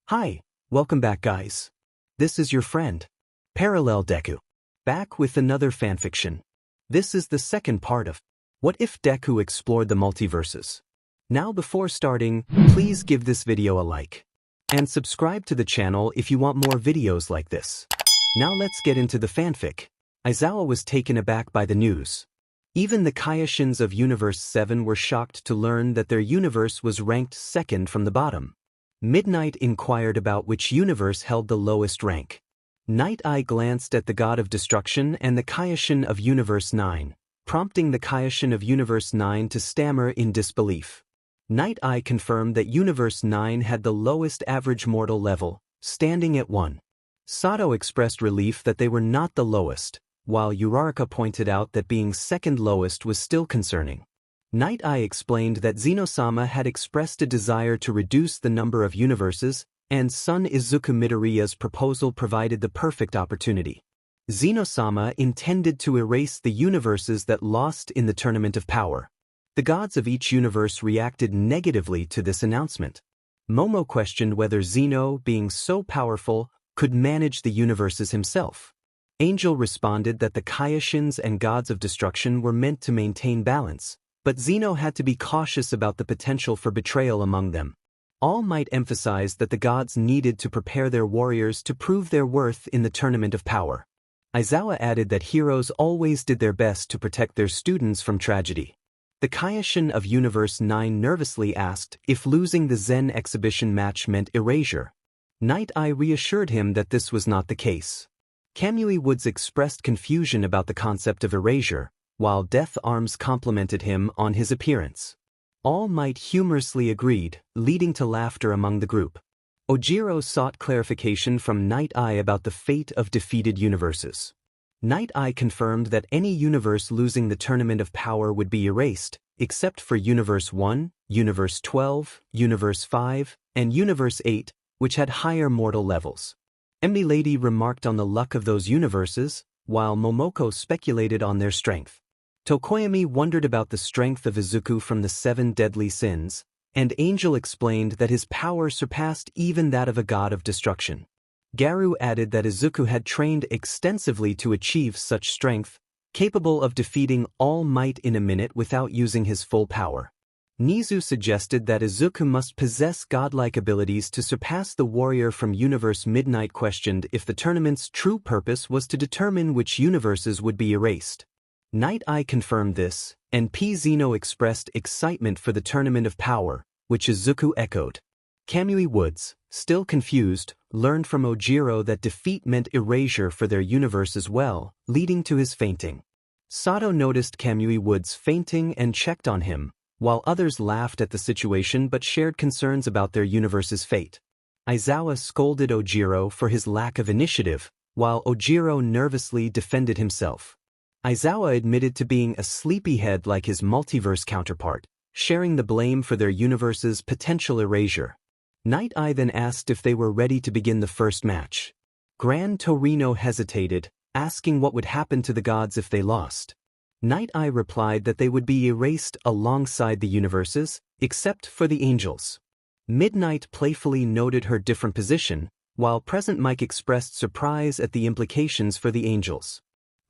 Hi, welcome back guys. This is your friend, Parallel Deku. Back with another fanfiction. This is the second part of What If Deku Explored the Multiverses. Now before starting, please give this video a like. And subscribe to the channel if you want more videos like this. Now let's get into the fanfic. Aizawa was taken aback by the news. Even the Kaioshins of Universe 7 were shocked to learn that their universe was ranked second from the bottom. Midnight inquired about which universe held the lowest rank. Night Eye glanced at the God of Destruction and the Kaioshin of Universe 9, prompting the Kaioshin of Universe 9 to stammer in disbelief. Night Eye confirmed that Universe 9 had the lowest average mortal level, standing at 1. Sato expressed relief that they were not the lowest, while Uraraka pointed out that being second lowest was still concerning. Night Eye explained that Zeno-sama had expressed a desire to reduce the number of universes, and son Izuku Midoriya's proposal provided the perfect opportunity. Zeno-sama intended to erase the universes that lost in the Tournament of Power. The gods of each universe reacted negatively to this announcement. Momo questioned whether Zeno, being so powerful, could manage the universes himself. Angel responded that the Kaioshins and gods of destruction were meant to maintain balance, but Zeno had to be cautious about the potential for betrayal among them. All Might emphasized that the gods needed to prepare their warriors to prove their worth in the Tournament of Power. Aizawa added that heroes always did their best to protect their students from tragedy. The Kaioshin of Universe 9 nervously asked if losing the Zen exhibition match meant erasure. Night Eye reassured him that this was not the case. Kamui Woods expressed confusion about the concept of erasure, while Death Arms complimented him on his appearance. All Might humorously agreed, leading to laughter among the group. Ojiro sought clarification from Night Eye about the fate of defeated universes. Night Eye confirmed that any universe losing the Tournament of Power would be erased, except for Universe 1, Universe 12, Universe 5, and Universe 8, which had higher mortal levels. Emily Lady remarked on the luck of those universes, while Momoko speculated on their strength. Tokoyami wondered about the strength of Izuku from the 7 deadly sins, and Angel explained that his power surpassed even that of a god of destruction. Garu added that Izuku had trained extensively to achieve such strength, capable of defeating All Might in a minute without using his full power. Nizu suggested that Izuku must possess godlike abilities to surpass the warrior from Universe Midnight questioned if the tournament's true purpose was to determine which universes would be erased. Night Eye confirmed this, and P. Zeno expressed excitement for the Tournament of Power, which Izuku echoed. Kamui Woods, still confused, learned from Ojiro that defeat meant erasure for their universe as well, leading to his fainting. Sato noticed Kamui Woods fainting and checked on him, while others laughed at the situation but shared concerns about their universe's fate. Aizawa scolded Ojiro for his lack of initiative, while Ojiro nervously defended himself. Aizawa admitted to being a sleepyhead like his multiverse counterpart, sharing the blame for their universe's potential erasure. Night Eye then asked if they were ready to begin the first match. Gran Torino hesitated, asking what would happen to the gods if they lost. Night Eye replied that they would be erased alongside the universes, except for the angels. Midnight playfully noted her different position, while Present Mike expressed surprise at the implications for the angels.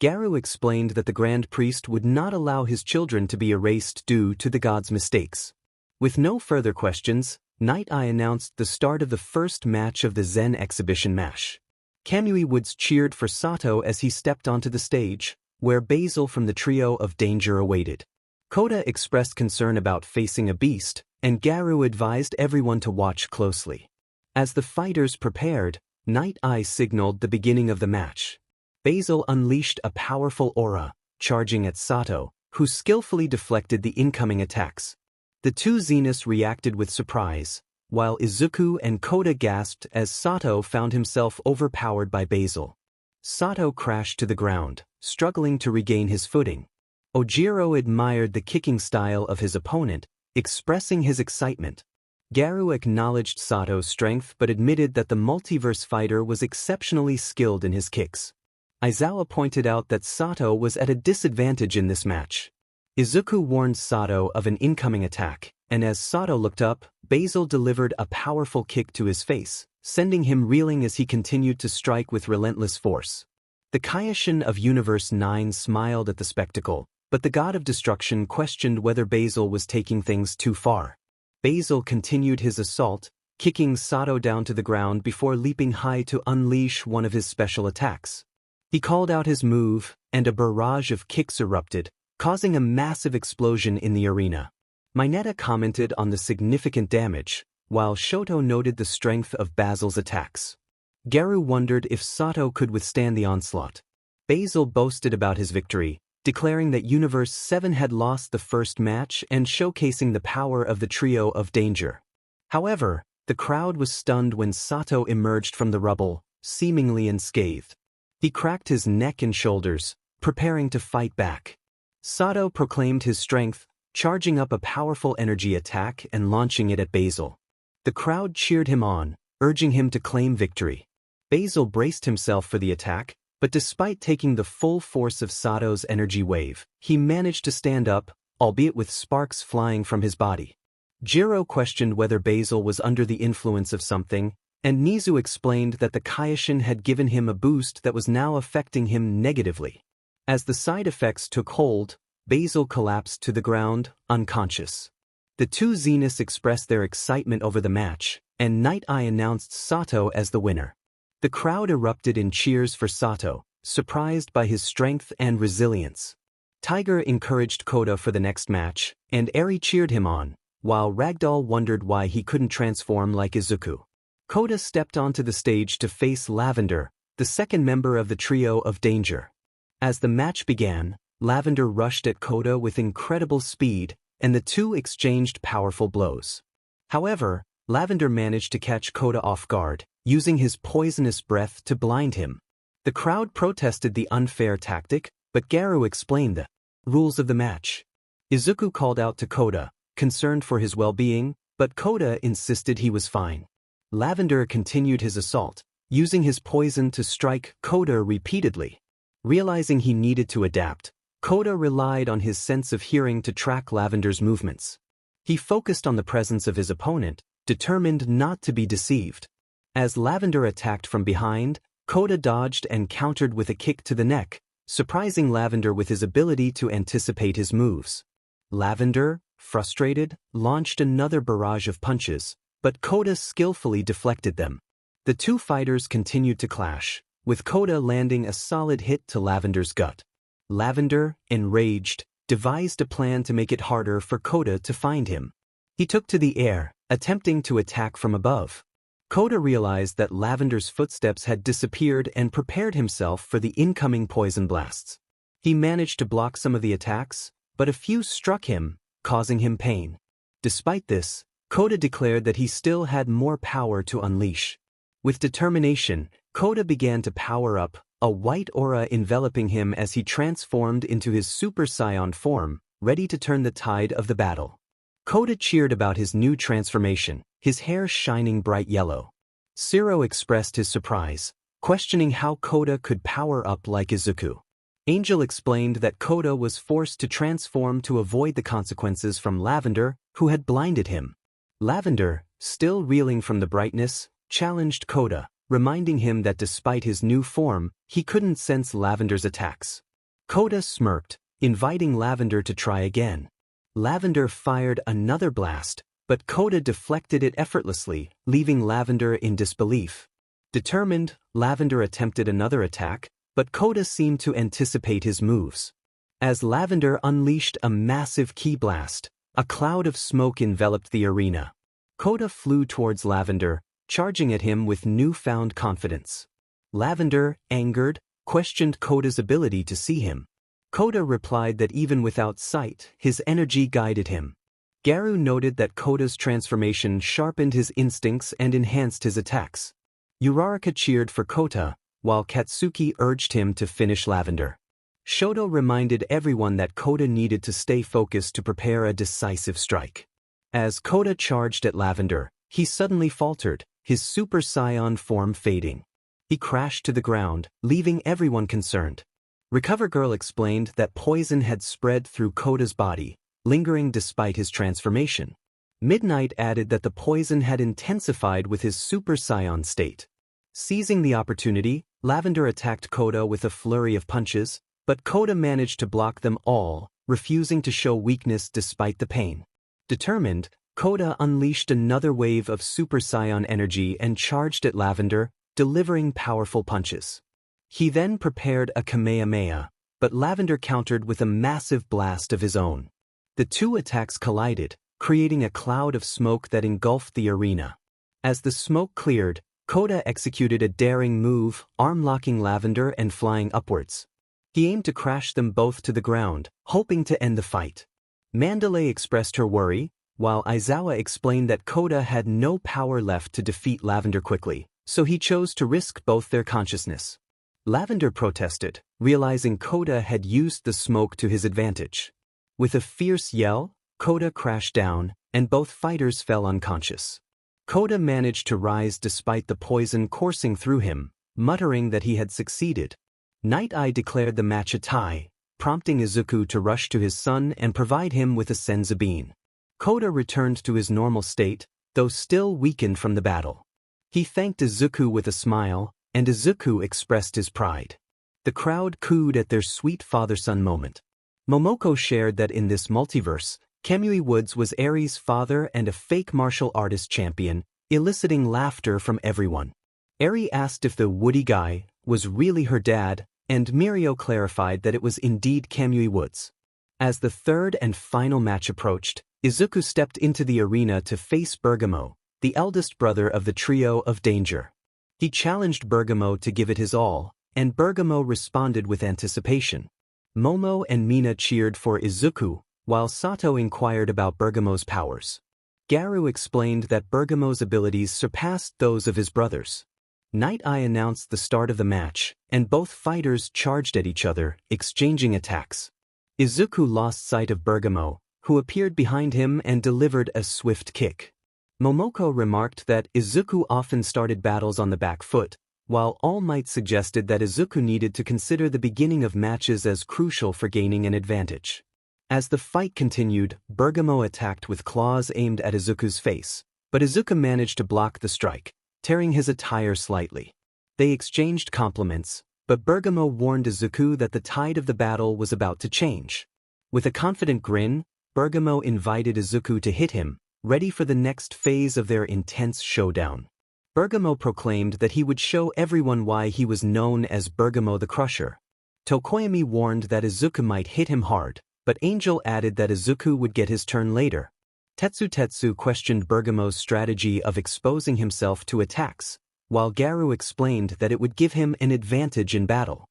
Garu explained that the Grand Priest would not allow his children to be erased due to the gods' mistakes. With no further questions, Night Eye announced the start of the first match of the Zen exhibition match. Kamui Woods cheered for Sato as he stepped onto the stage, where Basil from the trio of Danger awaited. Koda expressed concern about facing a beast, and Garu advised everyone to watch closely. As the fighters prepared, Night Eye signaled the beginning of the match. Basil unleashed a powerful aura, charging at Sato, who skillfully deflected the incoming attacks. The two Zeniths reacted with surprise, while Izuku and Koda gasped as Sato found himself overpowered by Basil. Sato crashed to the ground, struggling to regain his footing. Ojiro admired the kicking style of his opponent, expressing his excitement. Garu acknowledged Sato's strength but admitted that the multiverse fighter was exceptionally skilled in his kicks. Aizawa pointed out that Sato was at a disadvantage in this match. Izuku warned Sato of an incoming attack, and as Sato looked up, Basil delivered a powerful kick to his face, sending him reeling as he continued to strike with relentless force. The Kaioshin of Universe 9 smiled at the spectacle, but the god of destruction questioned whether Basil was taking things too far. Basil continued his assault, kicking Sato down to the ground before leaping high to unleash one of his special attacks. He called out his move, and a barrage of kicks erupted, causing a massive explosion in the arena. Mineta commented on the significant damage, while Shoto noted the strength of Basil's attacks. Garu wondered if Sato could withstand the onslaught. Basil boasted about his victory, declaring that Universe 7 had lost the first match and showcasing the power of the trio of danger. However, the crowd was stunned when Sato emerged from the rubble, seemingly unscathed. He cracked his neck and shoulders, preparing to fight back. Sato proclaimed his strength, charging up a powerful energy attack and launching it at Basil. The crowd cheered him on, urging him to claim victory. Basil braced himself for the attack, but despite taking the full force of Sato's energy wave, he managed to stand up, albeit with sparks flying from his body. Jiro questioned whether Basil was under the influence of something, and Nizu explained that the Kaioshin had given him a boost that was now affecting him negatively. As the side effects took hold, Basil collapsed to the ground, unconscious. The two Zeniths expressed their excitement over the match, and Night Eye announced Sato as the winner. The crowd erupted in cheers for Sato, surprised by his strength and resilience. Tiger encouraged Koda for the next match, and Eri cheered him on, while Ragdoll wondered why he couldn't transform like Izuku. Koda stepped onto the stage to face Lavender, the second member of the trio of danger. As the match began, Lavender rushed at Koda with incredible speed, and the two exchanged powerful blows. However, Lavender managed to catch Koda off guard, using his poisonous breath to blind him. The crowd protested the unfair tactic, but Garu explained the rules of the match. Izuku called out to Koda, concerned for his well-being, but Koda insisted he was fine. Lavender continued his assault, using his poison to strike Koda repeatedly. Realizing he needed to adapt, Koda relied on his sense of hearing to track Lavender's movements. He focused on the presence of his opponent, determined not to be deceived. As Lavender attacked from behind, Koda dodged and countered with a kick to the neck, surprising Lavender with his ability to anticipate his moves. Lavender, frustrated, launched another barrage of punches, but Koda skillfully deflected them. The two fighters continued to clash, with Koda landing a solid hit to Lavender's gut. Lavender, enraged, devised a plan to make it harder for Koda to find him. He took to the air, attempting to attack from above. Koda realized that Lavender's footsteps had disappeared and prepared himself for the incoming poison blasts. He managed to block some of the attacks, but a few struck him, causing him pain. Despite this, Koda declared that he still had more power to unleash. With determination, Koda began to power up, a white aura enveloping him as he transformed into his Super Saiyan form, ready to turn the tide of the battle. Koda cheered about his new transformation, his hair shining bright yellow. Zero expressed his surprise, questioning how Koda could power up like Izuku. Angel explained that Koda was forced to transform to avoid the consequences from Lavender, who had blinded him. Lavender, still reeling from the brightness, challenged Koda, reminding him that despite his new form, he couldn't sense Lavender's attacks. Koda smirked, inviting Lavender to try again. Lavender fired another blast, but Koda deflected it effortlessly, leaving Lavender in disbelief. Determined, Lavender attempted another attack, but Koda seemed to anticipate his moves. As Lavender unleashed a massive ki blast, a cloud of smoke enveloped the arena. Koda flew towards Lavender, charging at him with newfound confidence. Lavender, angered, questioned Koda's ability to see him. Koda replied that even without sight, his energy guided him. Garu noted that Koda's transformation sharpened his instincts and enhanced his attacks. Uraraka cheered for Kota, while Katsuki urged him to finish Lavender. Shoto reminded everyone that Koda needed to stay focused to prepare a decisive strike. As Koda charged at Lavender, he suddenly faltered, his Super Saiyan form fading. He crashed to the ground, leaving everyone concerned. Recover Girl explained that poison had spread through Koda's body, lingering despite his transformation. Midnight added that the poison had intensified with his Super Saiyan state. Seizing the opportunity, Lavender attacked Koda with a flurry of punches, but Koda managed to block them all, refusing to show weakness despite the pain. Determined, Koda unleashed another wave of Super Saiyan energy and charged at Lavender, delivering powerful punches. He then prepared a Kamehameha, but Lavender countered with a massive blast of his own. The two attacks collided, creating a cloud of smoke that engulfed the arena. As the smoke cleared, Koda executed a daring move, arm-locking Lavender and flying upwards. He aimed to crash them both to the ground, hoping to end the fight. Mandalay expressed her worry, while Aizawa explained that Koda had no power left to defeat Lavender quickly, so he chose to risk both their consciousness. Lavender protested, realizing Koda had used the smoke to his advantage. With a fierce yell, Koda crashed down, and both fighters fell unconscious. Koda managed to rise despite the poison coursing through him, muttering that he had succeeded. Night Eye declared the match a tie, prompting Izuku to rush to his son and provide him with a senzu bean. Koda returned to his normal state, though still weakened from the battle. He thanked Izuku with a smile, and Izuku expressed his pride. The crowd cooed at their sweet father-son moment. Momoko shared that in this multiverse, Kamui Woods was Eri's father and a fake martial artist champion, eliciting laughter from everyone. Eri asked if the Woody guy was really her dad, and Mirio clarified that it was indeed Kamui Woods. As the third and final match approached, Izuku stepped into the arena to face Bergamo, the eldest brother of the trio of danger. He challenged Bergamo to give it his all, and Bergamo responded with anticipation. Momo and Mina cheered for Izuku, while Sato inquired about Bergamo's powers. Garu explained that Bergamo's abilities surpassed those of his brothers. Night Eye announced the start of the match, and both fighters charged at each other, exchanging attacks. Izuku lost sight of Bergamo, who appeared behind him and delivered a swift kick. Momoko remarked that Izuku often started battles on the back foot, while All Might suggested that Izuku needed to consider the beginning of matches as crucial for gaining an advantage. As the fight continued, Bergamo attacked with claws aimed at Izuku's face, but Izuku managed to block the strike, tearing his attire slightly. They exchanged compliments, but Bergamo warned Izuku that the tide of the battle was about to change. With a confident grin, Bergamo invited Izuku to hit him, ready for the next phase of their intense showdown. Bergamo proclaimed that he would show everyone why he was known as Bergamo the Crusher. Tokoyami warned that Izuku might hit him hard, but Angel added that Izuku would get his turn later. Tetsu questioned Bergamo's strategy of exposing himself to attacks, while Garu explained that it would give him an advantage in battle.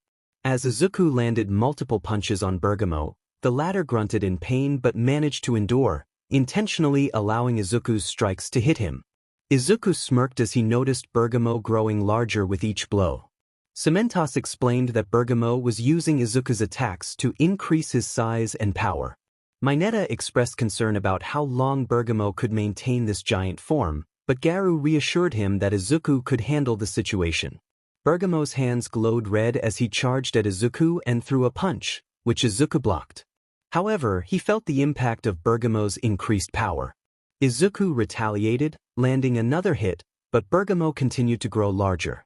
As Izuku landed multiple punches on Bergamo, the latter grunted in pain but managed to endure, intentionally allowing Izuku's strikes to hit him. Izuku smirked as he noticed Bergamo growing larger with each blow. Cementos explained that Bergamo was using Izuku's attacks to increase his size and power. Mineta expressed concern about how long Bergamo could maintain this giant form, but Garu reassured him that Izuku could handle the situation. Bergamo's hands glowed red as he charged at Izuku and threw a punch, which Izuku blocked. However, he felt the impact of Bergamo's increased power. Izuku retaliated, landing another hit, but Bergamo continued to grow larger.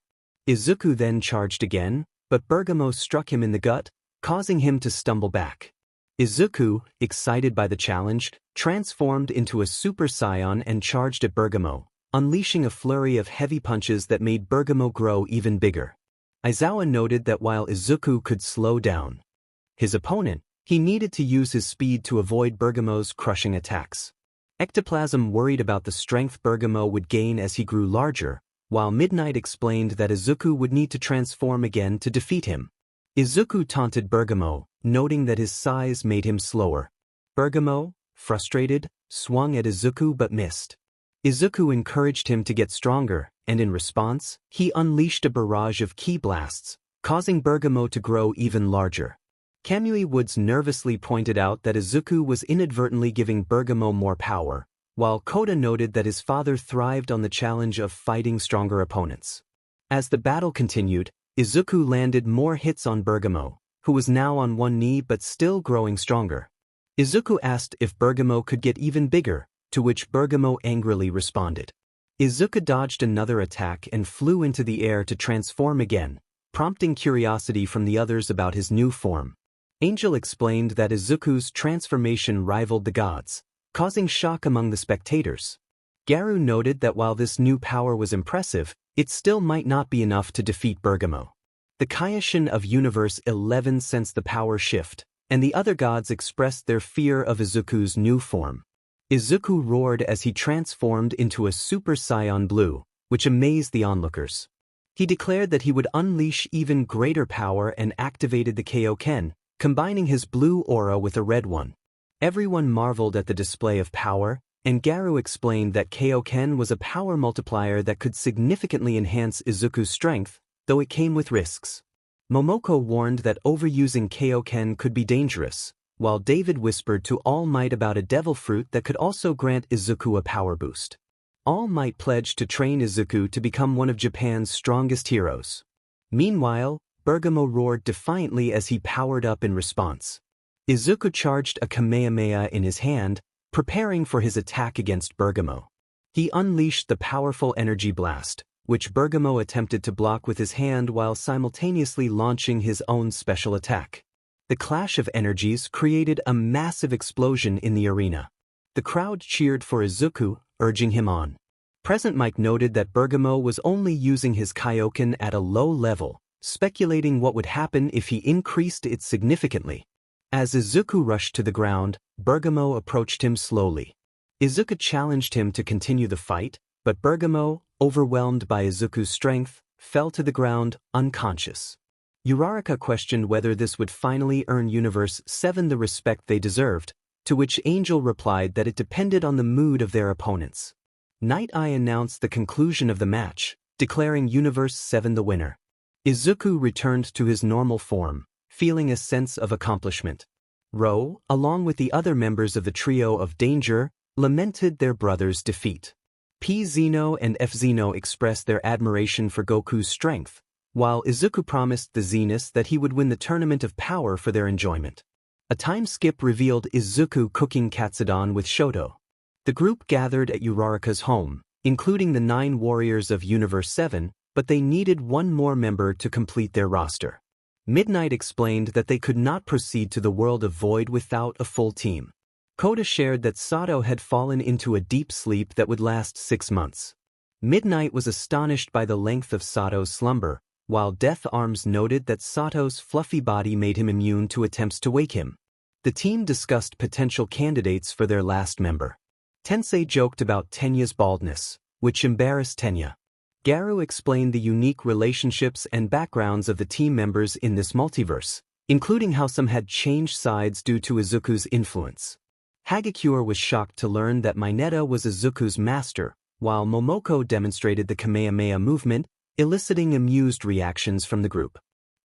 Izuku then charged again, but Bergamo struck him in the gut, causing him to stumble back. Izuku, excited by the challenge, transformed into a Super Saiyan and charged at Bergamo, unleashing a flurry of heavy punches that made Bergamo grow even bigger. Aizawa noted that while Izuku could slow down his opponent, he needed to use his speed to avoid Bergamo's crushing attacks. Ectoplasm worried about the strength Bergamo would gain as he grew larger, while Midnight explained that Izuku would need to transform again to defeat him. Izuku taunted Bergamo, noting that his size made him slower. Bergamo, frustrated, swung at Izuku but missed. Izuku encouraged him to get stronger, and in response, he unleashed a barrage of ki blasts, causing Bergamo to grow even larger. Kamui Woods nervously pointed out that Izuku was inadvertently giving Bergamo more power, while Koda noted that his father thrived on the challenge of fighting stronger opponents. As the battle continued, Izuku landed more hits on Bergamo, who was now on one knee but still growing stronger. Izuku asked if Bergamo could get even bigger, to which Bergamo angrily responded. Izuku dodged another attack and flew into the air to transform again, prompting curiosity from the others about his new form. Angel explained that Izuku's transformation rivaled the gods, causing shock among the spectators. Garu noted that while this new power was impressive, it still might not be enough to defeat Bergamo. The Kaioshin of Universe 11 sensed the power shift, and the other gods expressed their fear of Izuku's new form. Izuku roared as he transformed into a Super Saiyan Blue, which amazed the onlookers. He declared that he would unleash even greater power and activated the Kaioken, combining his blue aura with a red one. Everyone marveled at the display of power, and Garu explained that Kaioken was a power multiplier that could significantly enhance Izuku's strength, though it came with risks. Momoko warned that overusing Kaioken could be dangerous, while David whispered to All Might about a devil fruit that could also grant Izuku a power boost. All Might pledged to train Izuku to become one of Japan's strongest heroes. Meanwhile, Bergamo roared defiantly as he powered up in response. Izuku charged a Kamehameha in his hand, preparing for his attack against Bergamo. He unleashed the powerful energy blast, which Bergamo attempted to block with his hand while simultaneously launching his own special attack. The clash of energies created a massive explosion in the arena. The crowd cheered for Izuku, urging him on. Present Mike noted that Bergamo was only using his Kaioken at a low level, speculating what would happen if he increased it significantly. As Izuku rushed to the ground, Bergamo approached him slowly. Izuku challenged him to continue the fight, but Bergamo, overwhelmed by Izuku's strength, fell to the ground, unconscious. Uraraka questioned whether this would finally earn Universe 7 the respect they deserved, to which Angel replied that it depended on the mood of their opponents. Night Eye announced the conclusion of the match, declaring Universe 7 the winner. Izuku returned to his normal form, feeling a sense of accomplishment. Ro, along with the other members of the trio of Danger, lamented their brother's defeat. P. Zeno and F. Zeno expressed their admiration for Goku's strength, while Izuku promised the Zeniths that he would win the Tournament of Power for their enjoyment. A time skip revealed Izuku cooking katsudon with Shoto. The group gathered at Uraraka's home, including the 9 warriors of Universe 7, but they needed one more member to complete their roster. Midnight explained that they could not proceed to the world of Void without a full team. Koda shared that Sato had fallen into a deep sleep that would last 6 months. Midnight was astonished by the length of Sato's slumber, while Death Arms noted that Sato's fluffy body made him immune to attempts to wake him. The team discussed potential candidates for their last member. Tensei joked about Tenya's baldness, which embarrassed Tenya. Garu explained the unique relationships and backgrounds of the team members in this multiverse, including how some had changed sides due to Izuku's influence. Hagakure was shocked to learn that Mineta was Izuku's master, while Momoko demonstrated the Kamehameha movement, eliciting amused reactions from the group.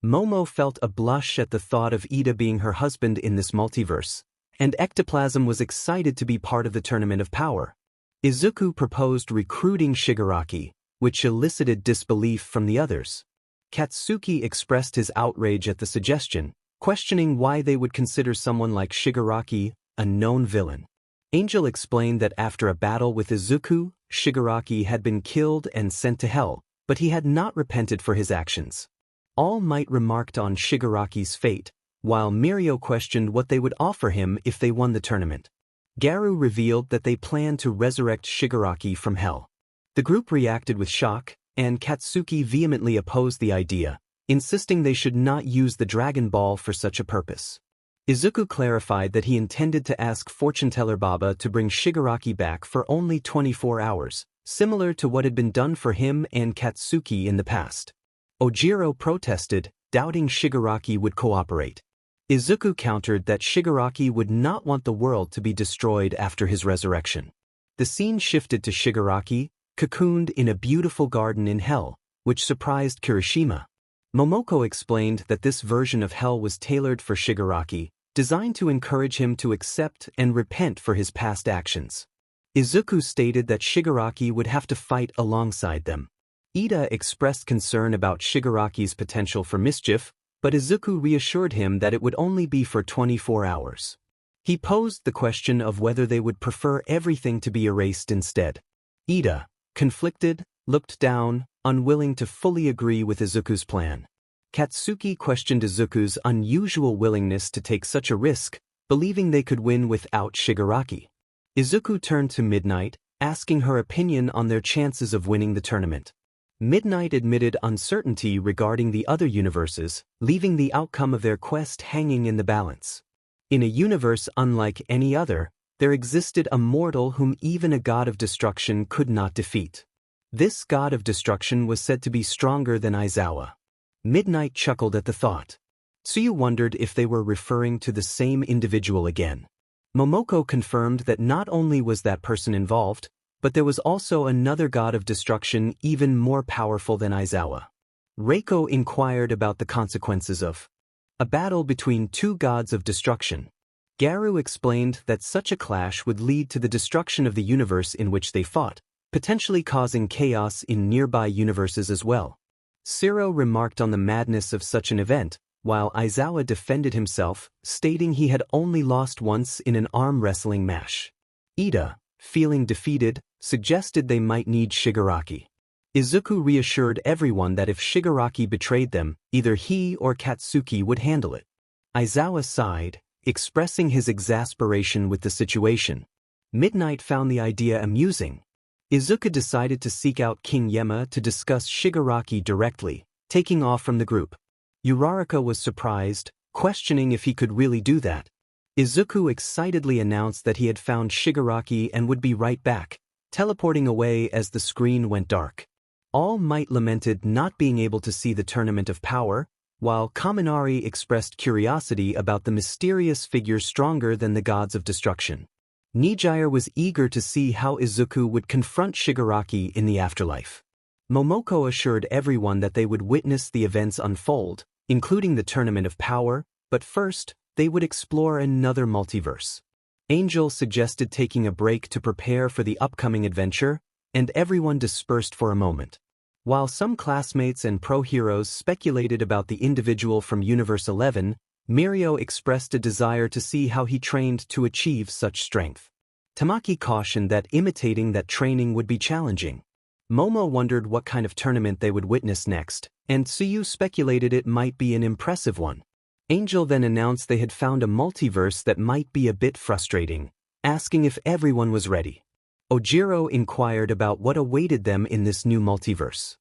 Momo felt a blush at the thought of Ida being her husband in this multiverse, and Ectoplasm was excited to be part of the Tournament of Power. Izuku proposed recruiting Shigaraki, which elicited disbelief from the others. Katsuki expressed his outrage at the suggestion, questioning why they would consider someone like Shigaraki a known villain. Angel explained that after a battle with Izuku, Shigaraki had been killed and sent to hell, but he had not repented for his actions. All Might remarked on Shigaraki's fate, while Mirio questioned what they would offer him if they won the tournament. Garu revealed that they planned to resurrect Shigaraki from hell. The group reacted with shock, and Katsuki vehemently opposed the idea, insisting they should not use the Dragon Ball for such a purpose. Izuku clarified that he intended to ask fortune-teller Baba to bring Shigaraki back for only 24 hours, similar to what had been done for him and Katsuki in the past. Ojiro protested, doubting Shigaraki would cooperate. Izuku countered that Shigaraki would not want the world to be destroyed after his resurrection. The scene shifted to Shigaraki, cocooned in a beautiful garden in hell, which surprised Kirishima. Momoko explained that this version of hell was tailored for Shigaraki, designed to encourage him to accept and repent for his past actions. Izuku stated that Shigaraki would have to fight alongside them. Ida expressed concern about Shigaraki's potential for mischief, but Izuku reassured him that it would only be for 24 hours. He posed the question of whether they would prefer everything to be erased instead. Ida, conflicted, looked down, unwilling to fully agree with Izuku's plan. Katsuki questioned Izuku's unusual willingness to take such a risk, believing they could win without Shigaraki. Izuku turned to Midnight, asking her opinion on their chances of winning the tournament. Midnight admitted uncertainty regarding the other universes, leaving the outcome of their quest hanging in the balance. In a universe unlike any other, there existed a mortal whom even a god of destruction could not defeat. This god of destruction was said to be stronger than Aizawa. Midnight chuckled at the thought. Tsuyu wondered if they were referring to the same individual again. Momoko confirmed that not only was that person involved, but there was also another god of destruction even more powerful than Aizawa. Reiko inquired about the consequences of a battle between two gods of destruction. Garu explained that such a clash would lead to the destruction of the universe in which they fought, potentially causing chaos in nearby universes as well. Shiro remarked on the madness of such an event, while Aizawa defended himself, stating he had only lost once in an arm wrestling match. Ida, feeling defeated, suggested they might need Shigaraki. Izuku reassured everyone that if Shigaraki betrayed them, either he or Katsuki would handle it. Aizawa sighed, expressing his exasperation with the situation. Midnight found the idea amusing. Izuku decided to seek out King Yema to discuss Shigaraki directly, taking off from the group. Uraraka was surprised, questioning if he could really do that. Izuku excitedly announced that he had found Shigaraki and would be right back, teleporting away as the screen went dark. All Might lamented not being able to see the Tournament of Power, while Kaminari expressed curiosity about the mysterious figure stronger than the gods of destruction. Nijire was eager to see how Izuku would confront Shigaraki in the afterlife. Momoko assured everyone that they would witness the events unfold, including the Tournament of Power, but first, they would explore another multiverse. Angel suggested taking a break to prepare for the upcoming adventure, and everyone dispersed for a moment. While some classmates and pro-heroes speculated about the individual from Universe 11, Mirio expressed a desire to see how he trained to achieve such strength. Tamaki cautioned that imitating that training would be challenging. Momo wondered what kind of tournament they would witness next, and Tsuyu speculated it might be an impressive one. Angel then announced they had found a multiverse that might be a bit frustrating, asking if everyone was ready. Ojiro inquired about what awaited them in this new multiverse.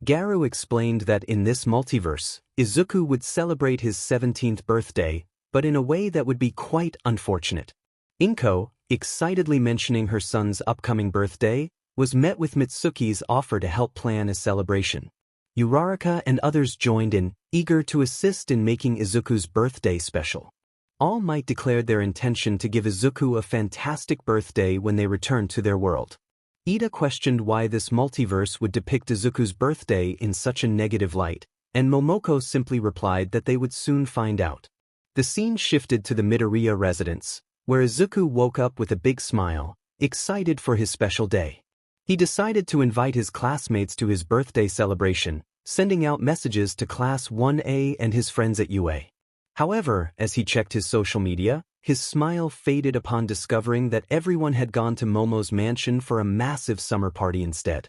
Garu explained that in this multiverse, Izuku would celebrate his 17th birthday, but in a way that would be quite unfortunate. Inko, excitedly mentioning her son's upcoming birthday, was met with Mitsuki's offer to help plan a celebration. Uraraka and others joined in, eager to assist in making Izuku's birthday special. All Might declared their intention to give Izuku a fantastic birthday when they returned to their world. Ida questioned why this multiverse would depict Izuku's birthday in such a negative light, and Momoko simply replied that they would soon find out. The scene shifted to the Midoriya residence, where Izuku woke up with a big smile, excited for his special day. He decided to invite his classmates to his birthday celebration, sending out messages to Class 1A and his friends at UA. However, as he checked his social media, his smile faded upon discovering that everyone had gone to Momo's mansion for a massive summer party instead.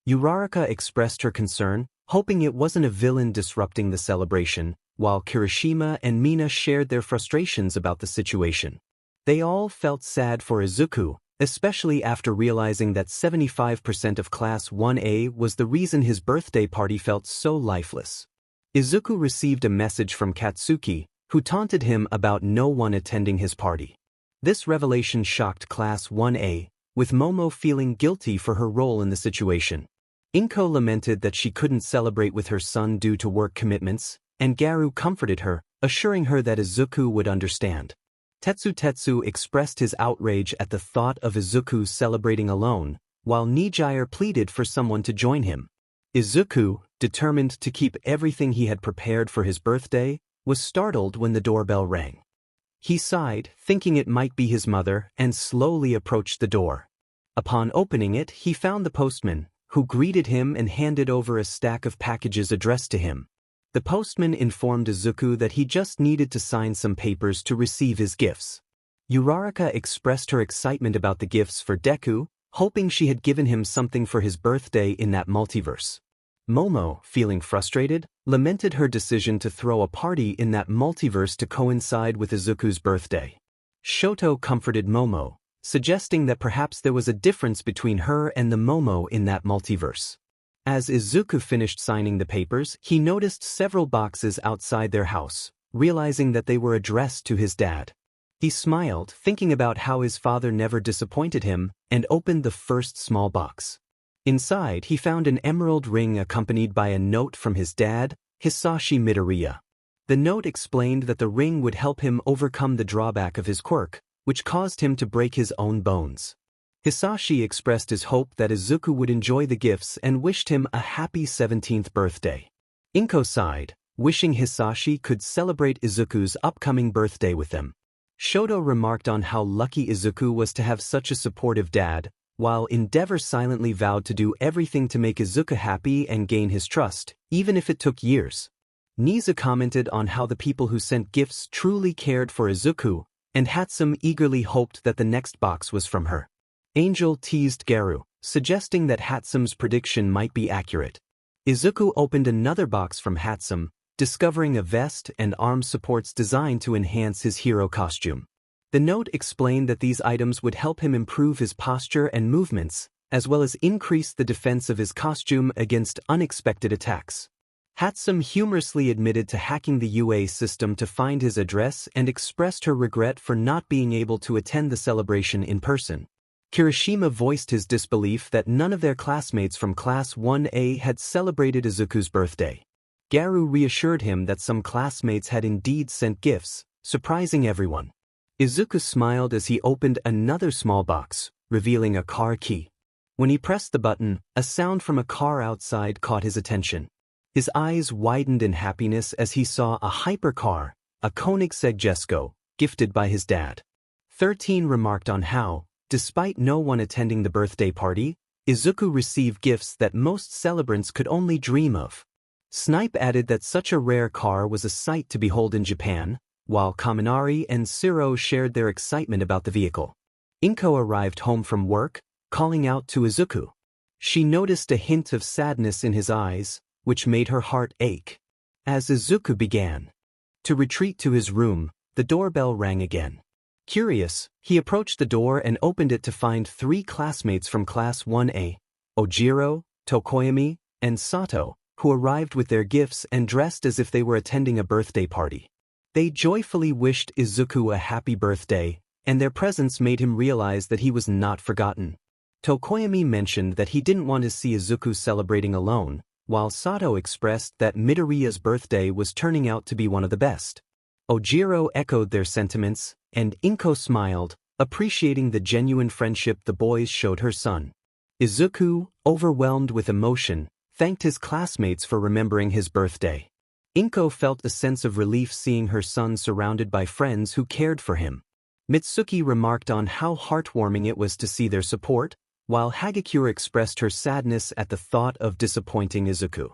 Uraraka expressed her concern, hoping it wasn't a villain disrupting the celebration, while Kirishima and Mina shared their frustrations about the situation. They all felt sad for Izuku, especially after realizing that 75% of Class 1A was the reason his birthday party felt so lifeless. Izuku received a message from Katsuki, who taunted him about no one attending his party. This revelation shocked Class 1A, with Momo feeling guilty for her role in the situation. Inko lamented that she couldn't celebrate with her son due to work commitments, and Garu comforted her, assuring her that Izuku would understand. Tetsu expressed his outrage at the thought of Izuku celebrating alone, while Nijire pleaded for someone to join him. Izuku, determined to keep everything he had prepared for his birthday, was startled when the doorbell rang. He sighed, thinking it might be his mother, and slowly approached the door. Upon opening it, he found the postman, who greeted him and handed over a stack of packages addressed to him. The postman informed Izuku that he just needed to sign some papers to receive his gifts. Uraraka expressed her excitement about the gifts for Deku, hoping she had given him something for his birthday in that multiverse. Momo, feeling frustrated, lamented her decision to throw a party in that multiverse to coincide with Izuku's birthday. Shoto comforted Momo, suggesting that perhaps there was a difference between her and the Momo in that multiverse. As Izuku finished signing the papers, he noticed several boxes outside their house, realizing that they were addressed to his dad. He smiled, thinking about how his father never disappointed him, and opened the first small box. Inside, he found an emerald ring accompanied by a note from his dad, Hisashi Midoriya. The note explained that the ring would help him overcome the drawback of his quirk, which caused him to break his own bones. Hisashi expressed his hope that Izuku would enjoy the gifts and wished him a happy 17th birthday. Inko sighed, wishing Hisashi could celebrate Izuku's upcoming birthday with them. Shoto remarked on how lucky Izuku was to have such a supportive dad, while Endeavor silently vowed to do everything to make Izuku happy and gain his trust, even if it took years. Niza commented on how the people who sent gifts truly cared for Izuku, and Hatsum eagerly hoped that the next box was from her. Angel teased Garu, suggesting that Hatsum's prediction might be accurate. Izuku opened another box from Hatsum, discovering a vest and arm supports designed to enhance his hero costume. The note explained that these items would help him improve his posture and movements, as well as increase the defense of his costume against unexpected attacks. Hatsum humorously admitted to hacking the UA system to find his address and expressed her regret for not being able to attend the celebration in person. Kirishima voiced his disbelief that none of their classmates from Class 1A had celebrated Izuku's birthday. Garu reassured him that some classmates had indeed sent gifts, surprising everyone. Izuku smiled as he opened another small box, revealing a car key. When he pressed the button, a sound from a car outside caught his attention. His eyes widened in happiness as he saw a hypercar, a Koenigsegg Jesko, gifted by his dad. 13 remarked on how, despite no one attending the birthday party, Izuku received gifts that most celebrants could only dream of. Snipe added that such a rare car was a sight to behold in Japan, while Kaminari and Siro shared their excitement about the vehicle. Inko arrived home from work, calling out to Izuku. She noticed a hint of sadness in his eyes, which made her heart ache. As Izuku began to retreat to his room, the doorbell rang again. Curious, he approached the door and opened it to find 3 classmates from Class 1A, Ojiro, Tokoyami, and Sato, who arrived with their gifts and dressed as if they were attending a birthday party. They joyfully wished Izuku a happy birthday, and their presence made him realize that he was not forgotten. Tokoyami mentioned that he didn't want to see Izuku celebrating alone, while Sato expressed that Midoriya's birthday was turning out to be one of the best. Ojiro echoed their sentiments, and Inko smiled, appreciating the genuine friendship the boys showed her son. Izuku, overwhelmed with emotion, thanked his classmates for remembering his birthday. Inko felt a sense of relief seeing her son surrounded by friends who cared for him. Mitsuki remarked on how heartwarming it was to see their support, while Hagakure expressed her sadness at the thought of disappointing Izuku.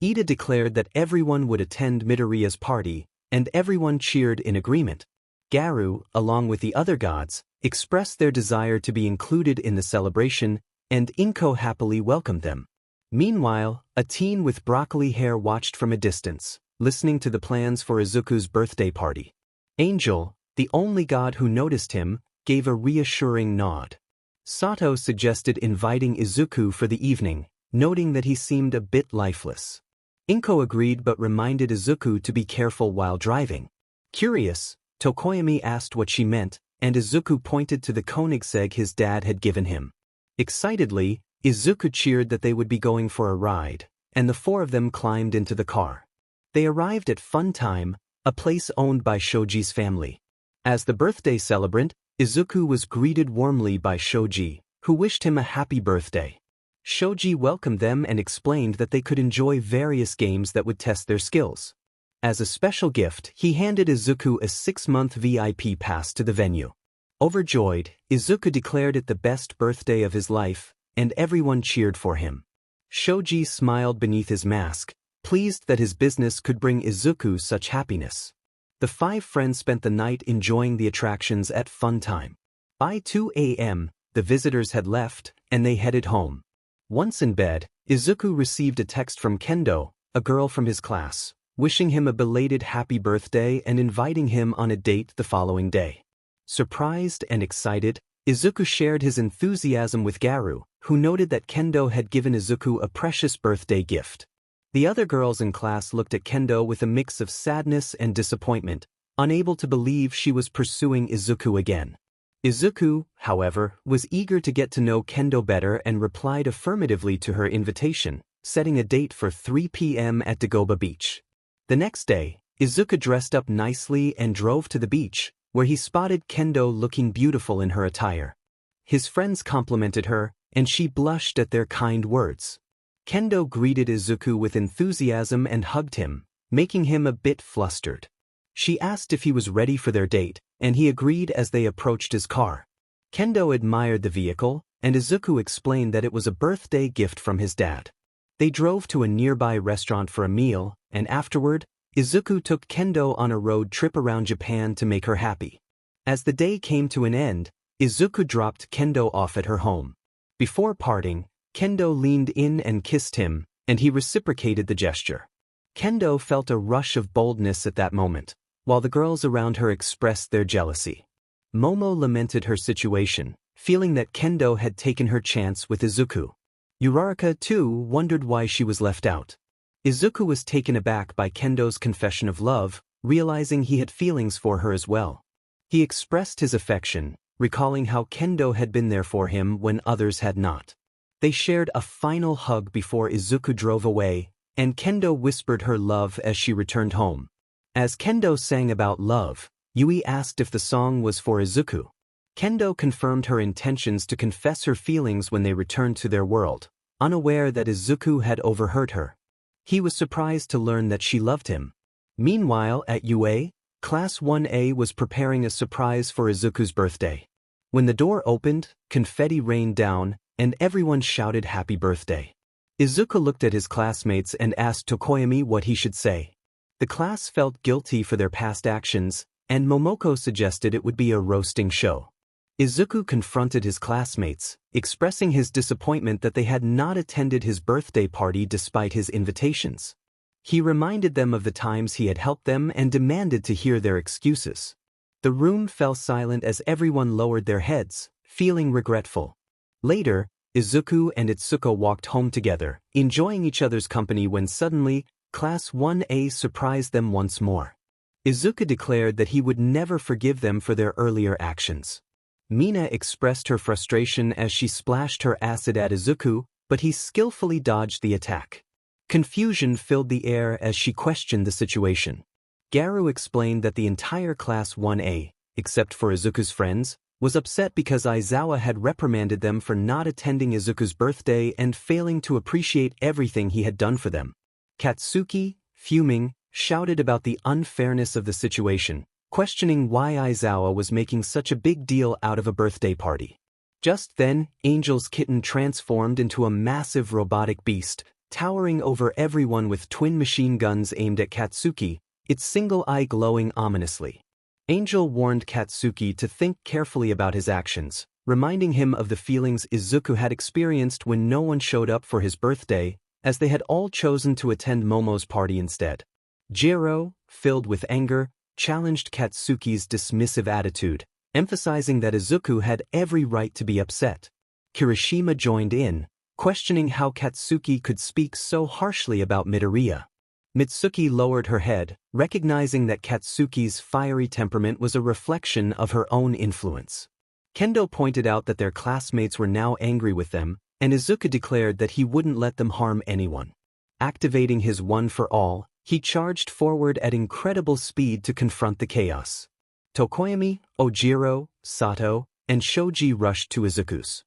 Ida declared that everyone would attend Midoriya's party, and everyone cheered in agreement. Garu, along with the other gods, expressed their desire to be included in the celebration, and Inko happily welcomed them. Meanwhile, a teen with broccoli hair watched from a distance, listening to the plans for Izuku's birthday party. Angel, the only god who noticed him, gave a reassuring nod. Sato suggested inviting Izuku for the evening, noting that he seemed a bit lifeless. Inko agreed but reminded Izuku to be careful while driving. Curious, Tokoyami asked what she meant, and Izuku pointed to the Koenigsegg his dad had given him. Excitedly, Izuku cheered that they would be going for a ride, and the 4 of them climbed into the car. They arrived at Fun Time, a place owned by Shoji's family. As the birthday celebrant, Izuku was greeted warmly by Shoji, who wished him a happy birthday. Shoji welcomed them and explained that they could enjoy various games that would test their skills. As a special gift, he handed Izuku a 6-month VIP pass to the venue. Overjoyed, Izuku declared it the best birthday of his life, and everyone cheered for him. Shoji smiled beneath his mask, pleased that his business could bring Izuku such happiness. The 5 friends spent the night enjoying the attractions at Fun Time. By 2 a.m., the visitors had left, and they headed home. Once in bed, Izuku received a text from Kendo, a girl from his class, wishing him a belated happy birthday and inviting him on a date the following day. Surprised and excited, Izuku shared his enthusiasm with Garu, who noted that Kendo had given Izuku a precious birthday gift. The other girls in class looked at Kendo with a mix of sadness and disappointment, unable to believe she was pursuing Izuku again. Izuku, however, was eager to get to know Kendo better and replied affirmatively to her invitation, setting a date for 3 p.m. at Dagoba Beach. The next day, Izuku dressed up nicely and drove to the beach, where he spotted Kendo looking beautiful in her attire. His friends complimented her, and she blushed at their kind words. Kendo greeted Izuku with enthusiasm and hugged him, making him a bit flustered. She asked if he was ready for their date, and he agreed as they approached his car. Kendo admired the vehicle, and Izuku explained that it was a birthday gift from his dad. They drove to a nearby restaurant for a meal, and afterward, Izuku took Kendo on a road trip around Japan to make her happy. As the day came to an end, Izuku dropped Kendo off at her home. Before parting, Kendo leaned in and kissed him, and he reciprocated the gesture. Kendo felt a rush of boldness at that moment, while the girls around her expressed their jealousy. Momo lamented her situation, feeling that Kendo had taken her chance with Izuku. Uraraka, too, wondered why she was left out. Izuku was taken aback by Kendo's confession of love, realizing he had feelings for her as well. He expressed his affection, recalling how Kendo had been there for him when others had not. They shared a final hug before Izuku drove away, and Kendo whispered her love as she returned home. As Kendo sang about love, Yui asked if the song was for Izuku. Kendo confirmed her intentions to confess her feelings when they returned to their world, unaware that Izuku had overheard her. He was surprised to learn that she loved him. Meanwhile, at UA, Class 1A was preparing a surprise for Izuku's birthday. When the door opened, confetti rained down, and everyone shouted happy birthday. Izuku looked at his classmates and asked Tokoyami what he should say. The class felt guilty for their past actions, and Momoko suggested it would be a roasting show. Izuku confronted his classmates, expressing his disappointment that they had not attended his birthday party despite his invitations. He reminded them of the times he had helped them and demanded to hear their excuses. The room fell silent as everyone lowered their heads, feeling regretful. Later, Izuku and Itsuko walked home together, enjoying each other's company when suddenly, Class 1A surprised them once more. Izuku declared that he would never forgive them for their earlier actions. Mina expressed her frustration as she splashed her acid at Izuku, but he skillfully dodged the attack. Confusion filled the air as she questioned the situation. Garu explained that the entire Class 1A, except for Izuku's friends, was upset because Aizawa had reprimanded them for not attending Izuku's birthday and failing to appreciate everything he had done for them. Katsuki, fuming, shouted about the unfairness of the situation, questioning why Aizawa was making such a big deal out of a birthday party. Just then, Angel's kitten transformed into a massive robotic beast, towering over everyone with twin machine guns aimed at Katsuki, its single eye glowing ominously. Angel warned Katsuki to think carefully about his actions, reminding him of the feelings Izuku had experienced when no one showed up for his birthday, as they had all chosen to attend Momo's party instead. Jiro, filled with anger, challenged Katsuki's dismissive attitude, emphasizing that Izuku had every right to be upset. Kirishima joined in, questioning how Katsuki could speak so harshly about Midoriya. Mitsuki lowered her head, recognizing that Katsuki's fiery temperament was a reflection of her own influence. Kendo pointed out that their classmates were now angry with them, and Izuku declared that he wouldn't let them harm anyone. Activating his one for all, he charged forward at incredible speed to confront the chaos. Tokoyami, Ojiro, Sato, and Shoji rushed to Izuku's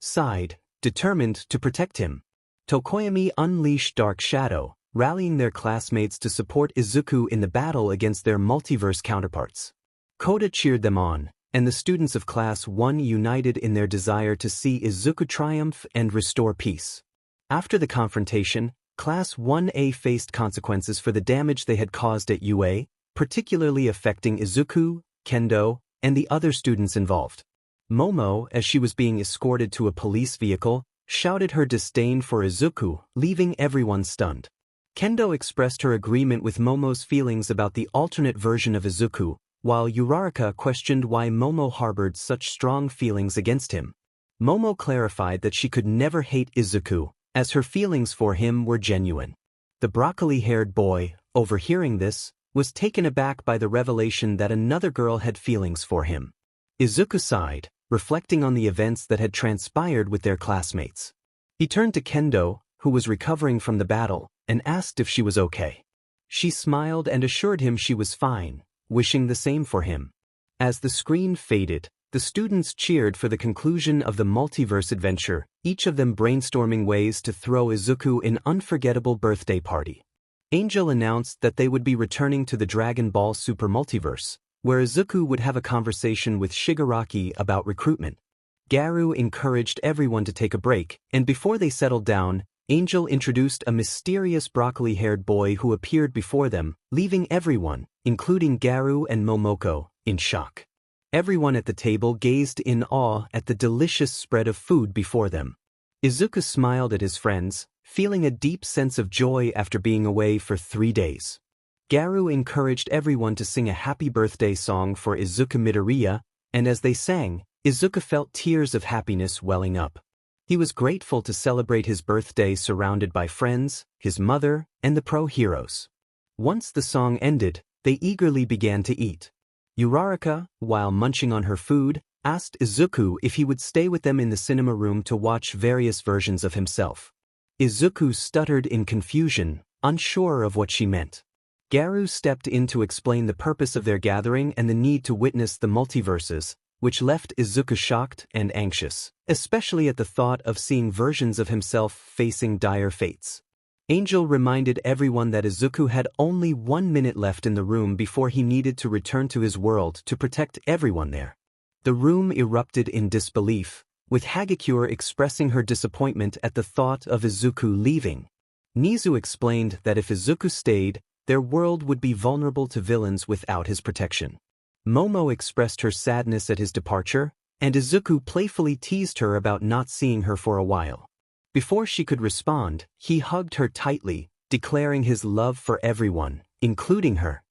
side, determined to protect him. Tokoyami unleashed Dark Shadow, rallying their classmates to support Izuku in the battle against their multiverse counterparts. Koda cheered them on, and the students of Class 1 united in their desire to see Izuku triumph and restore peace. After the confrontation, Class 1A faced consequences for the damage they had caused at UA, particularly affecting Izuku, Kendo, and the other students involved. Momo, as she was being escorted to a police vehicle, shouted her disdain for Izuku, leaving everyone stunned. Kendo expressed her agreement with Momo's feelings about the alternate version of Izuku, while Uraraka questioned why Momo harbored such strong feelings against him. Momo clarified that she could never hate Izuku, as her feelings for him were genuine. The broccoli-haired boy, overhearing this, was taken aback by the revelation that another girl had feelings for him. Izuku sighed, reflecting on the events that had transpired with their classmates. He turned to Kendo, who was recovering from the battle, and asked if she was okay. She smiled and assured him she was fine, wishing the same for him. As the screen faded, the students cheered for the conclusion of the multiverse adventure, each of them brainstorming ways to throw Izuku an unforgettable birthday party. Angel announced that they would be returning to the Dragon Ball Super Multiverse, where Izuku would have a conversation with Shigaraki about recruitment. Garu encouraged everyone to take a break, and before they settled down, Angel introduced a mysterious broccoli-haired boy who appeared before them, leaving everyone, including Garu and Momoko, in shock. Everyone at the table gazed in awe at the delicious spread of food before them. Izuku smiled at his friends, feeling a deep sense of joy after being away for 3 days. Garu encouraged everyone to sing a happy birthday song for Izuku Midoriya, and as they sang, Izuku felt tears of happiness welling up. He was grateful to celebrate his birthday surrounded by friends, his mother, and the pro-heroes. Once the song ended, they eagerly began to eat. Uraraka, while munching on her food, asked Izuku if he would stay with them in the cinema room to watch various versions of himself. Izuku stuttered in confusion, unsure of what she meant. Garu stepped in to explain the purpose of their gathering and the need to witness the multiverses, which left Izuku shocked and anxious, especially at the thought of seeing versions of himself facing dire fates. Angel reminded everyone that Izuku had only 1 minute left in the room before he needed to return to his world to protect everyone there. The room erupted in disbelief, with Hagakure expressing her disappointment at the thought of Izuku leaving. Nizu explained that if Izuku stayed, their world would be vulnerable to villains without his protection. Momo expressed her sadness at his departure, and Izuku playfully teased her about not seeing her for a while. Before she could respond, he hugged her tightly, declaring his love for everyone, including her.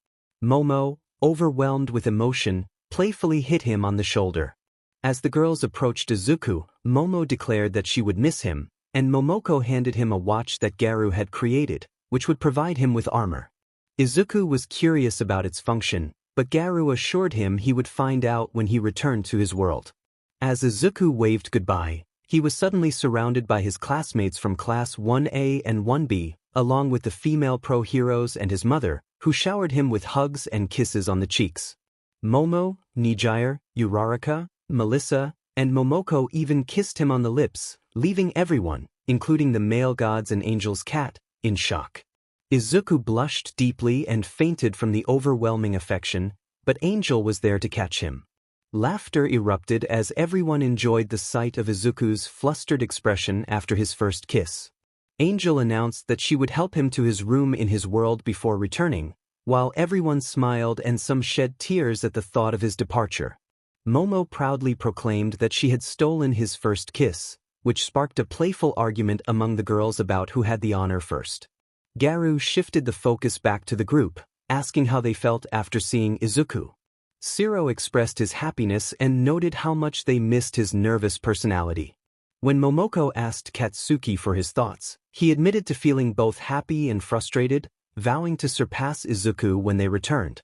Momo, overwhelmed with emotion, playfully hit him on the shoulder. As the girls approached Izuku, Momo declared that she would miss him, and Momoko handed him a watch that Garu had created, which would provide him with armor. Izuku was curious about its function, but Garu assured him he would find out when he returned to his world. As Izuku waved goodbye, he was suddenly surrounded by his classmates from Class 1A and 1B, along with the female pro-heroes and his mother, who showered him with hugs and kisses on the cheeks. Momo, Nijire, Uraraka, Melissa, and Momoko even kissed him on the lips, leaving everyone, including the male gods and Angel's cat, in shock. Izuku blushed deeply and fainted from the overwhelming affection, but Angel was there to catch him. Laughter erupted as everyone enjoyed the sight of Izuku's flustered expression after his first kiss. Angel announced that she would help him to his room in his world before returning, while everyone smiled and some shed tears at the thought of his departure. Momo proudly proclaimed that she had stolen his first kiss, which sparked a playful argument among the girls about who had the honor first. Garu shifted the focus back to the group, asking how they felt after seeing Izuku. Siro expressed his happiness and noted how much they missed his nervous personality. When Momoko asked Katsuki for his thoughts, he admitted to feeling both happy and frustrated, vowing to surpass Izuku when they returned.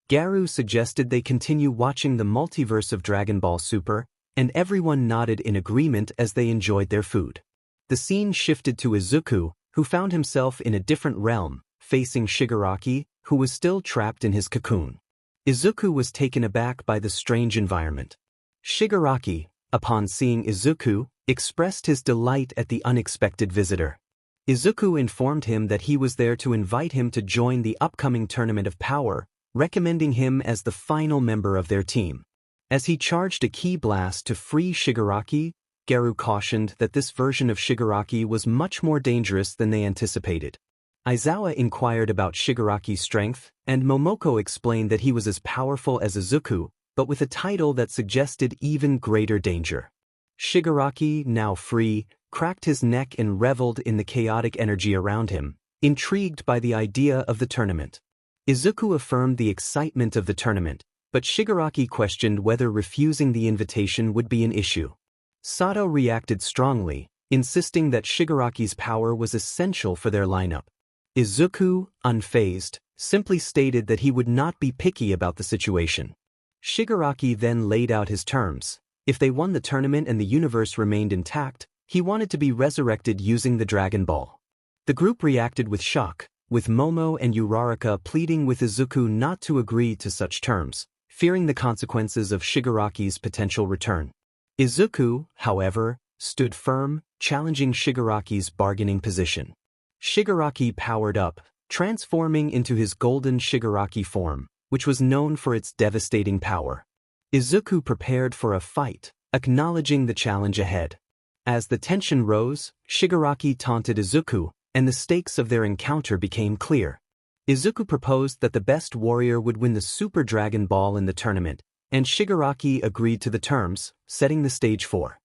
Garu suggested they continue watching the multiverse of Dragon Ball Super, and everyone nodded in agreement as they enjoyed their food. The scene shifted to Izuku, who found himself in a different realm, facing Shigaraki, who was still trapped in his cocoon. Izuku was taken aback by the strange environment. Shigaraki, upon seeing Izuku, expressed his delight at the unexpected visitor. Izuku informed him that he was there to invite him to join the upcoming Tournament of Power, recommending him as the final member of their team. As he charged a ki blast to free Shigaraki, Garu cautioned that this version of Shigaraki was much more dangerous than they anticipated. Aizawa inquired about Shigaraki's strength, and Momoko explained that he was as powerful as Izuku, but with a title that suggested even greater danger. Shigaraki, now free, cracked his neck and reveled in the chaotic energy around him, intrigued by the idea of the tournament. Izuku affirmed the excitement of the tournament, but Shigaraki questioned whether refusing the invitation would be an issue. Sato reacted strongly, insisting that Shigaraki's power was essential for their lineup. Izuku, unfazed, simply stated that he would not be picky about the situation. Shigaraki then laid out his terms. If they won the tournament and the universe remained intact, he wanted to be resurrected using the Dragon Ball. The group reacted with shock, with Momo and Uraraka pleading with Izuku not to agree to such terms, fearing the consequences of Shigaraki's potential return. Izuku, however, stood firm, challenging Shigaraki's bargaining position. Shigaraki powered up, transforming into his golden Shigaraki form, which was known for its devastating power. Izuku prepared for a fight, acknowledging the challenge ahead. As the tension rose, Shigaraki taunted Izuku, and the stakes of their encounter became clear. Izuku proposed that the best warrior would win the Super Dragon Ball in the tournament, and Shigaraki agreed to the terms, setting the stage for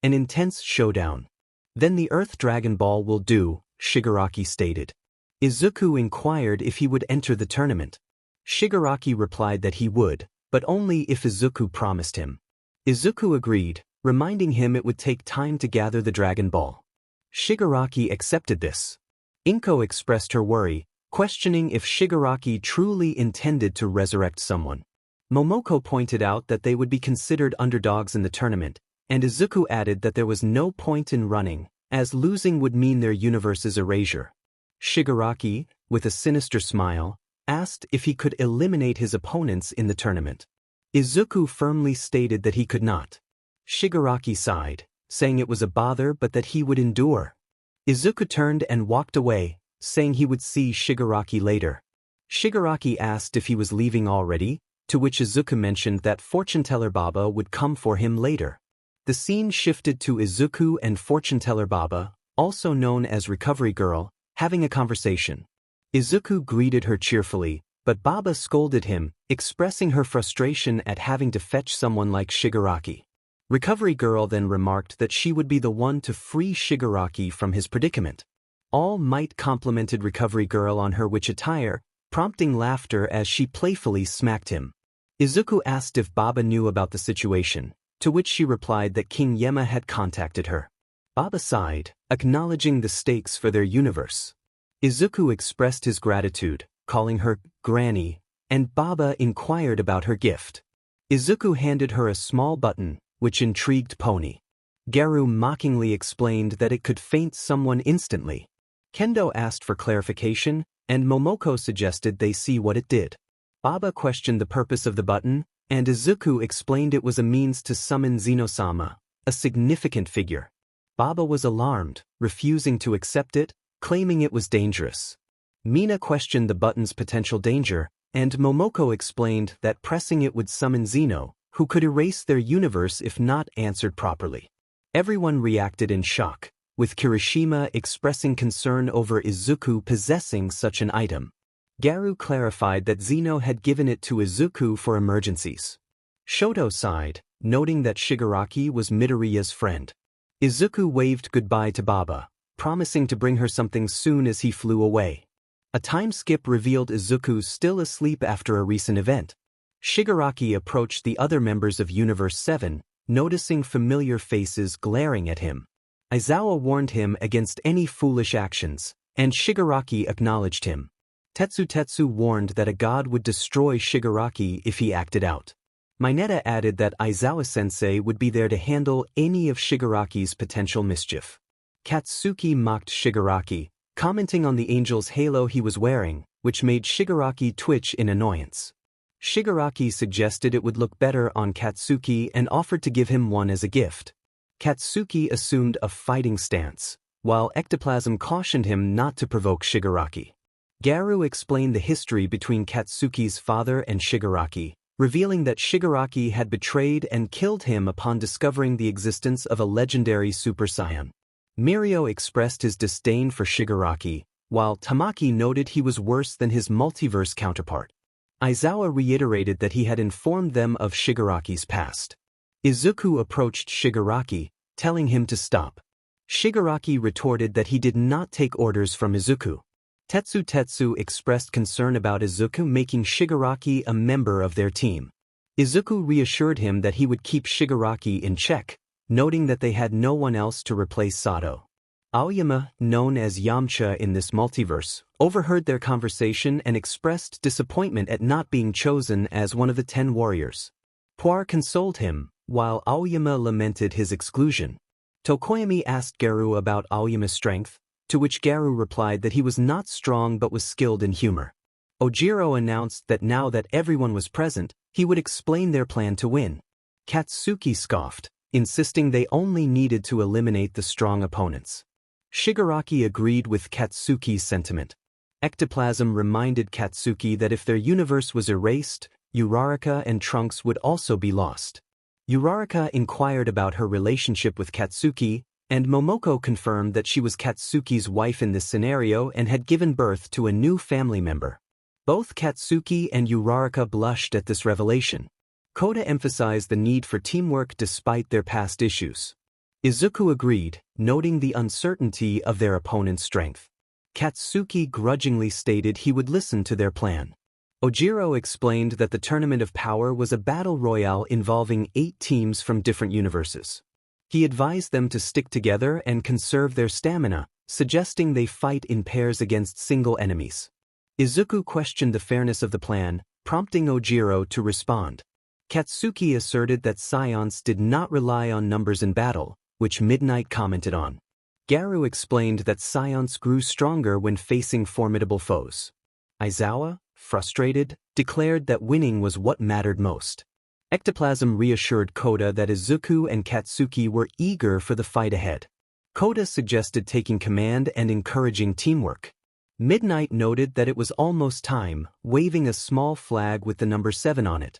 an intense showdown. Then the Earth Dragon Ball will do, Shigaraki stated. Izuku inquired if he would enter the tournament. Shigaraki replied that he would, but only if Izuku promised him. Izuku agreed, reminding him it would take time to gather the Dragon Ball. Shigaraki accepted this. Inko expressed her worry, questioning if Shigaraki truly intended to resurrect someone. Momoko pointed out that they would be considered underdogs in the tournament, and Izuku added that there was no point in running, as losing would mean their universe's erasure. Shigaraki, with a sinister smile, asked if he could eliminate his opponents in the tournament. Izuku firmly stated that he could not. Shigaraki sighed, saying it was a bother but that he would endure. Izuku turned and walked away, saying he would see Shigaraki later. Shigaraki asked if he was leaving already, to which Izuku mentioned that fortune-teller Baba would come for him later. The scene shifted to Izuku and fortune-teller Baba, also known as Recovery Girl, having a conversation. Izuku greeted her cheerfully, but Baba scolded him, expressing her frustration at having to fetch someone like Shigaraki. Recovery Girl then remarked that she would be the one to free Shigaraki from his predicament. All Might complimented Recovery Girl on her witch attire, prompting laughter as she playfully smacked him. Izuku asked if Baba knew about the situation, to which she replied that King Yema had contacted her. Baba sighed, acknowledging the stakes for their universe. Izuku expressed his gratitude, calling her Granny, and Baba inquired about her gift. Izuku handed her a small button, which intrigued Pony. Garu mockingly explained that it could faint someone instantly. Kendo asked for clarification, and Momoko suggested they see what it did. Baba questioned the purpose of the button, and Izuku explained it was a means to summon Zeno-sama, a significant figure. Baba was alarmed, refusing to accept it, claiming it was dangerous. Mina questioned the button's potential danger, and Momoko explained that pressing it would summon Zeno, who could erase their universe if not answered properly. Everyone reacted in shock, with Kirishima expressing concern over Izuku possessing such an item. Garu clarified that Zeno had given it to Izuku for emergencies. Shoto sighed, noting that Shigaraki was Midoriya's friend. Izuku waved goodbye to Baba, promising to bring her something soon as he flew away. A time skip revealed Izuku still asleep after a recent event. Shigaraki approached the other members of Universe 7, noticing familiar faces glaring at him. Aizawa warned him against any foolish actions, and Shigaraki acknowledged him. Tetsu warned that a god would destroy Shigaraki if he acted out. Mineta added that Aizawa-sensei would be there to handle any of Shigaraki's potential mischief. Katsuki mocked Shigaraki, commenting on the angel's halo he was wearing, which made Shigaraki twitch in annoyance. Shigaraki suggested it would look better on Katsuki and offered to give him one as a gift. Katsuki assumed a fighting stance, while Ectoplasm cautioned him not to provoke Shigaraki. Garu explained the history between Katsuki's father and Shigaraki, revealing that Shigaraki had betrayed and killed him upon discovering the existence of a legendary Super Saiyan. Mirio expressed his disdain for Shigaraki, while Tamaki noted he was worse than his multiverse counterpart. Aizawa reiterated that he had informed them of Shigaraki's past. Izuku approached Shigaraki, telling him to stop. Shigaraki retorted that he did not take orders from Izuku. Tetsu expressed concern about Izuku making Shigaraki a member of their team. Izuku reassured him that he would keep Shigaraki in check, noting that they had no one else to replace Sato. Aoyama, known as Yamcha in this multiverse, overheard their conversation and expressed disappointment at not being chosen as one of the 10 warriors. Poir consoled him, while Aoyama lamented his exclusion. Tokoyami asked Garu about Aoyama's strength, to which Garu replied that he was not strong but was skilled in humor. Ojiro announced that now that everyone was present, he would explain their plan to win. Katsuki scoffed, insisting they only needed to eliminate the strong opponents. Shigaraki agreed with Katsuki's sentiment. Ectoplasm reminded Katsuki that if their universe was erased, Uraraka and Trunks would also be lost. Uraraka inquired about her relationship with Katsuki, and Momoko confirmed that she was Katsuki's wife in this scenario and had given birth to a new family member. Both Katsuki and Uraraka blushed at this revelation. Koda emphasized the need for teamwork despite their past issues. Izuku agreed, noting the uncertainty of their opponent's strength. Katsuki grudgingly stated he would listen to their plan. Ojiro explained that the Tournament of Power was a battle royale involving 8 teams from different universes. He advised them to stick together and conserve their stamina, suggesting they fight in pairs against single enemies. Izuku questioned the fairness of the plan, prompting Ojiro to respond. Katsuki asserted that science did not rely on numbers in battle, which Midnight commented on. Garu explained that science grew stronger when facing formidable foes. Aizawa, frustrated, declared that winning was what mattered most. Ectoplasm reassured Koda that Izuku and Katsuki were eager for the fight ahead. Koda suggested taking command and encouraging teamwork. Midnight noted that it was almost time, waving a small flag with the number 7 on it.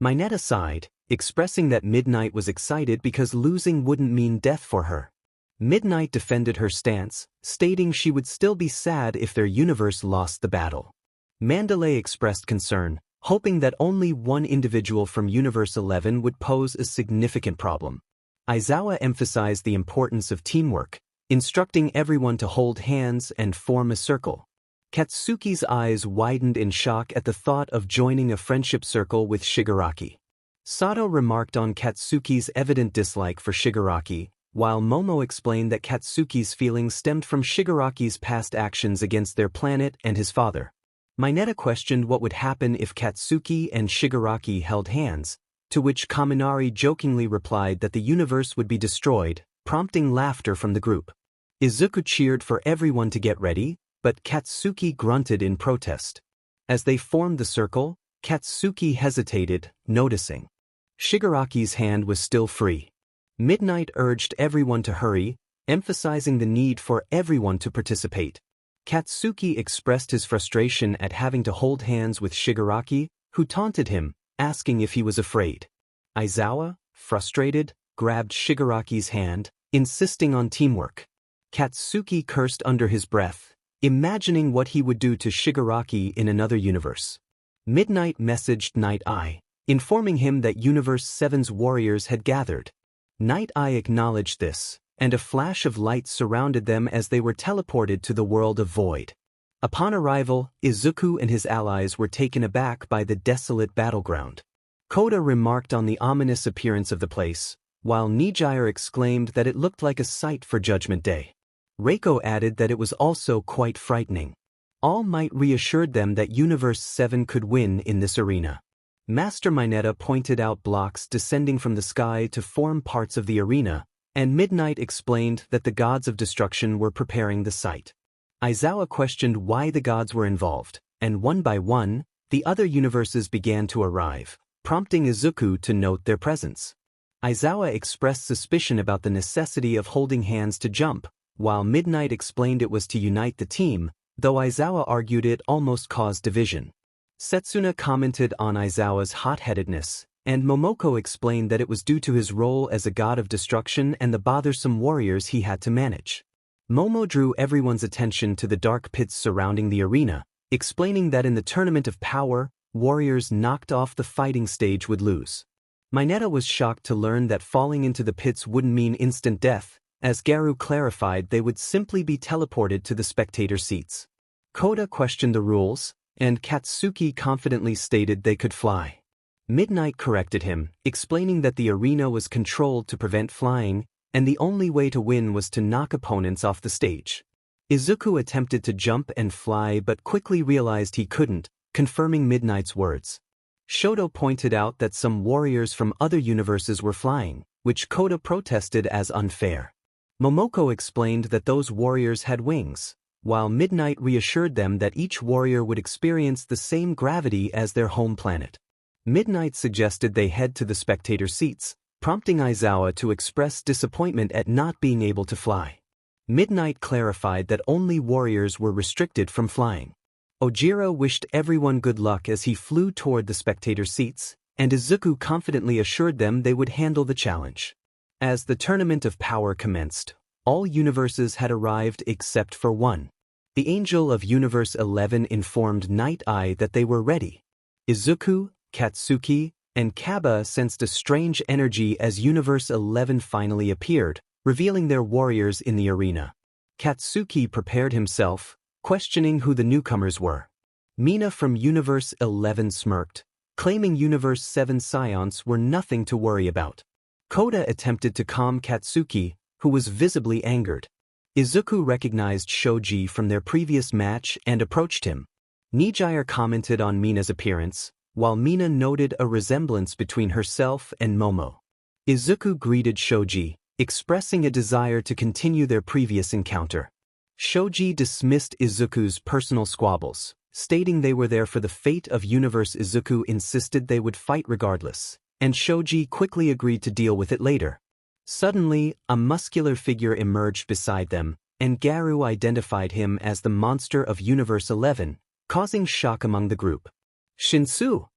Mineta sighed, expressing that Midnight was excited because losing wouldn't mean death for her. Midnight defended her stance, stating she would still be sad if their universe lost the battle. Mandalay expressed concern, hoping that only one individual from Universe 11 would pose a significant problem. Aizawa emphasized the importance of teamwork, instructing everyone to hold hands and form a circle. Katsuki's eyes widened in shock at the thought of joining a friendship circle with Shigaraki. Sato remarked on Katsuki's evident dislike for Shigaraki, while Momo explained that Katsuki's feelings stemmed from Shigaraki's past actions against their planet and his father. Mineta questioned what would happen if Katsuki and Shigaraki held hands, to which Kaminari jokingly replied that the universe would be destroyed, prompting laughter from the group. Izuku cheered for everyone to get ready, but Katsuki grunted in protest. As they formed the circle, Katsuki hesitated, noticing Shigaraki's hand was still free. Midnight urged everyone to hurry, emphasizing the need for everyone to participate. Katsuki expressed his frustration at having to hold hands with Shigaraki, who taunted him, asking if he was afraid. Aizawa, frustrated, grabbed Shigaraki's hand, insisting on teamwork. Katsuki cursed under his breath, imagining what he would do to Shigaraki in another universe. Midnight messaged Night Eye, informing him that Universe 7's warriors had gathered. Night Eye acknowledged this, and a flash of light surrounded them as they were teleported to the world of Void. Upon arrival, Izuku and his allies were taken aback by the desolate battleground. Koda remarked on the ominous appearance of the place, while Nijire exclaimed that it looked like a sight for Judgment Day. Reiko added that it was also quite frightening. All Might reassured them that Universe 7 could win in this arena. Master Mineta pointed out blocks descending from the sky to form parts of the arena, and Midnight explained that the gods of destruction were preparing the site. Aizawa questioned why the gods were involved, and one by one, the other universes began to arrive, prompting Izuku to note their presence. Aizawa expressed suspicion about the necessity of holding hands to jump, while Midnight explained it was to unite the team, though Aizawa argued it almost caused division. Setsuna commented on Aizawa's hot-headedness, and Momoko explained that it was due to his role as a god of destruction and the bothersome warriors he had to manage. Momo drew everyone's attention to the dark pits surrounding the arena, explaining that in the Tournament of Power, warriors knocked off the fighting stage would lose. Mineta was shocked to learn that falling into the pits wouldn't mean instant death, as Garu clarified they would simply be teleported to the spectator seats. Koda questioned the rules, and Katsuki confidently stated they could fly. Midnight corrected him, explaining that the arena was controlled to prevent flying, and the only way to win was to knock opponents off the stage. Izuku attempted to jump and fly but quickly realized he couldn't, confirming Midnight's words. Shoto pointed out that some warriors from other universes were flying, which Koda protested as unfair. Momoko explained that those warriors had wings, while Midnight reassured them that each warrior would experience the same gravity as their home planet. Midnight suggested they head to the spectator seats, prompting Aizawa to express disappointment at not being able to fly. Midnight clarified that only warriors were restricted from flying. Ojiro wished everyone good luck as he flew toward the spectator seats, and Izuku confidently assured them they would handle the challenge. As the Tournament of Power commenced, all universes had arrived except for one. The Angel of Universe 11 informed Night Eye that they were ready. Izuku, Katsuki, and Kaba sensed a strange energy as Universe 11 finally appeared, revealing their warriors in the arena. Katsuki prepared himself, questioning who the newcomers were. Mina from Universe 11 smirked, claiming Universe 7 scions were nothing to worry about. Koda attempted to calm Katsuki, who was visibly angered. Izuku recognized Shoji from their previous match and approached him. Nijire commented on Mina's appearance, while Mina noted a resemblance between herself and Momo. Izuku greeted Shoji, expressing a desire to continue their previous encounter. Shoji dismissed Izuku's personal squabbles, stating they were there for the fate of Universe. Izuku insisted they would fight regardless, and Shoji quickly agreed to deal with it later. Suddenly, a muscular figure emerged beside them, and Garu identified him as the monster of Universe 11, causing shock among the group. Shinsu!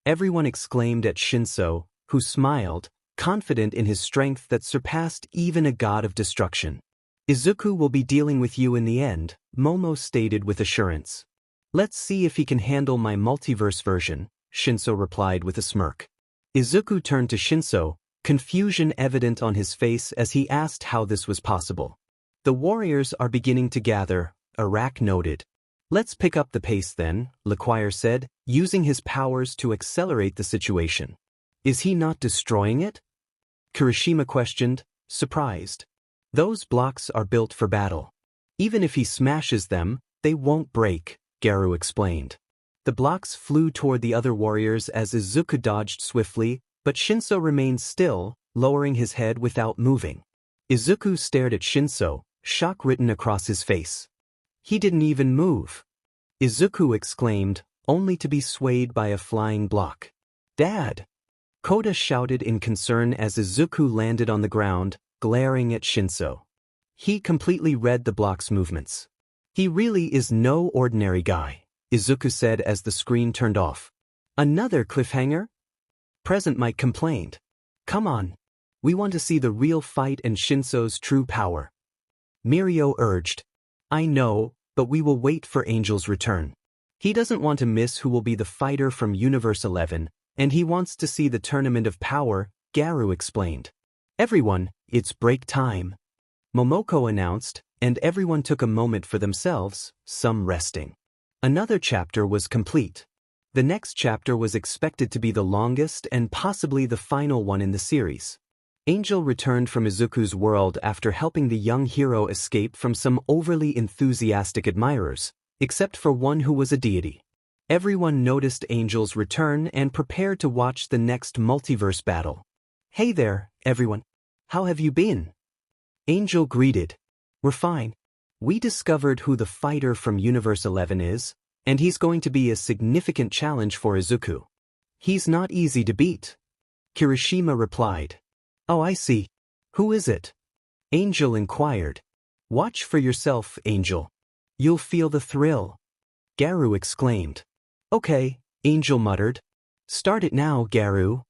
Everyone exclaimed at Shinso, who smiled, confident in his strength that surpassed even a god of destruction. Izuku will be dealing with you in the end, Momo stated with assurance. Let's see if he can handle my multiverse version, Shinso replied with a smirk. Izuku turned to Shinso, confusion evident on his face as he asked how this was possible. The warriors are beginning to gather, Arak noted. Let's pick up the pace then, Lequire said, using his powers to accelerate the situation. Is he not destroying it? Kirishima questioned, surprised. Those blocks are built for battle. Even if he smashes them, they won't break, Garu explained. The blocks flew toward the other warriors as Izuku dodged swiftly, but Shinso remained still, lowering his head without moving. Izuku stared at Shinso, shock written across his face. He didn't even move. Izuku exclaimed, only to be swayed by a flying block. Dad! Koda shouted in concern as Izuku landed on the ground, glaring at Shinso. He completely read the block's movements. He really is no ordinary guy, Izuku said as the screen turned off. Another cliffhanger? Present Mike complained. Come on. We want to see the real fight and Shinso's true power. Mirio urged. I know, but we will wait for Angel's return. He doesn't want to miss who will be the fighter from Universe 11, and he wants to see the Tournament of Power, Garu explained. Everyone, it's break time. Momoko announced, and everyone took a moment for themselves, some resting. Another chapter was complete. The next chapter was expected to be the longest and possibly the final one in the series. Angel returned from Izuku's world after helping the young hero escape from some overly enthusiastic admirers, except for one who was a deity. Everyone noticed Angel's return and prepared to watch the next multiverse battle. Hey there, everyone. How have you been? Angel greeted. We're fine. We discovered who the fighter from Universe 11 is, and he's going to be a significant challenge for Izuku. He's not easy to beat. Kirishima replied. Oh, I see. Who is it? Angel inquired. Watch for yourself, Angel. You'll feel the thrill. Garu exclaimed. Okay, Angel muttered. Start it now, Garu.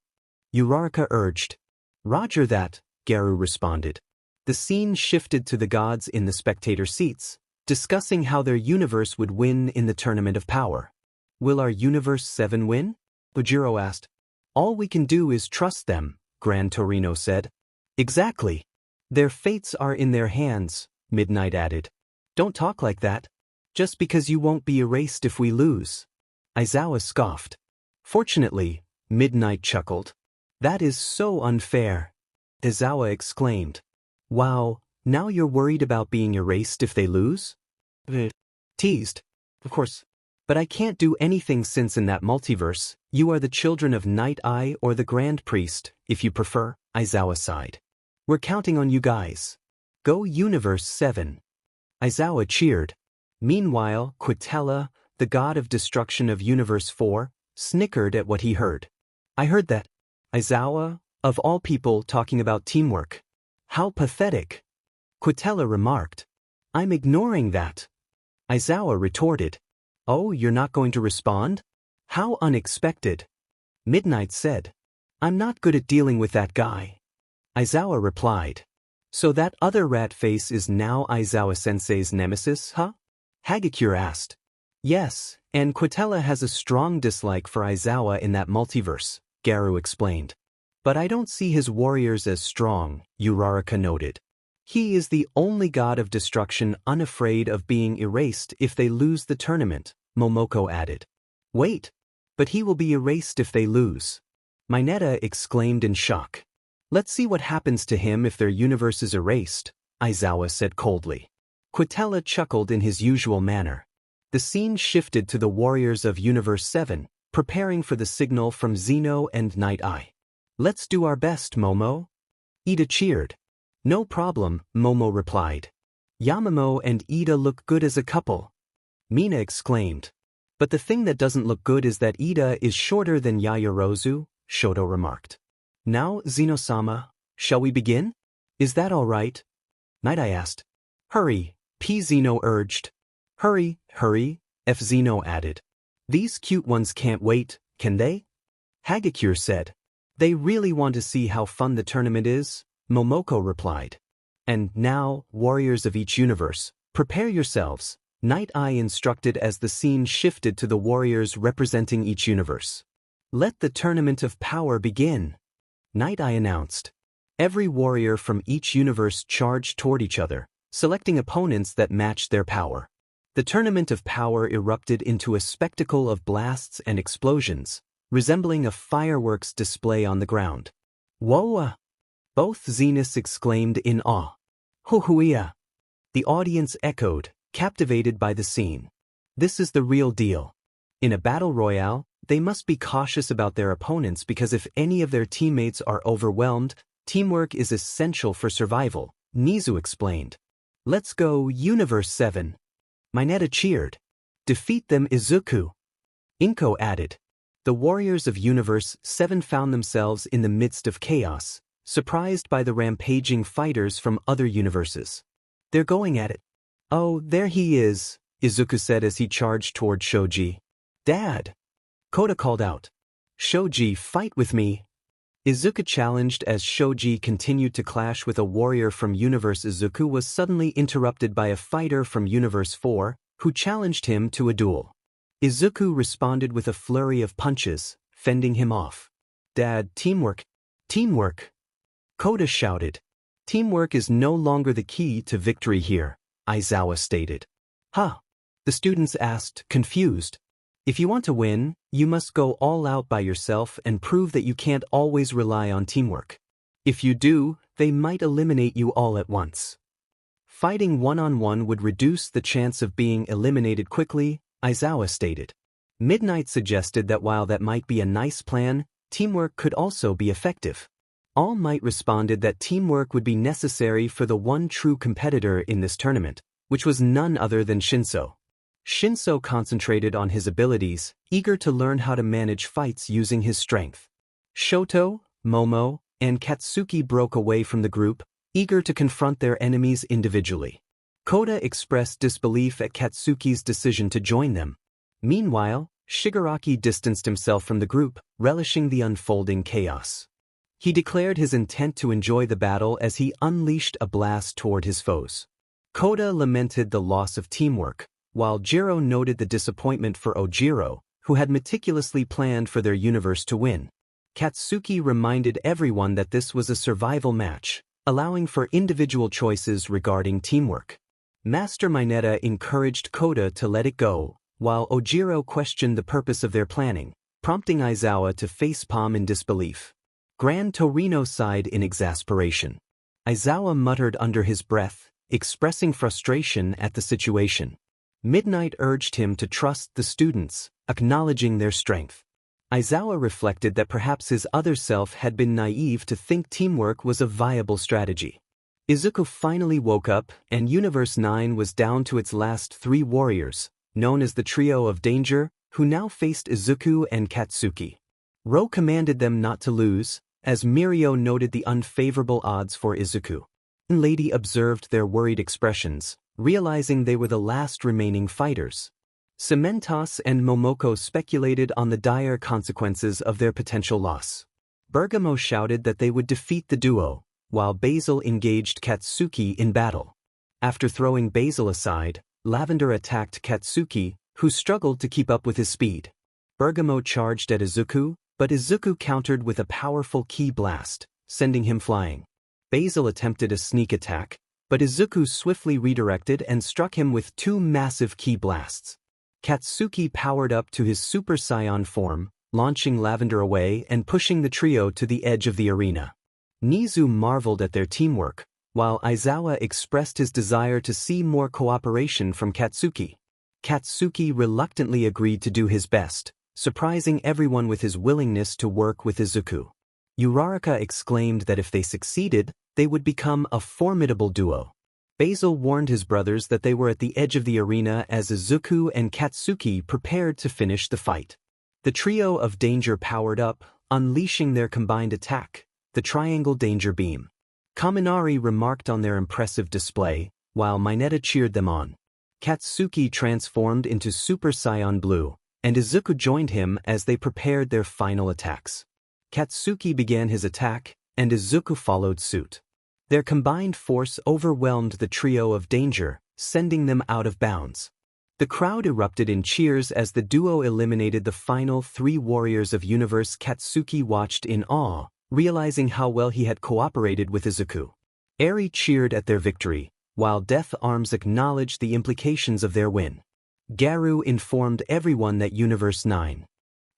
Uraraka urged. Roger that, Garu responded. The scene shifted to the gods in the spectator seats, discussing how their universe would win in the Tournament of Power. Will our Universe 7 win? Ojiro asked. All we can do is trust them, Gran Torino said. Exactly. Their fates are in their hands, Midnight added. Don't talk like that. Just because you won't be erased if we lose. Aizawa scoffed. Fortunately, Midnight chuckled. That is so unfair. Aizawa exclaimed. Wow, now you're worried about being erased if they lose? Teased. Of course. But I can't do anything since in that multiverse, you are the children of Night Eye or the Grand Priest, if you prefer, Aizawa sighed. We're counting on you guys. Go Universe 7. Aizawa cheered. Meanwhile, Quitella, the god of destruction of Universe 4, snickered at what he heard. I heard that. Aizawa, of all people, talking about teamwork. How pathetic. Quitella remarked. I'm ignoring that. Aizawa retorted. Oh, you're not going to respond? How unexpected. Midnight said. I'm not good at dealing with that guy. Aizawa replied. So that other rat face is now Aizawa-sensei's nemesis, huh? Hagakure asked. Yes, and Quitella has a strong dislike for Aizawa in that multiverse, Garu explained. But I don't see his warriors as strong, Uraraka noted. He is the only god of destruction unafraid of being erased if they lose the tournament, Momoko added. Wait, but he will be erased if they lose. Mineta exclaimed in shock. Let's see what happens to him if their universe is erased, Aizawa said coldly. Quitella chuckled in his usual manner. The scene shifted to the warriors of Universe 7, preparing for the signal from Zeno and Night Eye. Let's do our best, Momo. Ida cheered. No problem, Momo replied. Yamamo and Ida look good as a couple. Mina exclaimed. But the thing that doesn't look good is that Ida is shorter than Yayarozu, Shoto remarked. Now, Zeno-sama, shall we begin? Is that all right? Night Eye asked. Hurry, P. Zeno urged. Hurry, hurry, F. Zeno added. These cute ones can't wait, can they? Hagakure said. They really want to see how fun the tournament is, Momoko replied. And now, warriors of each universe, prepare yourselves, Night Eye instructed as the scene shifted to the warriors representing each universe. Let the Tournament of Power begin. Night Eye announced. Every warrior from each universe charged toward each other, selecting opponents that matched their power. The Tournament of Power erupted into a spectacle of blasts and explosions, resembling a fireworks display on the ground. Whoa! Both Zeniths exclaimed in awe. Huhuia! The audience echoed, captivated by the scene. This is the real deal. In a battle royale, they must be cautious about their opponents because if any of their teammates are overwhelmed, teamwork is essential for survival, Nizu explained. Let's go, Universe 7. Mineta cheered. Defeat them, Izuku. Inko added. The warriors of Universe 7 found themselves in the midst of chaos, surprised by the rampaging fighters from other universes. They're going at it. Oh, there he is, Izuku said as he charged toward Shoji. Dad! Koda called out. Shoji, fight with me. Izuku challenged as Shoji continued to clash with a warrior from Universe. Izuku was suddenly interrupted by a fighter from Universe 4, who challenged him to a duel. Izuku responded with a flurry of punches, fending him off. Dad, teamwork. Teamwork. Koda shouted. Teamwork is no longer the key to victory here, Aizawa stated. Huh? The students asked, confused. If you want to win, you must go all out by yourself and prove that you can't always rely on teamwork. If you do, they might eliminate you all at once. Fighting one-on-one would reduce the chance of being eliminated quickly, Aizawa stated. Midnight suggested that while that might be a nice plan, teamwork could also be effective. All Might responded that teamwork would be necessary for the one true competitor in this tournament, which was none other than Shinso. Shinso concentrated on his abilities, eager to learn how to manage fights using his strength. Shoto, Momo, and Katsuki broke away from the group, eager to confront their enemies individually. Koda expressed disbelief at Katsuki's decision to join them. Meanwhile, Shigaraki distanced himself from the group, relishing the unfolding chaos. He declared his intent to enjoy the battle as he unleashed a blast toward his foes. Koda lamented the loss of teamwork, while Jiro noted the disappointment for Ojiro, who had meticulously planned for their universe to win. Katsuki reminded everyone that this was a survival match, allowing for individual choices regarding teamwork. Master Mineta encouraged Koda to let it go, while Ojiro questioned the purpose of their planning, prompting Aizawa to facepalm in disbelief. Gran Torino sighed in exasperation. Aizawa muttered under his breath, expressing frustration at the situation. Midnight urged him to trust the students, acknowledging their strength. Aizawa reflected that perhaps his other self had been naive to think teamwork was a viable strategy. Izuku finally woke up, and Universe 9 was down to its last 3 warriors, known as the Trio of Danger, who now faced Izuku and Katsuki. Ro commanded them not to lose, as Mirio noted the unfavorable odds for Izuku. Lady observed their worried expressions, realizing they were the last remaining fighters. Cementos and Momoko speculated on the dire consequences of their potential loss. Bergamo shouted that they would defeat the duo, while Basil engaged Katsuki in battle. After throwing Basil aside, Lavender attacked Katsuki, who struggled to keep up with his speed. Bergamo charged at Izuku, but Izuku countered with a powerful ki blast, sending him flying. Basil attempted a sneak attack, but Izuku swiftly redirected and struck him with 2 massive ki blasts. Katsuki powered up to his Super Saiyan form, launching Lavender away and pushing the trio to the edge of the arena. Nizu marveled at their teamwork, while Aizawa expressed his desire to see more cooperation from Katsuki. Katsuki reluctantly agreed to do his best, surprising everyone with his willingness to work with Izuku. Uraraka exclaimed that if they succeeded, they would become a formidable duo. Basil warned his brothers that they were at the edge of the arena as Izuku and Katsuki prepared to finish the fight. The Trio of Danger powered up, unleashing their combined attack, the Triangle Danger Beam. Kaminari remarked on their impressive display, while Mineta cheered them on. Katsuki transformed into Super Saiyan Blue, and Izuku joined him as they prepared their final attacks. Katsuki began his attack, and Izuku followed suit. Their combined force overwhelmed the Trio of Danger, sending them out of bounds. The crowd erupted in cheers as the duo eliminated the final 3 warriors of Universe. Katsuki watched in awe, realizing how well he had cooperated with Izuku. Eri cheered at their victory, while Death Arms acknowledged the implications of their win. Garu informed everyone that Universe 9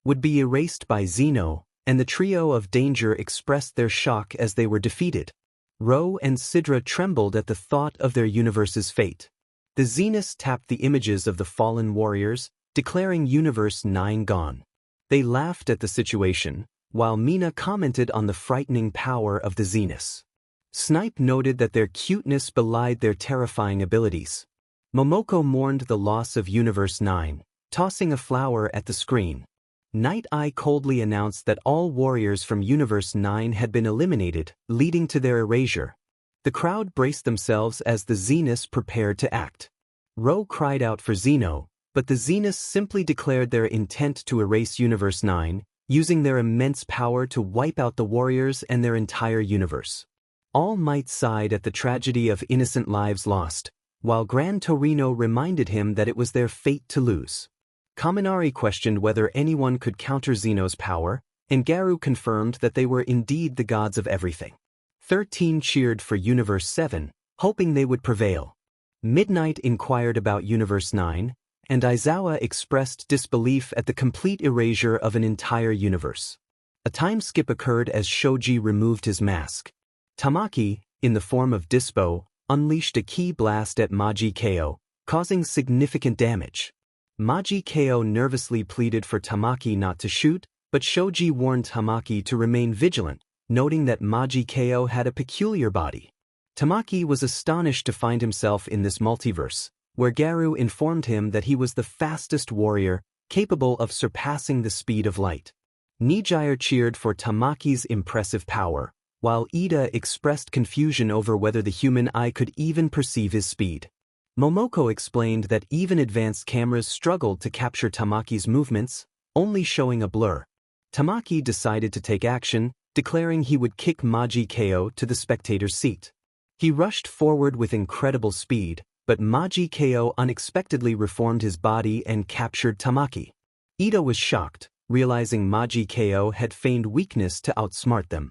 would be erased by Zeno, and the Trio of Danger expressed their shock as they were defeated. Ro and Sidra trembled at the thought of their universe's fate. The Zeniths tapped the images of the fallen warriors, declaring Universe 9 gone. They laughed at the situation, while Mina commented on the frightening power of the Zeniths. Snipe noted that their cuteness belied their terrifying abilities. Momoko mourned the loss of Universe 9, tossing a flower at the screen. Night Eye coldly announced that all warriors from Universe 9 had been eliminated, leading to their erasure. The crowd braced themselves as the Zeniths prepared to act. Ro cried out for Zeno, but the Zeniths simply declared their intent to erase Universe 9, using their immense power to wipe out the warriors and their entire universe. All Might sighed at the tragedy of innocent lives lost, while Gran Torino reminded him that it was their fate to lose. Kaminari questioned whether anyone could counter Zeno's power, and Garu confirmed that they were indeed the gods of everything. 13 cheered for Universe 7, hoping they would prevail. Midnight inquired about Universe 9, and Aizawa expressed disbelief at the complete erasure of an entire universe. A time skip occurred as Shoji removed his mask. Tamaki, in the form of Dispo, unleashed a ki blast at Maji Ko, causing significant damage. Maji Ko nervously pleaded for Tamaki not to shoot, but Shoji warned Tamaki to remain vigilant, noting that Maji Ko had a peculiar body. Tamaki was astonished to find himself in this multiverse, where Garu informed him that he was the fastest warrior, capable of surpassing the speed of light. Nijire cheered for Tamaki's impressive power, while Ida expressed confusion over whether the human eye could even perceive his speed. Momoko explained that even advanced cameras struggled to capture Tamaki's movements, only showing a blur. Tamaki decided to take action, declaring he would kick Maji KO to the spectator's seat. He rushed forward with incredible speed, but Maji KO unexpectedly reformed his body and captured Tamaki. Ito was shocked, realizing Maji KO had feigned weakness to outsmart them.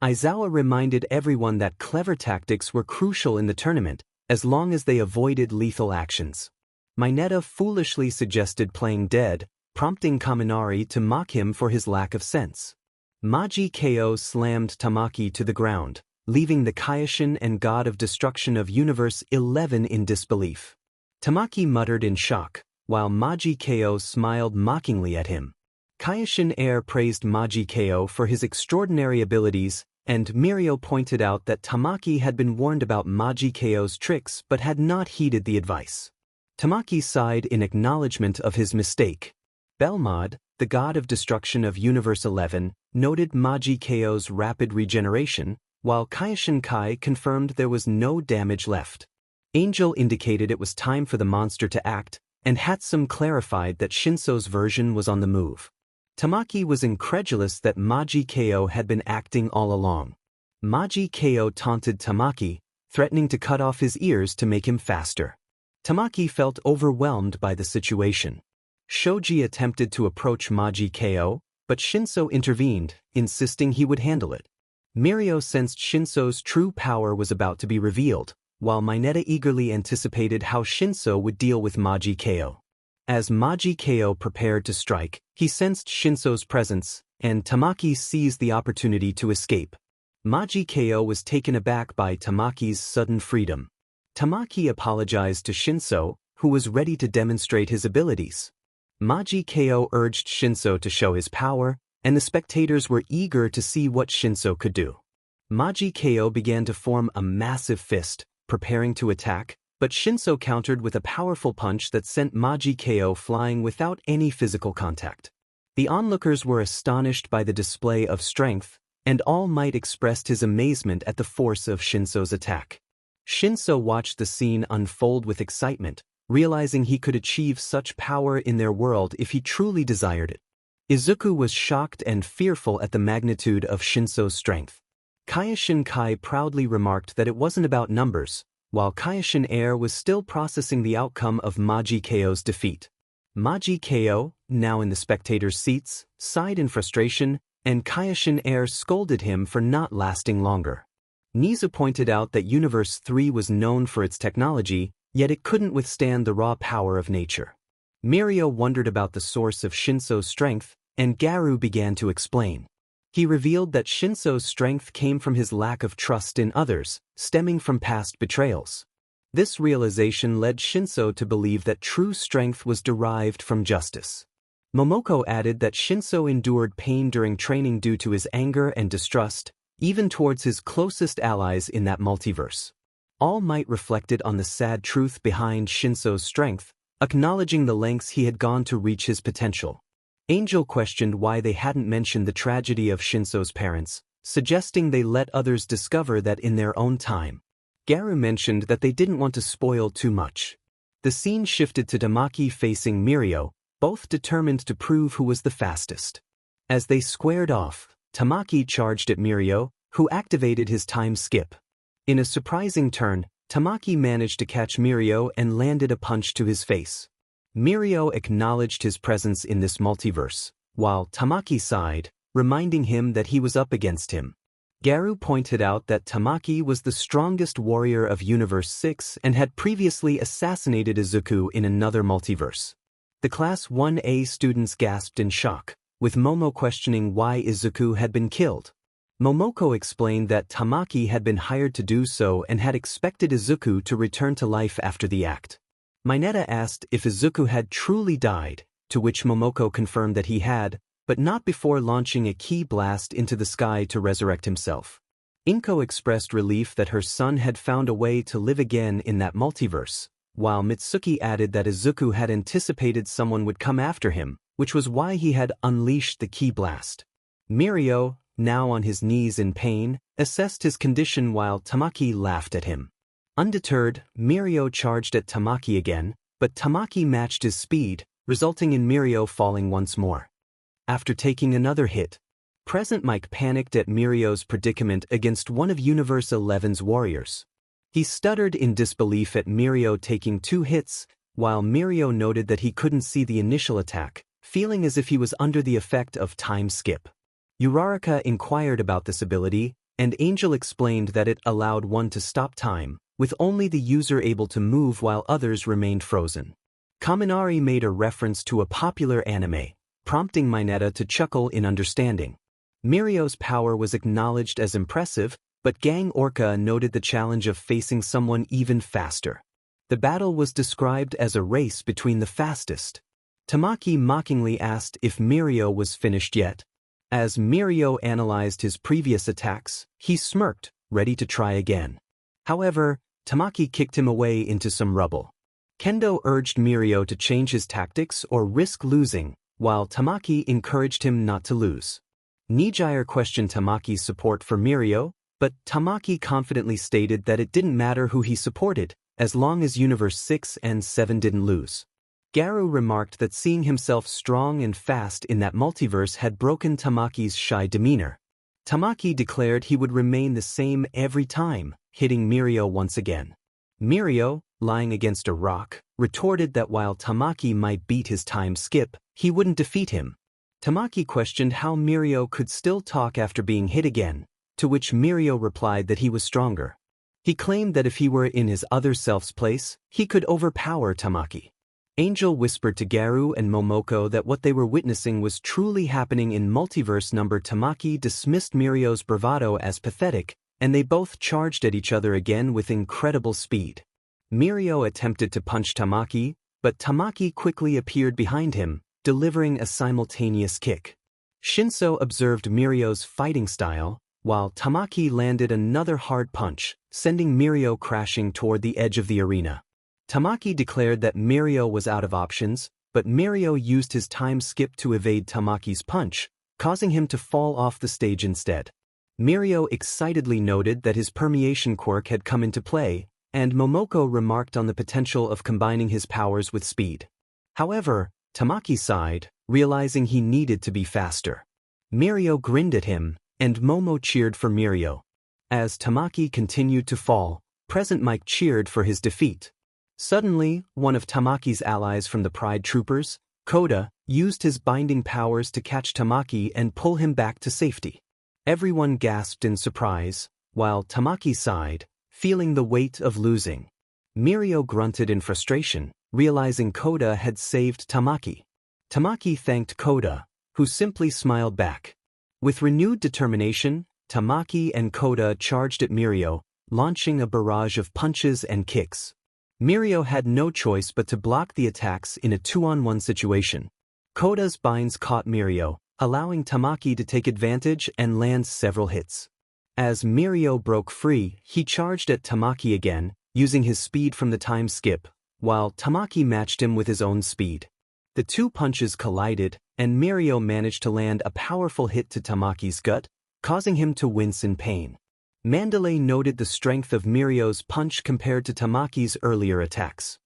Aizawa reminded everyone that clever tactics were crucial in the tournament, as long as they avoided lethal actions. Mineta foolishly suggested playing dead, prompting Kaminari to mock him for his lack of sense. Maji KO slammed Tamaki to the ground, leaving the Kaioshin and God of Destruction of Universe 11 in disbelief. Tamaki muttered in shock, while Maji KO smiled mockingly at him. Kaioshin Air praised Maji KO for his extraordinary abilities, and Mirio pointed out that Tamaki had been warned about Maji KO's tricks but had not heeded the advice. Tamaki sighed in acknowledgement of his mistake. Belmod, the God of Destruction of Universe 11, noted Maji KO's rapid regeneration, while Kaioshin Kai confirmed there was no damage left. Angel indicated it was time for the monster to act, and Hatsum clarified that Shinso's version was on the move. Tamaki was incredulous that Maji KO had been acting all along. Maji KO taunted Tamaki, threatening to cut off his ears to make him faster. Tamaki felt overwhelmed by the situation. Shoji attempted to approach Maji KO, but Shinso intervened, insisting he would handle it. Mirio sensed Shinso's true power was about to be revealed, while Mineta eagerly anticipated how Shinso would deal with Maji KO. As Maji KO prepared to strike, he sensed Shinso's presence, and Tamaki seized the opportunity to escape. Maji KO was taken aback by Tamaki's sudden freedom. Tamaki apologized to Shinso, who was ready to demonstrate his abilities. Maji KO urged Shinso to show his power, and the spectators were eager to see what Shinso could do. Maji KO began to form a massive fist, preparing to attack, but Shinso countered with a powerful punch that sent Maji KO flying without any physical contact. The onlookers were astonished by the display of strength, and All Might expressed his amazement at the force of Shinso's attack. Shinso watched the scene unfold with excitement, realizing he could achieve such power in their world if he truly desired it. Izuku was shocked and fearful at the magnitude of Shinso's strength. Kaioshin Kai proudly remarked that it wasn't about numbers, while Kaioshin Air was still processing the outcome of Maji KO's defeat. Maji KO, now in the spectators' seats, sighed in frustration, and Kaioshin Air scolded him for not lasting longer. Nizu pointed out that Universe 3 was known for its technology, yet it couldn't withstand the raw power of nature. Mirio wondered about the source of Shinso's strength, and Garu began to explain. He revealed that Shinso's strength came from his lack of trust in others, stemming from past betrayals. This realization led Shinso to believe that true strength was derived from justice. Momoko added that Shinso endured pain during training due to his anger and distrust, even towards his closest allies in that multiverse. All Might reflected on the sad truth behind Shinso's strength, acknowledging the lengths he had gone to reach his potential. Angel questioned why they hadn't mentioned the tragedy of Shinso's parents, suggesting they let others discover that in their own time. Garu mentioned that they didn't want to spoil too much. The scene shifted to Tamaki facing Mirio, both determined to prove who was the fastest. As they squared off, Tamaki charged at Mirio, who activated his time skip. In a surprising turn, Tamaki managed to catch Mirio and landed a punch to his face. Mirio acknowledged his presence in this multiverse, while Tamaki sighed, reminding him that he was up against him. Garu pointed out that Tamaki was the strongest warrior of Universe 6 and had previously assassinated Izuku in another multiverse. The Class 1A students gasped in shock, with Momo questioning why Izuku had been killed. Momoko explained that Tamaki had been hired to do so and had expected Izuku to return to life after the act. Mineta asked if Izuku had truly died, to which Momoko confirmed that he had, but not before launching a ki blast into the sky to resurrect himself. Inko expressed relief that her son had found a way to live again in that multiverse, while Mitsuki added that Izuku had anticipated someone would come after him, which was why he had unleashed the ki blast. Mirio, now on his knees in pain, assessed his condition while Tamaki laughed at him. Undeterred, Mirio charged at Tamaki again, but Tamaki matched his speed, resulting in Mirio falling once more. After taking another hit, Present Mike panicked at Mirio's predicament against one of Universe 11's warriors. He stuttered in disbelief at Mirio taking 2 hits, while Mirio noted that he couldn't see the initial attack, feeling as if he was under the effect of time skip. Uraraka inquired about this ability, and Angel explained that it allowed one to stop time, with only the user able to move while others remained frozen. Kaminari made a reference to a popular anime, prompting Mineta to chuckle in understanding. Mirio's power was acknowledged as impressive, but Gang Orca noted the challenge of facing someone even faster. The battle was described as a race between the fastest. Tamaki mockingly asked if Mirio was finished yet. As Mirio analyzed his previous attacks, he smirked, ready to try again. However, Tamaki kicked him away into some rubble. Kendo urged Mirio to change his tactics or risk losing, while Tamaki encouraged him not to lose. Nijire questioned Tamaki's support for Mirio, but Tamaki confidently stated that it didn't matter who he supported, as long as Universe 6 and 7 didn't lose. Garou remarked that seeing himself strong and fast in that multiverse had broken Tamaki's shy demeanor. Tamaki declared he would remain the same every time, hitting Mirio once again. Mirio, lying against a rock, retorted that while Tamaki might beat his time skip, he wouldn't defeat him. Tamaki questioned how Mirio could still talk after being hit again, to which Mirio replied that he was stronger. He claimed that if he were in his other self's place, he could overpower Tamaki. Angel whispered to Garou and Momoko that what they were witnessing was truly happening in multiverse number. Tamaki dismissed Mirio's bravado as pathetic, and they both charged at each other again with incredible speed. Mirio attempted to punch Tamaki, but Tamaki quickly appeared behind him, delivering a simultaneous kick. Shinso observed Mirio's fighting style, while Tamaki landed another hard punch, sending Mirio crashing toward the edge of the arena. Tamaki declared that Mirio was out of options, but Mirio used his time skip to evade Tamaki's punch, causing him to fall off the stage instead. Mirio excitedly noted that his permeation quirk had come into play, and Momoko remarked on the potential of combining his powers with speed. However, Tamaki sighed, realizing he needed to be faster. Mirio grinned at him, and Momo cheered for Mirio. As Tamaki continued to fall, Present Mike cheered for his defeat. Suddenly, one of Tamaki's allies from the Pride Troopers, Koda, used his binding powers to catch Tamaki and pull him back to safety. Everyone gasped in surprise, while Tamaki sighed, feeling the weight of losing. Mirio grunted in frustration, realizing Koda had saved Tamaki. Tamaki thanked Koda, who simply smiled back. With renewed determination, Tamaki and Koda charged at Mirio, launching a barrage of punches and kicks. Mirio had no choice but to block the attacks in a 2-on-1 situation. Koda's binds caught Mirio, allowing Tamaki to take advantage and land several hits. As Mirio broke free, he charged at Tamaki again, using his speed from the time skip, while Tamaki matched him with his own speed. The 2 punches collided, and Mirio managed to land a powerful hit to Tamaki's gut, causing him to wince in pain. Mandalay noted the strength of Mirio's punch compared to Tamaki's earlier attacks.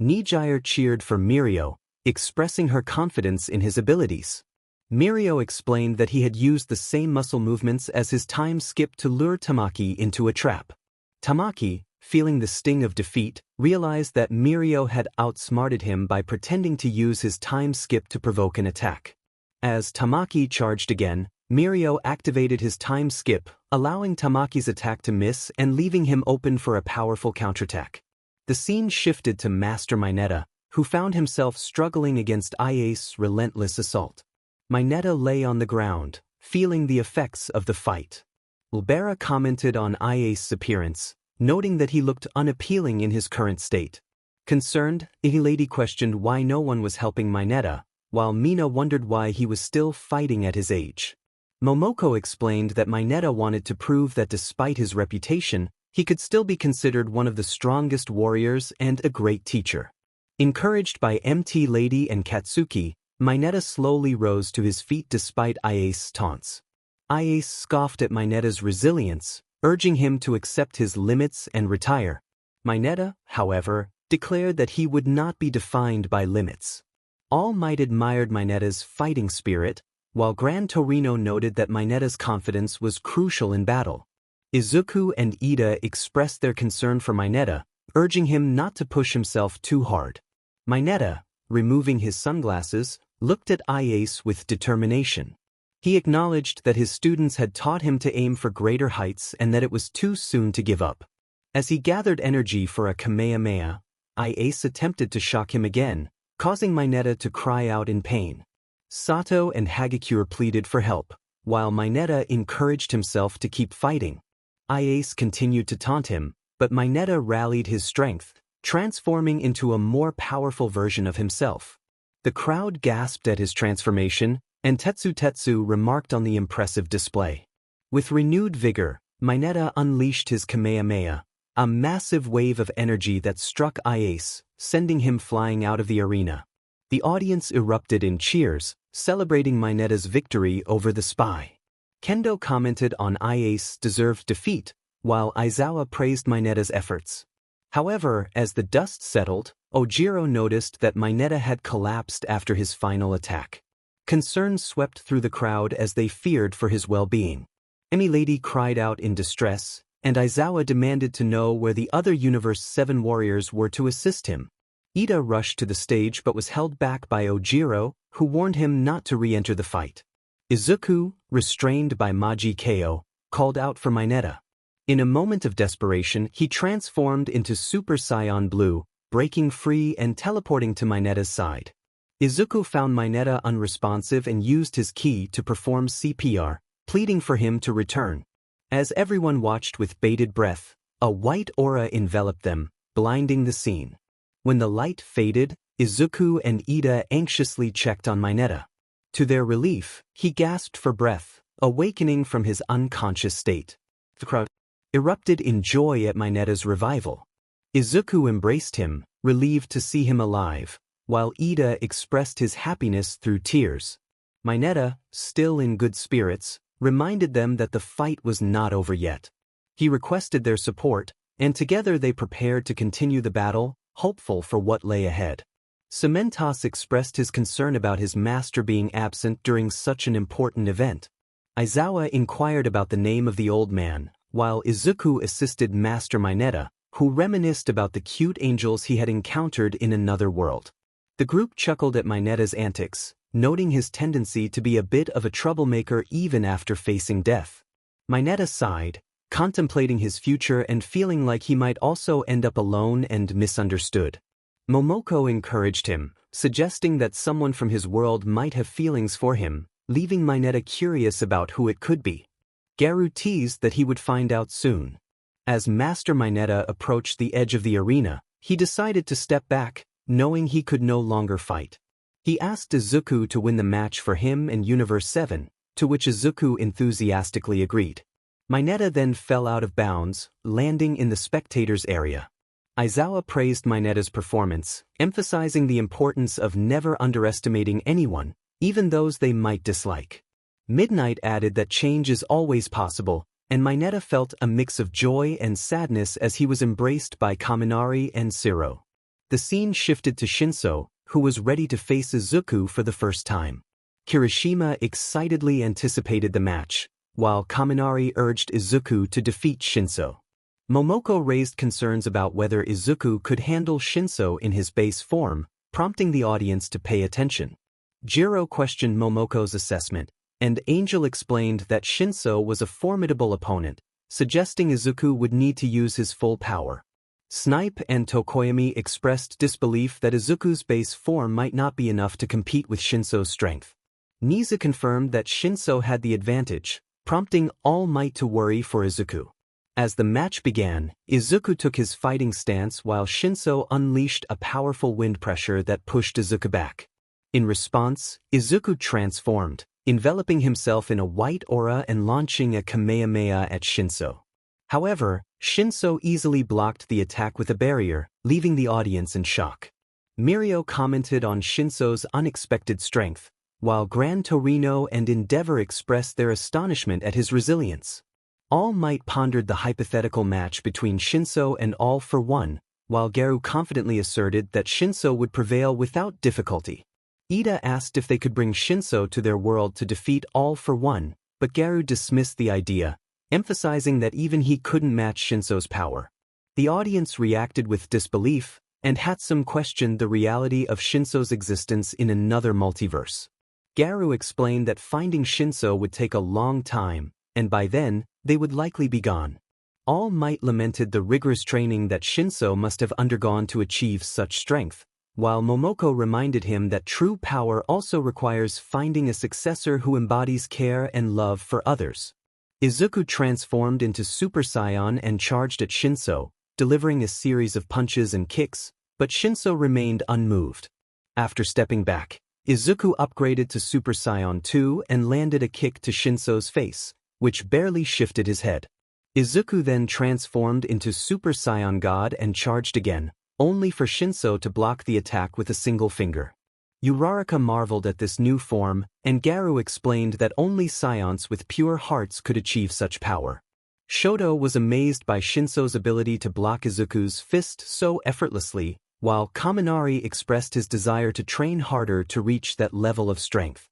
Nijire cheered for Mirio, expressing her confidence in his abilities. Mirio explained that he had used the same muscle movements as his time skip to lure Tamaki into a trap. Tamaki, feeling the sting of defeat, realized that Mirio had outsmarted him by pretending to use his time skip to provoke an attack. As Tamaki charged again, Mirio activated his time skip, allowing Tamaki's attack to miss and leaving him open for a powerful counterattack. The scene shifted to Master Mineta, who found himself struggling against Iace's relentless assault. Mineta lay on the ground, feeling the effects of the fight. Ulbera commented on Iace's appearance, noting that he looked unappealing in his current state. Concerned, Ihilady questioned why no one was helping Mineta, while Mina wondered why he was still fighting at his age. Momoko explained that Mineta wanted to prove that despite his reputation, he could still be considered one of the strongest warriors and a great teacher. Encouraged by MT Lady and Katsuki, Mineta slowly rose to his feet despite Iace's taunts. Iace scoffed at Mineta's resilience, urging him to accept his limits and retire. Mineta, however, declared that he would not be defined by limits. All Might admired Mineta's fighting spirit, while Gran Torino noted that Mineta's confidence was crucial in battle. Izuku and Ida expressed their concern for Mineta, urging him not to push himself too hard. Mineta, removing his sunglasses, looked at Iase with determination. He acknowledged that his students had taught him to aim for greater heights and that it was too soon to give up. As he gathered energy for a Kamehameha, Iase attempted to shock him again, causing Mineta to cry out in pain. Sato and Hagakure pleaded for help, while Mineta encouraged himself to keep fighting. Iase continued to taunt him, but Mineta rallied his strength, transforming into a more powerful version of himself. The crowd gasped at his transformation, and Tetsu remarked on the impressive display. With renewed vigor, Mineta unleashed his Kamehameha, a massive wave of energy that struck Iase, sending him flying out of the arena. The audience erupted in cheers, celebrating Mineta's victory over the spy. Kendo commented on Iase's deserved defeat, while Aizawa praised Mineta's efforts. However, as the dust settled, Ojiro noticed that Mineta had collapsed after his final attack. Concerns swept through the crowd as they feared for his well-being. Lady cried out in distress, and Aizawa demanded to know where the other Universe 7 warriors were to assist him. Ida rushed to the stage but was held back by Ojiro, who warned him not to re-enter the fight. Izuku, restrained by Maji Keo, called out for Mineta. In a moment of desperation, he transformed into Super Saiyan Blue, breaking free and teleporting to Mineta's side. Izuku found Mineta unresponsive and used his ki to perform CPR, pleading for him to return. As everyone watched with bated breath, a white aura enveloped them, blinding the scene. When the light faded, Izuku and Ida anxiously checked on Mineta. To their relief, he gasped for breath, awakening from his unconscious state. The crowd erupted in joy at Mineta's revival. Izuku embraced him, relieved to see him alive, while Ida expressed his happiness through tears. Mineta, still in good spirits, reminded them that the fight was not over yet. He requested their support, and together they prepared to continue the battle, hopeful for what lay ahead. Cementos expressed his concern about his master being absent during such an important event. Aizawa inquired about the name of the old man, while Izuku assisted Master Mineta, who reminisced about the cute angels he had encountered in another world. The group chuckled at Mineta's antics, noting his tendency to be a bit of a troublemaker even after facing death. Mineta sighed, contemplating his future and feeling like he might also end up alone and misunderstood. Momoko encouraged him, suggesting that someone from his world might have feelings for him, leaving Mineta curious about who it could be. Garu teased that he would find out soon. As Master Mineta approached the edge of the arena, he decided to step back, knowing he could no longer fight. He asked Izuku to win the match for him and Universe 7, to which Izuku enthusiastically agreed. Mineta then fell out of bounds, landing in the spectators' area. Aizawa praised Mineta's performance, emphasizing the importance of never underestimating anyone, even those they might dislike. Midnight added that change is always possible, and Mineta felt a mix of joy and sadness as he was embraced by Kaminari and Shiro. The scene shifted to Shinso, who was ready to face Izuku for the first time. Kirishima excitedly anticipated the match, while Kaminari urged Izuku to defeat Shinso. Momoko raised concerns about whether Izuku could handle Shinso in his base form, prompting the audience to pay attention. Jiro questioned Momoko's assessment, and Angel explained that Shinso was a formidable opponent, suggesting Izuku would need to use his full power. Snipe and Tokoyami expressed disbelief that Izuku's base form might not be enough to compete with Shinso's strength. Niza confirmed that Shinso had the advantage, prompting All Might to worry for Izuku. As the match began, Izuku took his fighting stance while Shinso unleashed a powerful wind pressure that pushed Izuku back. In response, Izuku transformed, enveloping himself in a white aura and launching a Kamehameha at Shinso. However, Shinso easily blocked the attack with a barrier, leaving the audience in shock. Mirio commented on Shinso's unexpected strength, while Gran Torino and Endeavor expressed their astonishment at his resilience. All Might pondered the hypothetical match between Shinso and All for One, while Garu confidently asserted that Shinso would prevail without difficulty. Ida asked if they could bring Shinso to their world to defeat All for One, but Garu dismissed the idea, emphasizing that even he couldn't match Shinso's power. The audience reacted with disbelief, and Hatsum questioned the reality of Shinso's existence in another multiverse. Garu explained that finding Shinso would take a long time, and by then, they would likely be gone. All Might lamented the rigorous training that Shinso must have undergone to achieve such strength, while Momoko reminded him that true power also requires finding a successor who embodies care and love for others. Izuku transformed into Super Saiyan and charged at Shinso, delivering a series of punches and kicks, but Shinso remained unmoved. After stepping back, Izuku upgraded to Super Saiyan 2 and landed a kick to Shinso's face, which barely shifted his head. Izuku then transformed into Super Saiyan God and charged again, only for Shinso to block the attack with a single finger. Uraraka marveled at this new form, and Garu explained that only Saiyans with pure hearts could achieve such power. Shoto was amazed by Shinso's ability to block Izuku's fist so effortlessly, while Kaminari expressed his desire to train harder to reach that level of strength.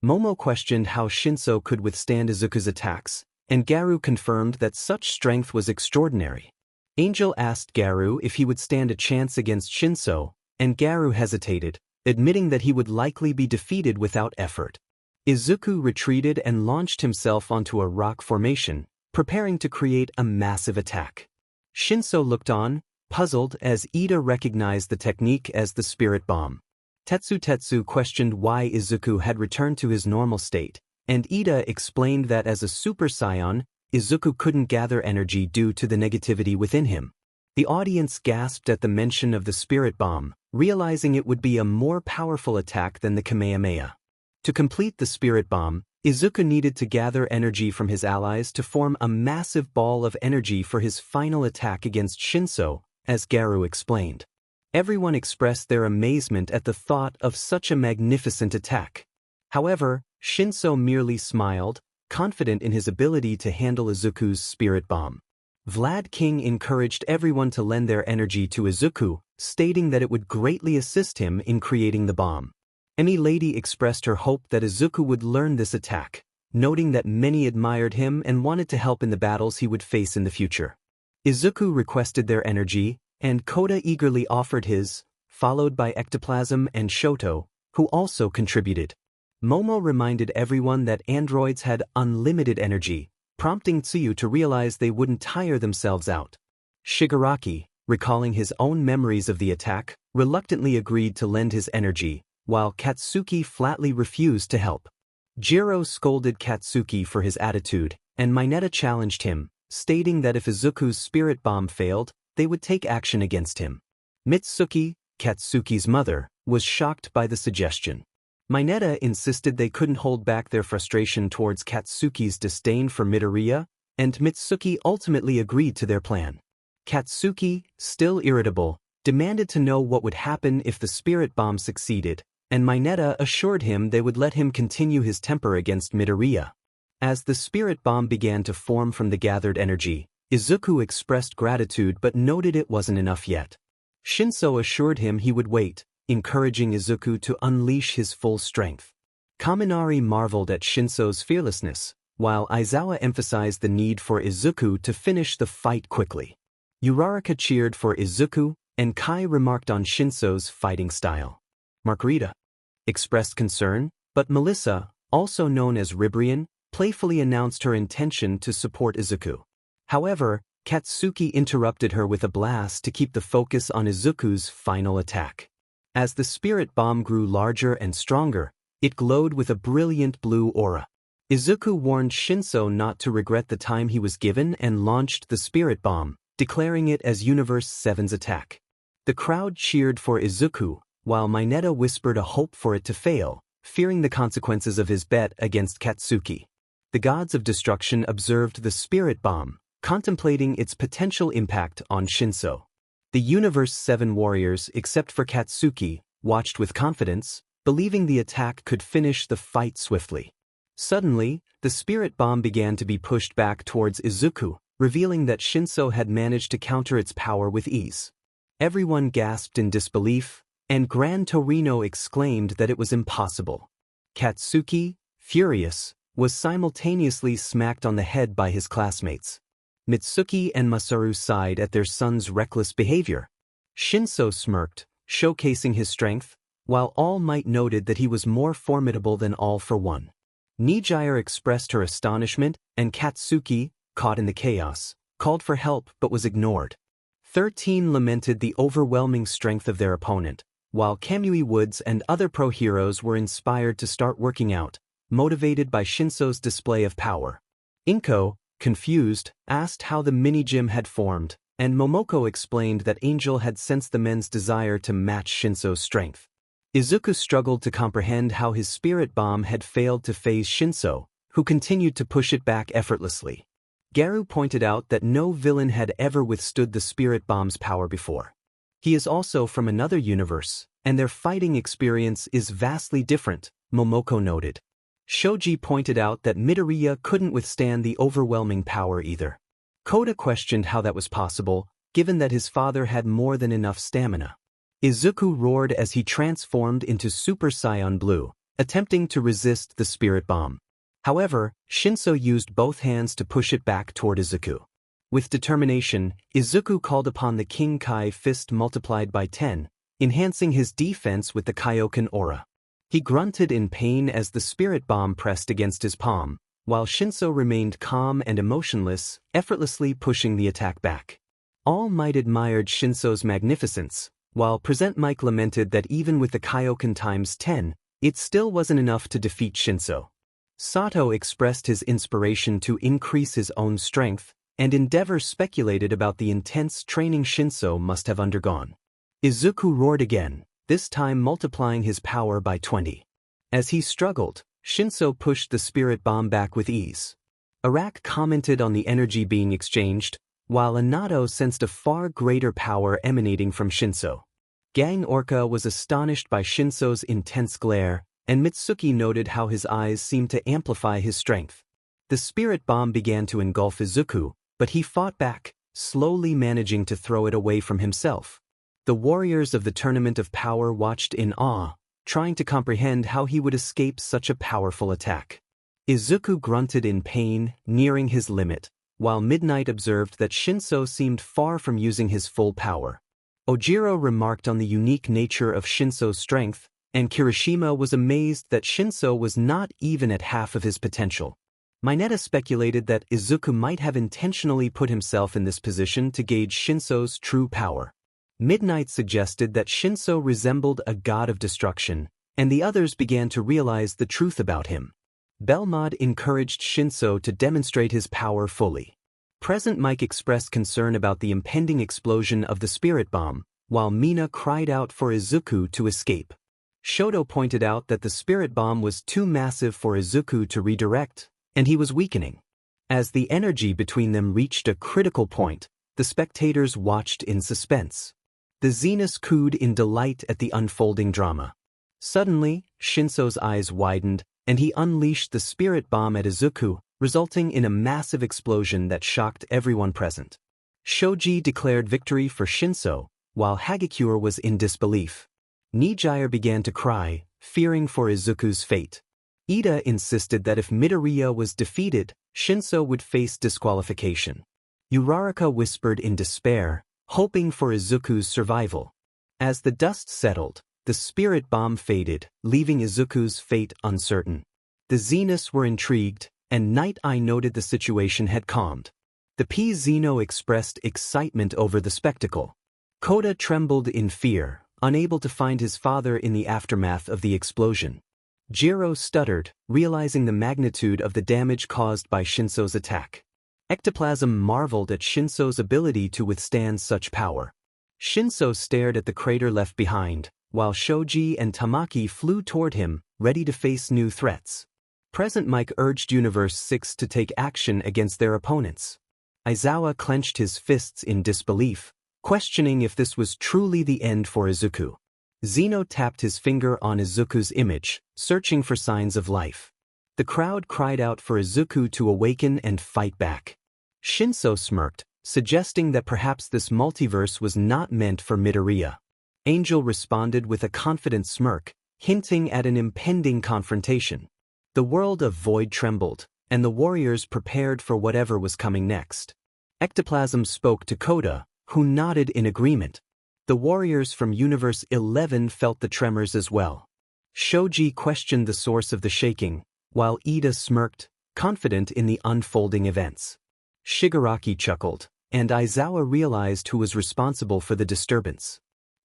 Momo questioned how Shinso could withstand Izuku's attacks, and Garu confirmed that such strength was extraordinary. Angel asked Garu if he would stand a chance against Shinso, and Garu hesitated, admitting that he would likely be defeated without effort. Izuku retreated and launched himself onto a rock formation, preparing to create a massive attack. Shinso looked on, puzzled as Ida recognized the technique as the spirit bomb. Tetsu questioned why Izuku had returned to his normal state, and Ida explained that as a Super Saiyan, Izuku couldn't gather energy due to the negativity within him. The audience gasped at the mention of the spirit bomb, realizing it would be a more powerful attack than the Kamehameha. To complete the spirit bomb, Izuku needed to gather energy from his allies to form a massive ball of energy for his final attack against Shinso, as Garu explained. Everyone expressed their amazement at the thought of such a magnificent attack. However, Shinso merely smiled, confident in his ability to handle Izuku's spirit bomb. Vlad King encouraged everyone to lend their energy to Izuku, stating that it would greatly assist him in creating the bomb. Emi Lady expressed her hope that Izuku would learn this attack, noting that many admired him and wanted to help in the battles he would face in the future. Izuku requested their energy, and Koda eagerly offered his, followed by Ectoplasm and Shoto, who also contributed. Momo reminded everyone that androids had unlimited energy, prompting Tsuyu to realize they wouldn't tire themselves out. Shigaraki, recalling his own memories of the attack, reluctantly agreed to lend his energy, while Katsuki flatly refused to help. Jiro scolded Katsuki for his attitude, and Mineta challenged him, stating that if Izuku's spirit bomb failed, they would take action against him. Mitsuki, Katsuki's mother, was shocked by the suggestion. Mineta insisted they couldn't hold back their frustration towards Katsuki's disdain for Midoriya, and Mitsuki ultimately agreed to their plan. Katsuki, still irritable, demanded to know what would happen if the spirit bomb succeeded, and Mineta assured him they would let him continue his temper against Midoriya. As the spirit bomb began to form from the gathered energy, Izuku expressed gratitude but noted it wasn't enough yet. Shinso assured him he would wait, encouraging Izuku to unleash his full strength. Kaminari marveled at Shinso's fearlessness, while Aizawa emphasized the need for Izuku to finish the fight quickly. Uraraka cheered for Izuku, and Kai remarked on Shinso's fighting style. Margarita expressed concern, but Melissa, also known as Ribrian, playfully announced her intention to support Izuku. However, Katsuki interrupted her with a blast to keep the focus on Izuku's final attack. As the spirit bomb grew larger and stronger, it glowed with a brilliant blue aura. Izuku warned Shinso not to regret the time he was given and launched the spirit bomb, declaring it as Universe 7's attack. The crowd cheered for Izuku, while Mineta whispered a hope for it to fail, fearing the consequences of his bet against Katsuki. The gods of destruction observed the spirit bomb, contemplating its potential impact on Shinso. The Universe 7 warriors, except for Katsuki, watched with confidence, believing the attack could finish the fight swiftly. Suddenly, the spirit bomb began to be pushed back towards Izuku, revealing that Shinso had managed to counter its power with ease. Everyone gasped in disbelief, and Gran Torino exclaimed that it was impossible. Katsuki, furious, was simultaneously smacked on the head by his classmates. Mitsuki and Masaru sighed at their son's reckless behavior. Shinso smirked, showcasing his strength, while All Might noted that he was more formidable than All for One. Nijire expressed her astonishment, and Katsuki, caught in the chaos, called for help but was ignored. 13 lamented the overwhelming strength of their opponent, while Kamui Woods and other pro-heroes were inspired to start working out, motivated by Shinso's display of power. Inko, confused, asked how the mini-gym had formed, and Momoko explained that Angel had sensed the men's desire to match Shinso's strength. Izuku struggled to comprehend how his spirit bomb had failed to phase Shinso, who continued to push it back effortlessly. Garu pointed out that no villain had ever withstood the spirit bomb's power before. He is also from another universe, and their fighting experience is vastly different, Momoko noted. Shoji pointed out that Midoriya couldn't withstand the overwhelming power either. Koda questioned how that was possible, given that his father had more than enough stamina. Izuku roared as he transformed into Super Saiyan Blue, attempting to resist the spirit bomb. However, Shinso used both hands to push it back toward Izuku. With determination, Izuku called upon the King Kai fist multiplied by 10, enhancing his defense with the Kaioken aura. He grunted in pain as the spirit bomb pressed against his palm, while Shinso remained calm and emotionless, effortlessly pushing the attack back. All Might admired Shinso's magnificence, while Present Mike lamented that even with the Kaioken times 10, it still wasn't enough to defeat Shinso. Sato expressed his inspiration to increase his own strength, and Endeavor speculated about the intense training Shinso must have undergone. Izuku roared again, this time multiplying his power by 20. As he struggled, Shinso pushed the spirit bomb back with ease. Arak commented on the energy being exchanged, while Anato sensed a far greater power emanating from Shinso. Gang Orca was astonished by Shinso's intense glare, and Mitsuki noted how his eyes seemed to amplify his strength. The spirit bomb began to engulf Izuku, but he fought back, slowly managing to throw it away from himself. The warriors of the Tournament of Power watched in awe, trying to comprehend how he would escape such a powerful attack. Izuku grunted in pain, nearing his limit, while Midnight observed that Shinso seemed far from using his full power. Ojiro remarked on the unique nature of Shinso's strength, and Kirishima was amazed that Shinso was not even at half of his potential. Mineta speculated that Izuku might have intentionally put himself in this position to gauge Shinso's true power. Midnight suggested that Shinso resembled a god of destruction, and the others began to realize the truth about him. Belmod encouraged Shinso to demonstrate his power fully. Present Mike expressed concern about the impending explosion of the spirit bomb, while Mina cried out for Izuku to escape. Shoto pointed out that the spirit bomb was too massive for Izuku to redirect, and he was weakening. As the energy between them reached a critical point, the spectators watched in suspense. The Zenus cooed in delight at the unfolding drama. Suddenly, Shinso's eyes widened, and he unleashed the spirit bomb at Izuku, resulting in a massive explosion that shocked everyone present. Shoji declared victory for Shinso, while Hagakure was in disbelief. Nijire began to cry, fearing for Izuku's fate. Ida insisted that if Midoriya was defeated, Shinso would face disqualification. Uraraka whispered in despair, hoping for Izuku's survival. As the dust settled, the spirit bomb faded, leaving Izuku's fate uncertain. The Zenus were intrigued, and Night Eye noted the situation had calmed. The P-Zeno expressed excitement over the spectacle. Koda trembled in fear, unable to find his father in the aftermath of the explosion. Jiro stuttered, realizing the magnitude of the damage caused by Shinso's attack. Ectoplasm marveled at Shinso's ability to withstand such power. Shinso stared at the crater left behind, while Shoji and Tamaki flew toward him, ready to face new threats. Present Mike urged Universe 6 to take action against their opponents. Aizawa clenched his fists in disbelief, questioning if this was truly the end for Izuku. Zeno tapped his finger on Izuku's image, searching for signs of life. The crowd cried out for Izuku to awaken and fight back. Shinso smirked, suggesting that perhaps this multiverse was not meant for Midoriya. Angel responded with a confident smirk, hinting at an impending confrontation. The world of Void trembled, and the warriors prepared for whatever was coming next. Ectoplasm spoke to Koda, who nodded in agreement. The warriors from Universe 11 felt the tremors as well. Shoji questioned the source of the shaking, while Ida smirked, confident in the unfolding events. Shigaraki chuckled, and Aizawa realized who was responsible for the disturbance.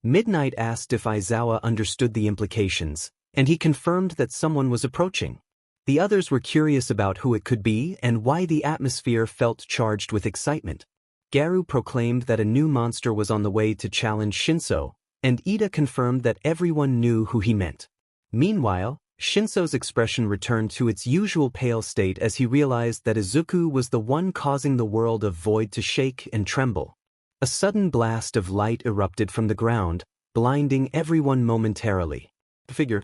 Midnight asked if Aizawa understood the implications, and he confirmed that someone was approaching. The others were curious about who it could be and why the atmosphere felt charged with excitement. Garu proclaimed that a new monster was on the way to challenge Shinso, and Ida confirmed that everyone knew who he meant. Meanwhile, Shinso's expression returned to its usual pale state as he realized that Izuku was the one causing the world of Void to shake and tremble. A sudden blast of light erupted from the ground, blinding everyone momentarily. The figure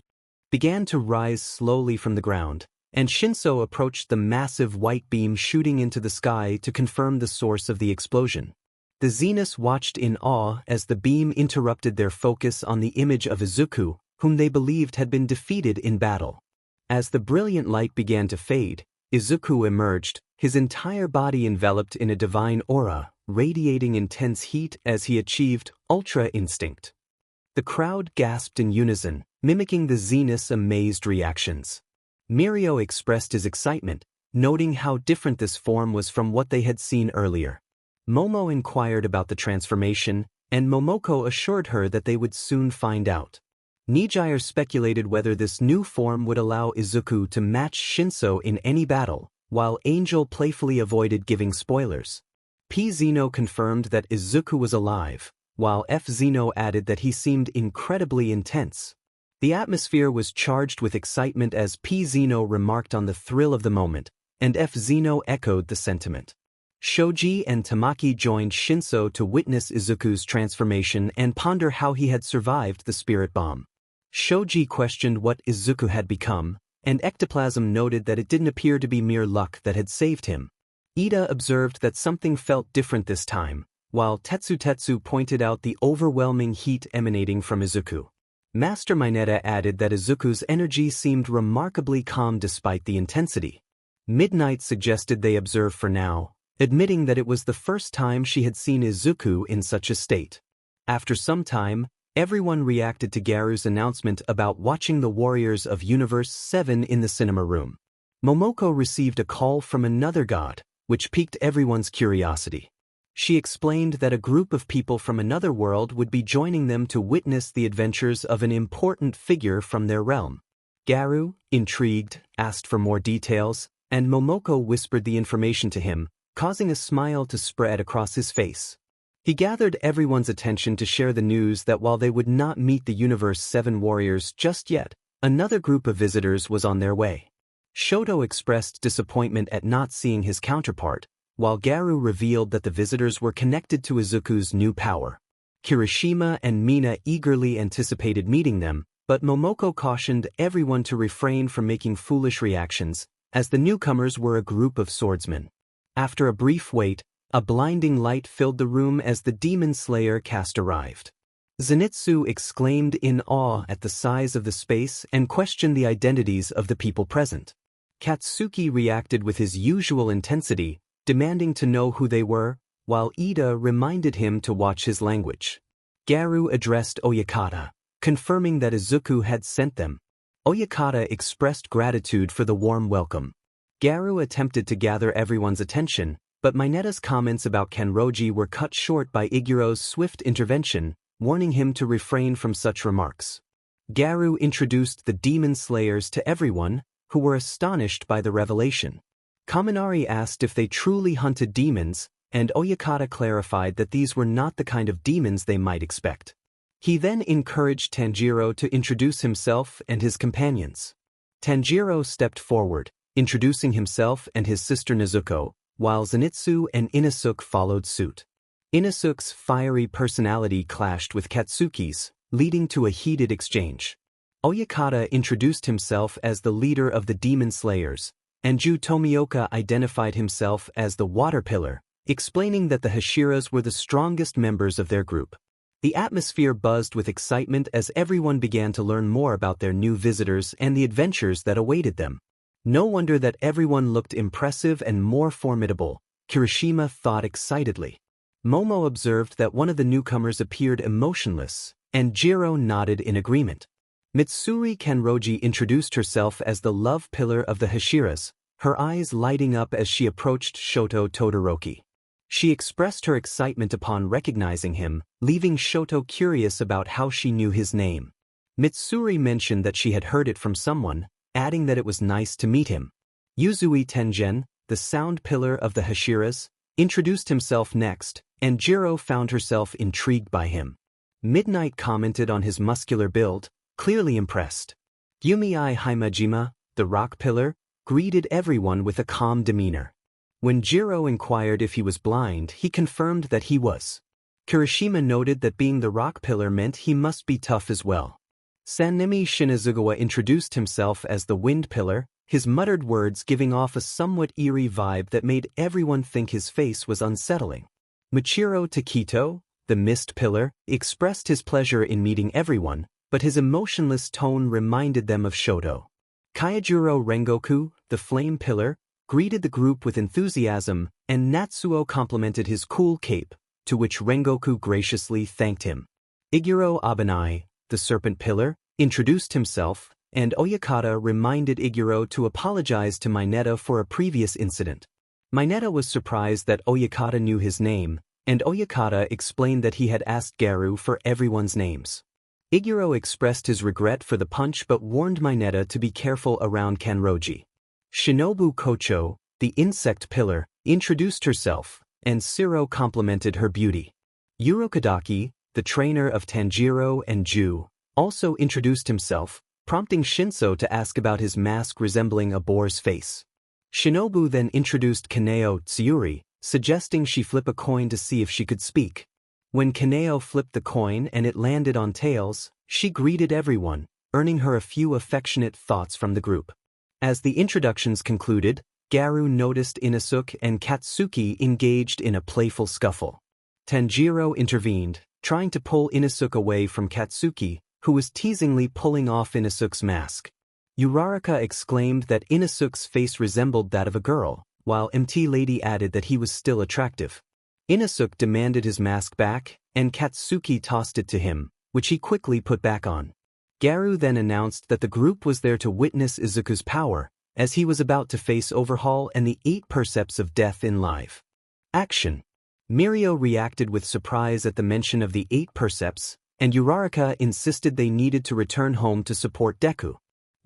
began to rise slowly from the ground, and Shinso approached the massive white beam shooting into the sky to confirm the source of the explosion. The Zeniths watched in awe as the beam interrupted their focus on the image of Izuku, whom they believed had been defeated in battle. As the brilliant light began to fade, Izuku emerged, his entire body enveloped in a divine aura, radiating intense heat as he achieved Ultra Instinct. The crowd gasped in unison, mimicking the Zenith's amazed reactions. Mirio expressed his excitement, noting how different this form was from what they had seen earlier. Momo inquired about the transformation, and Momoko assured her that they would soon find out. Nijire speculated whether this new form would allow Izuku to match Shinso in any battle, while Angel playfully avoided giving spoilers. P. Zeno confirmed that Izuku was alive, while F. Zeno added that he seemed incredibly intense. The atmosphere was charged with excitement as P. Zeno remarked on the thrill of the moment, and F. Zeno echoed the sentiment. Shoji and Tamaki joined Shinso to witness Izuku's transformation and ponder how he had survived the spirit bomb. Shoji questioned what Izuku had become, and Ectoplasm noted that it didn't appear to be mere luck that had saved him. Ida observed that something felt different this time, while Tetsu pointed out the overwhelming heat emanating from Izuku. Master Mineta added that Izuku's energy seemed remarkably calm despite the intensity. Midnight suggested they observe for now, admitting that it was the first time she had seen Izuku in such a state. After some time, everyone reacted to Garu's announcement about watching the Warriors of Universe 7 in the cinema room. Momoko received a call from another god, which piqued everyone's curiosity. She explained that a group of people from another world would be joining them to witness the adventures of an important figure from their realm. Garu, intrigued, asked for more details, and Momoko whispered the information to him, causing a smile to spread across his face. He gathered everyone's attention to share the news that while they would not meet the Universe 7 warriors just yet, another group of visitors was on their way. Shoto expressed disappointment at not seeing his counterpart, while Garu revealed that the visitors were connected to Izuku's new power. Kirishima and Mina eagerly anticipated meeting them, but Momoko cautioned everyone to refrain from making foolish reactions, as the newcomers were a group of swordsmen. After a brief wait, a blinding light filled the room as the Demon Slayer cast arrived. Zenitsu exclaimed in awe at the size of the space and questioned the identities of the people present. Katsuki reacted with his usual intensity, demanding to know who they were, while Ida reminded him to watch his language. Garu addressed Oyakata, confirming that Izuku had sent them. Oyakata expressed gratitude for the warm welcome. Garu attempted to gather everyone's attention, but Mineta's comments about Kenroji were cut short by Iguro's swift intervention, warning him to refrain from such remarks. Garu introduced the Demon Slayers to everyone, who were astonished by the revelation. Kaminari asked if they truly hunted demons, and Oyakata clarified that these were not the kind of demons they might expect. He then encouraged Tanjiro to introduce himself and his companions. Tanjiro stepped forward, introducing himself and his sister Nezuko, while Zenitsu and Inosuke followed suit. Inosuke's fiery personality clashed with Katsuki's, leading to a heated exchange. Oyakata introduced himself as the leader of the Demon Slayers, and Ju Tomioka identified himself as the Water Pillar, explaining that the Hashiras were the strongest members of their group. The atmosphere buzzed with excitement as everyone began to learn more about their new visitors and the adventures that awaited them. No wonder that everyone looked impressive and more formidable, Kirishima thought excitedly. Momo observed that one of the newcomers appeared emotionless, and Jiro nodded in agreement. Mitsuri Kenroji introduced herself as the love pillar of the Hashiras, her eyes lighting up as she approached Shoto Todoroki. She expressed her excitement upon recognizing him, leaving Shoto curious about how she knew his name. Mitsuri mentioned that she had heard it from someone, adding that it was nice to meet him. Yuzui Tengen, the sound pillar of the Hashiras, introduced himself next, and Jiro found herself intrigued by him. Midnight commented on his muscular build, clearly impressed. Yumei Himejima, the rock pillar, greeted everyone with a calm demeanor. When Jiro inquired if he was blind, he confirmed that he was. Kirishima noted that being the rock pillar meant he must be tough as well. Sanemi Shinazugawa introduced himself as the wind pillar, his muttered words giving off a somewhat eerie vibe that made everyone think his face was unsettling. Michiro Takito, the mist pillar, expressed his pleasure in meeting everyone, but his emotionless tone reminded them of Shoto. Kaijuro Rengoku, the flame pillar, greeted the group with enthusiasm, and Natsuo complimented his cool cape, to which Rengoku graciously thanked him. Iguro Abanai, the serpent pillar, introduced himself, and Oyakata reminded Iguro to apologize to Mineta for a previous incident. Mineta was surprised that Oyakata knew his name, and Oyakata explained that he had asked Garu for everyone's names. Iguro expressed his regret for the punch but warned Mineta to be careful around Kanroji. Shinobu Kocho, the insect pillar, introduced herself, and Siro complimented her beauty. Urokadaki, the trainer of Tanjiro and Ju, also introduced himself, prompting Shinso to ask about his mask resembling a boar's face. Shinobu then introduced Kaneo Tsuyuri, suggesting she flip a coin to see if she could speak. When Kaneo flipped the coin and it landed on tails, she greeted everyone, earning her a few affectionate thoughts from the group. As the introductions concluded, Garu noticed Inosuke and Katsuki engaged in a playful scuffle. Tanjiro intervened, trying to pull Inosuke away from Katsuki, who was teasingly pulling off Inosuke's mask. Uraraka exclaimed that Inosuke's face resembled that of a girl, while MT Lady added that he was still attractive. Inosuke demanded his mask back, and Katsuki tossed it to him, which he quickly put back on. Garu then announced that the group was there to witness Izuku's power, as he was about to face Overhaul and the 8 Percepts of Death in live action. Mirio reacted with surprise at the mention of the 8 Percepts, and Uraraka insisted they needed to return home to support Deku.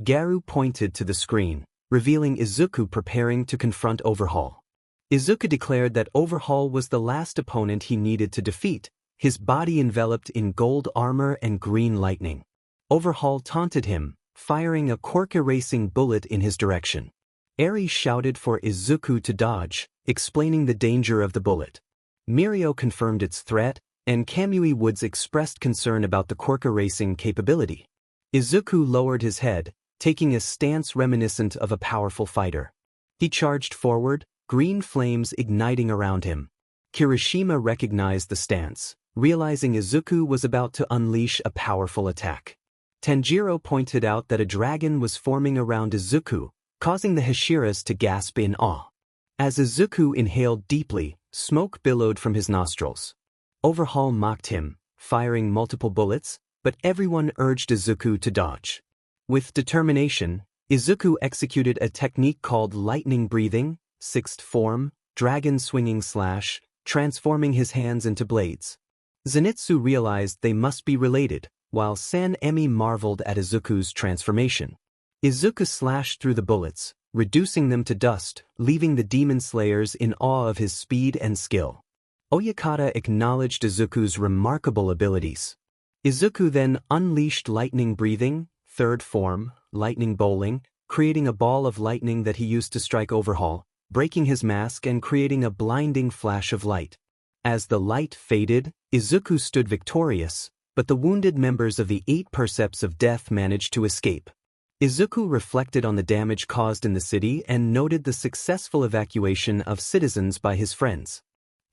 Garu pointed to the screen, revealing Izuku preparing to confront Overhaul. Izuku declared that Overhaul was the last opponent he needed to defeat, his body enveloped in gold armor and green lightning. Overhaul taunted him, firing a quirk-erasing bullet in his direction. Eri shouted for Izuku to dodge, explaining the danger of the bullet. Mirio confirmed its threat, and Kamui Woods expressed concern about the quirk-erasing capability. Izuku lowered his head, taking a stance reminiscent of a powerful fighter. He charged forward, green flames igniting around him. Kirishima recognized the stance, realizing Izuku was about to unleash a powerful attack. Tanjiro pointed out that a dragon was forming around Izuku, causing the Hashiras to gasp in awe. As Izuku inhaled deeply, smoke billowed from his nostrils. Overhaul mocked him, firing multiple bullets, but everyone urged Izuku to dodge. With determination, Izuku executed a technique called lightning breathing, 6th form, dragon swinging slash, transforming his hands into blades. Zenitsu realized they must be related, while San-Emi marveled at Izuku's transformation. Izuku slashed through the bullets, reducing them to dust, leaving the demon slayers in awe of his speed and skill. Oyakata acknowledged Izuku's remarkable abilities. Izuku then unleashed lightning breathing, 3rd form, lightning bowling, creating a ball of lightning that he used to strike Overhaul, breaking his mask and creating a blinding flash of light. As the light faded, Izuku stood victorious, but the wounded members of the 8 Percepts of Death managed to escape. Izuku reflected on the damage caused in the city and noted the successful evacuation of citizens by his friends.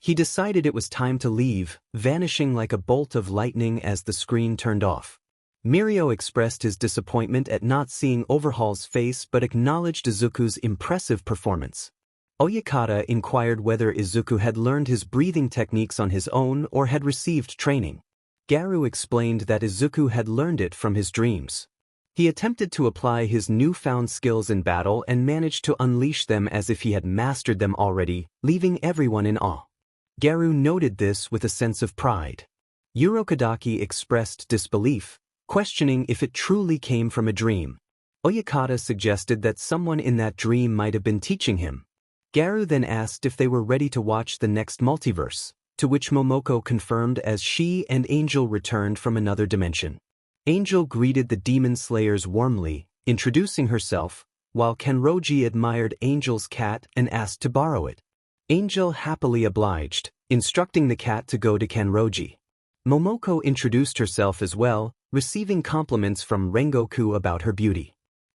He decided it was time to leave, vanishing like a bolt of lightning as the screen turned off. Mirio expressed his disappointment at not seeing Overhaul's face but acknowledged Izuku's impressive performance. Oyakata inquired whether Izuku had learned his breathing techniques on his own or had received training. Garu explained that Izuku had learned it from his dreams. He attempted to apply his newfound skills in battle and managed to unleash them as if he had mastered them already, leaving everyone in awe. Garu noted this with a sense of pride. Urokodaki expressed disbelief, questioning if it truly came from a dream. Oyakata suggested that someone in that dream might have been teaching him. Garu then asked if they were ready to watch the next multiverse, to which Momoko confirmed as she and Angel returned from another dimension. Angel greeted the demon slayers warmly, introducing herself, while Kenroji admired Angel's cat and asked to borrow it. Angel happily obliged, instructing the cat to go to Kenroji. Momoko introduced herself as well, receiving compliments from Rengoku about her beauty.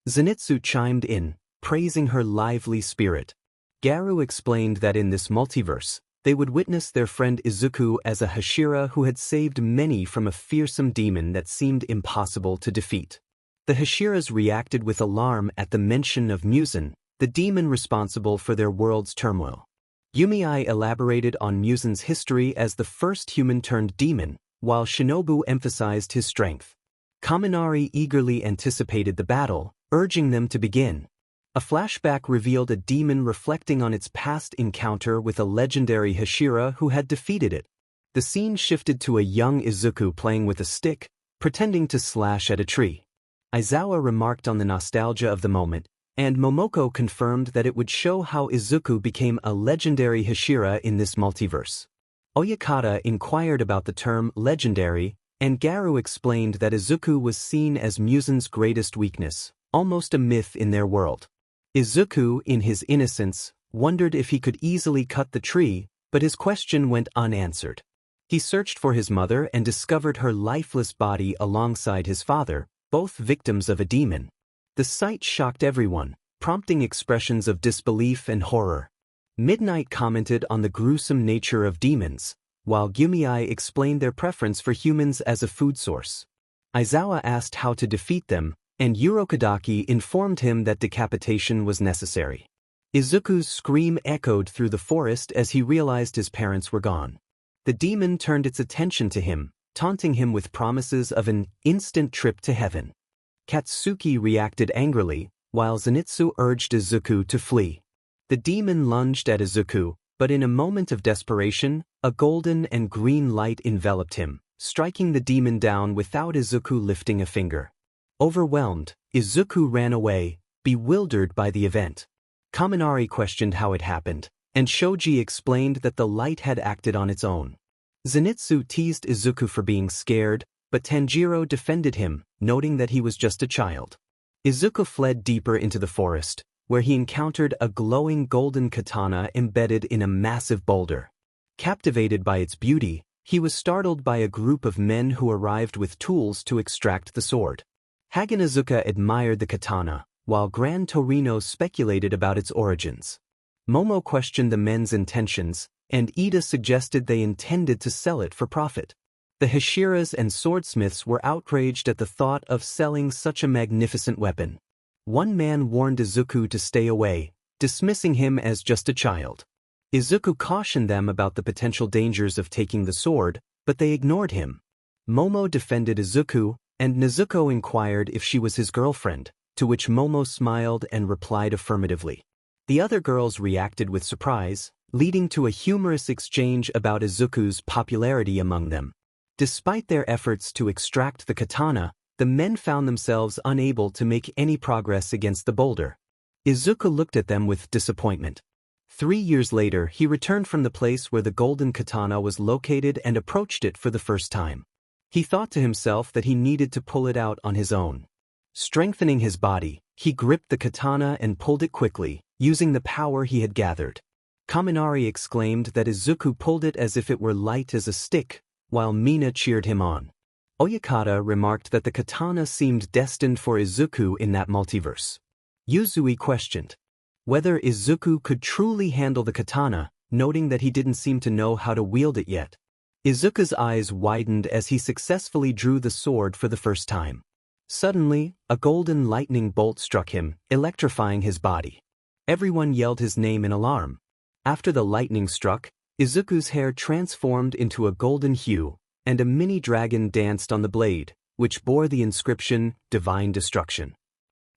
Zenitsu chimed in, praising her lively spirit. Garu explained that in this multiverse, they would witness their friend Izuku as a Hashira who had saved many from a fearsome demon that seemed impossible to defeat. The Hashiras reacted with alarm at the mention of Muzan, the demon responsible for their world's turmoil. Yumei elaborated on Muzan's history as the first human-turned-demon, while Shinobu emphasized his strength. Kaminari eagerly anticipated the battle, urging them to begin. A flashback revealed a demon reflecting on its past encounter with a legendary Hashira who had defeated it. The scene shifted to a young Izuku playing with a stick, pretending to slash at a tree. Aizawa remarked on the nostalgia of the moment, and Momoko confirmed that it would show how Izuku became a legendary Hashira in this multiverse. Oyakata inquired about the term legendary, and Garu explained that Izuku was seen as Muzan's greatest weakness, almost a myth in their world. Izuku, in his innocence, wondered if he could easily cut the tree, but his question went unanswered. He searched for his mother and discovered her lifeless body alongside his father, both victims of a demon. The sight shocked everyone, prompting expressions of disbelief and horror. Midnight commented on the gruesome nature of demons, while Yumei explained their preference for humans as a food source. Aizawa asked how to defeat them, and Urokodaki informed him that decapitation was necessary. Izuku's scream echoed through the forest as he realized his parents were gone. The demon turned its attention to him, taunting him with promises of an instant trip to heaven. Katsuki reacted angrily, while Zenitsu urged Izuku to flee. The demon lunged at Izuku, but in a moment of desperation, a golden and green light enveloped him, striking the demon down without Izuku lifting a finger. Overwhelmed, Izuku ran away, bewildered by the event. Kaminari questioned how it happened, and Shoji explained that the light had acted on its own. Zenitsu teased Izuku for being scared, but Tanjiro defended him, noting that he was just a child. Izuku fled deeper into the forest, where he encountered a glowing golden katana embedded in a massive boulder. Captivated by its beauty, he was startled by a group of men who arrived with tools to extract the sword. Haganazuka admired the katana, while Gran Torino speculated about its origins. Momo questioned the men's intentions, and Ida suggested they intended to sell it for profit. The Hashiras and swordsmiths were outraged at the thought of selling such a magnificent weapon. One man warned Izuku to stay away, dismissing him as just a child. Izuku cautioned them about the potential dangers of taking the sword, but they ignored him. Momo defended Izuku, and Nezuko inquired if she was his girlfriend, to which Momo smiled and replied affirmatively. The other girls reacted with surprise, leading to a humorous exchange about Izuku's popularity among them. Despite their efforts to extract the katana, the men found themselves unable to make any progress against the boulder. Izuku looked at them with disappointment. 3 years later, he returned from the place where the golden katana was located and approached it for the first time. He thought to himself that he needed to pull it out on his own. Strengthening his body, he gripped the katana and pulled it quickly, using the power he had gathered. Kaminari exclaimed that Izuku pulled it as if it were light as a stick, while Mina cheered him on. Oyakata remarked that the katana seemed destined for Izuku in that multiverse. Yuzui questioned whether Izuku could truly handle the katana, noting that he didn't seem to know how to wield it yet. Izuku's eyes widened as he successfully drew the sword for the first time. Suddenly, a golden lightning bolt struck him, electrifying his body. Everyone yelled his name in alarm. After the lightning struck, Izuku's hair transformed into a golden hue, and a mini dragon danced on the blade, which bore the inscription, Divine Destruction.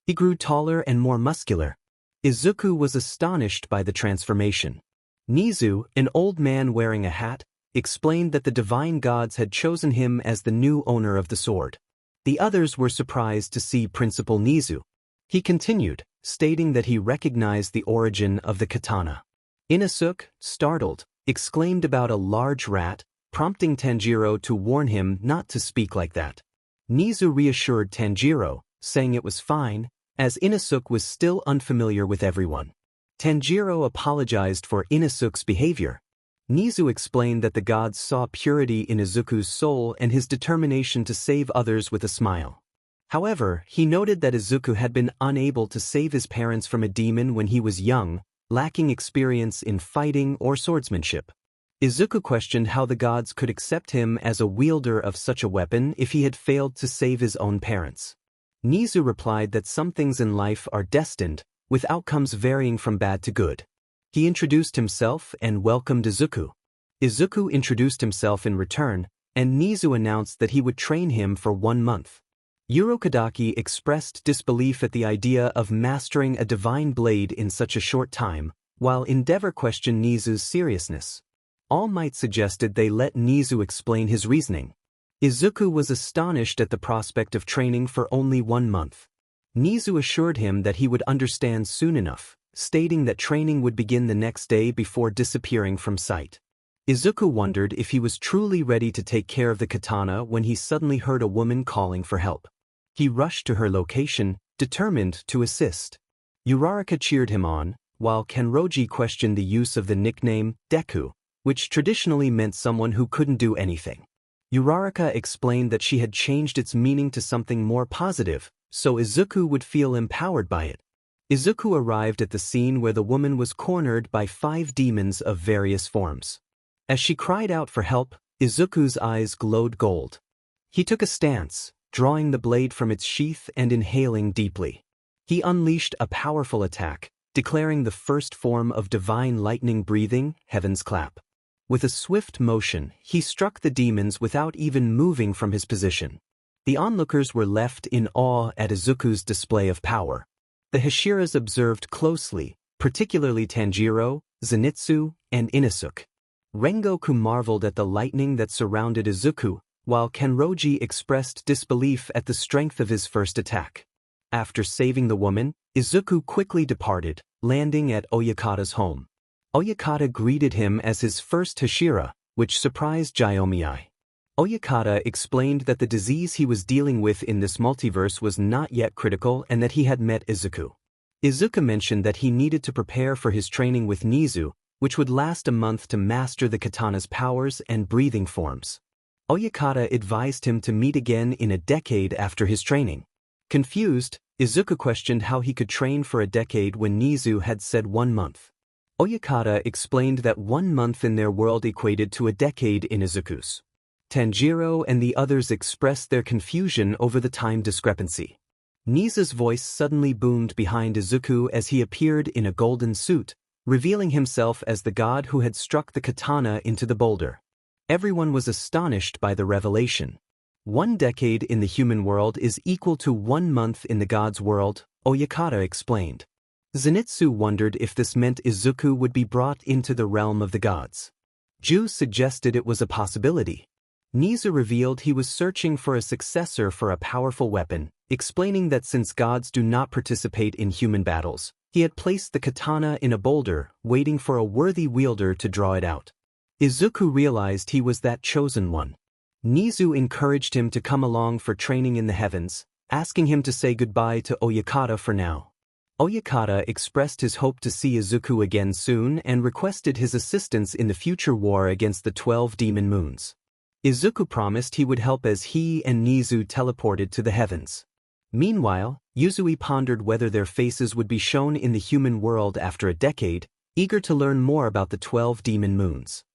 He grew taller and more muscular. Izuku was astonished by the transformation. Nizu, an old man wearing a hat, explained that the divine gods had chosen him as the new owner of the sword. The others were surprised to see Principal Nizu. He continued, stating that he recognized the origin of the katana. Inusuke, startled, exclaimed about a large rat, prompting Tanjiro to warn him not to speak like that. Nizu reassured Tanjiro, saying it was fine, as Inusuke was still unfamiliar with everyone. Tanjiro apologized for Inusuke's behavior. Nizu explained that the gods saw purity in Izuku's soul and his determination to save others with a smile. However, he noted that Izuku had been unable to save his parents from a demon when he was young, lacking experience in fighting or swordsmanship. Izuku questioned how the gods could accept him as a wielder of such a weapon if he had failed to save his own parents. Nizu replied that some things in life are destined, with outcomes varying from bad to good. He introduced himself and welcomed Izuku. Izuku introduced himself in return, and Nizu announced that he would train him for 1 month. Urokodaki expressed disbelief at the idea of mastering a divine blade in such a short time, while Endeavor questioned Nizu's seriousness. All Might suggested they let Nizu explain his reasoning. Izuku was astonished at the prospect of training for only 1 month. Nizu assured him that he would understand soon enough, stating that training would begin the next day before disappearing from sight. Izuku wondered if he was truly ready to take care of the katana when he suddenly heard a woman calling for help. He rushed to her location, determined to assist. Uraraka cheered him on, while Kenroji questioned the use of the nickname Deku, which traditionally meant someone who couldn't do anything. Uraraka explained that she had changed its meaning to something more positive, so Izuku would feel empowered by it. Izuku arrived at the scene where the woman was cornered by 5 demons of various forms. As she cried out for help, Izuku's eyes glowed gold. He took a stance, drawing the blade from its sheath and inhaling deeply. He unleashed a powerful attack, declaring the first form of divine lightning breathing, Heaven's Clap. With a swift motion, he struck the demons without even moving from his position. The onlookers were left in awe at Izuku's display of power. The Hashiras observed closely, particularly Tanjiro, Zenitsu, and Inusuke. Rengoku marveled at the lightning that surrounded Izuku, while Kenroji expressed disbelief at the strength of his first attack. After saving the woman, Izuku quickly departed, landing at Oyakata's home. Oyakata greeted him as his first Hashira, which surprised Gyomii. Oyakata explained that the disease he was dealing with in this multiverse was not yet critical and that he had met Izuku. Izuku mentioned that he needed to prepare for his training with Nizu, which would last a month to master the katana's powers and breathing forms. Oyakata advised him to meet again in a decade after his training. Confused, Izuku questioned how he could train for a decade when Nizu had said 1 month. Oyakata explained that 1 month in their world equated to a decade in Izuku's. Tanjiro and the others expressed their confusion over the time discrepancy. Nizu's voice suddenly boomed behind Izuku as he appeared in a golden suit, revealing himself as the god who had struck the katana into the boulder. Everyone was astonished by the revelation. 1 decade in the human world is equal to 1 month in the god's world, Oyakata explained. Zenitsu wondered if this meant Izuku would be brought into the realm of the gods. Ju suggested it was a possibility. Nizu revealed he was searching for a successor for a powerful weapon, explaining that since gods do not participate in human battles, he had placed the katana in a boulder, waiting for a worthy wielder to draw it out. Izuku realized he was that chosen one. Nizu encouraged him to come along for training in the heavens, asking him to say goodbye to Oyakata for now. Oyakata expressed his hope to see Izuku again soon and requested his assistance in the future war against the 12 demon moons. Izuku promised he would help as he and Nizu teleported to the heavens. Meanwhile, Yuzui pondered whether their faces would be shown in the human world after a decade, eager to learn more about the 12 demon moons.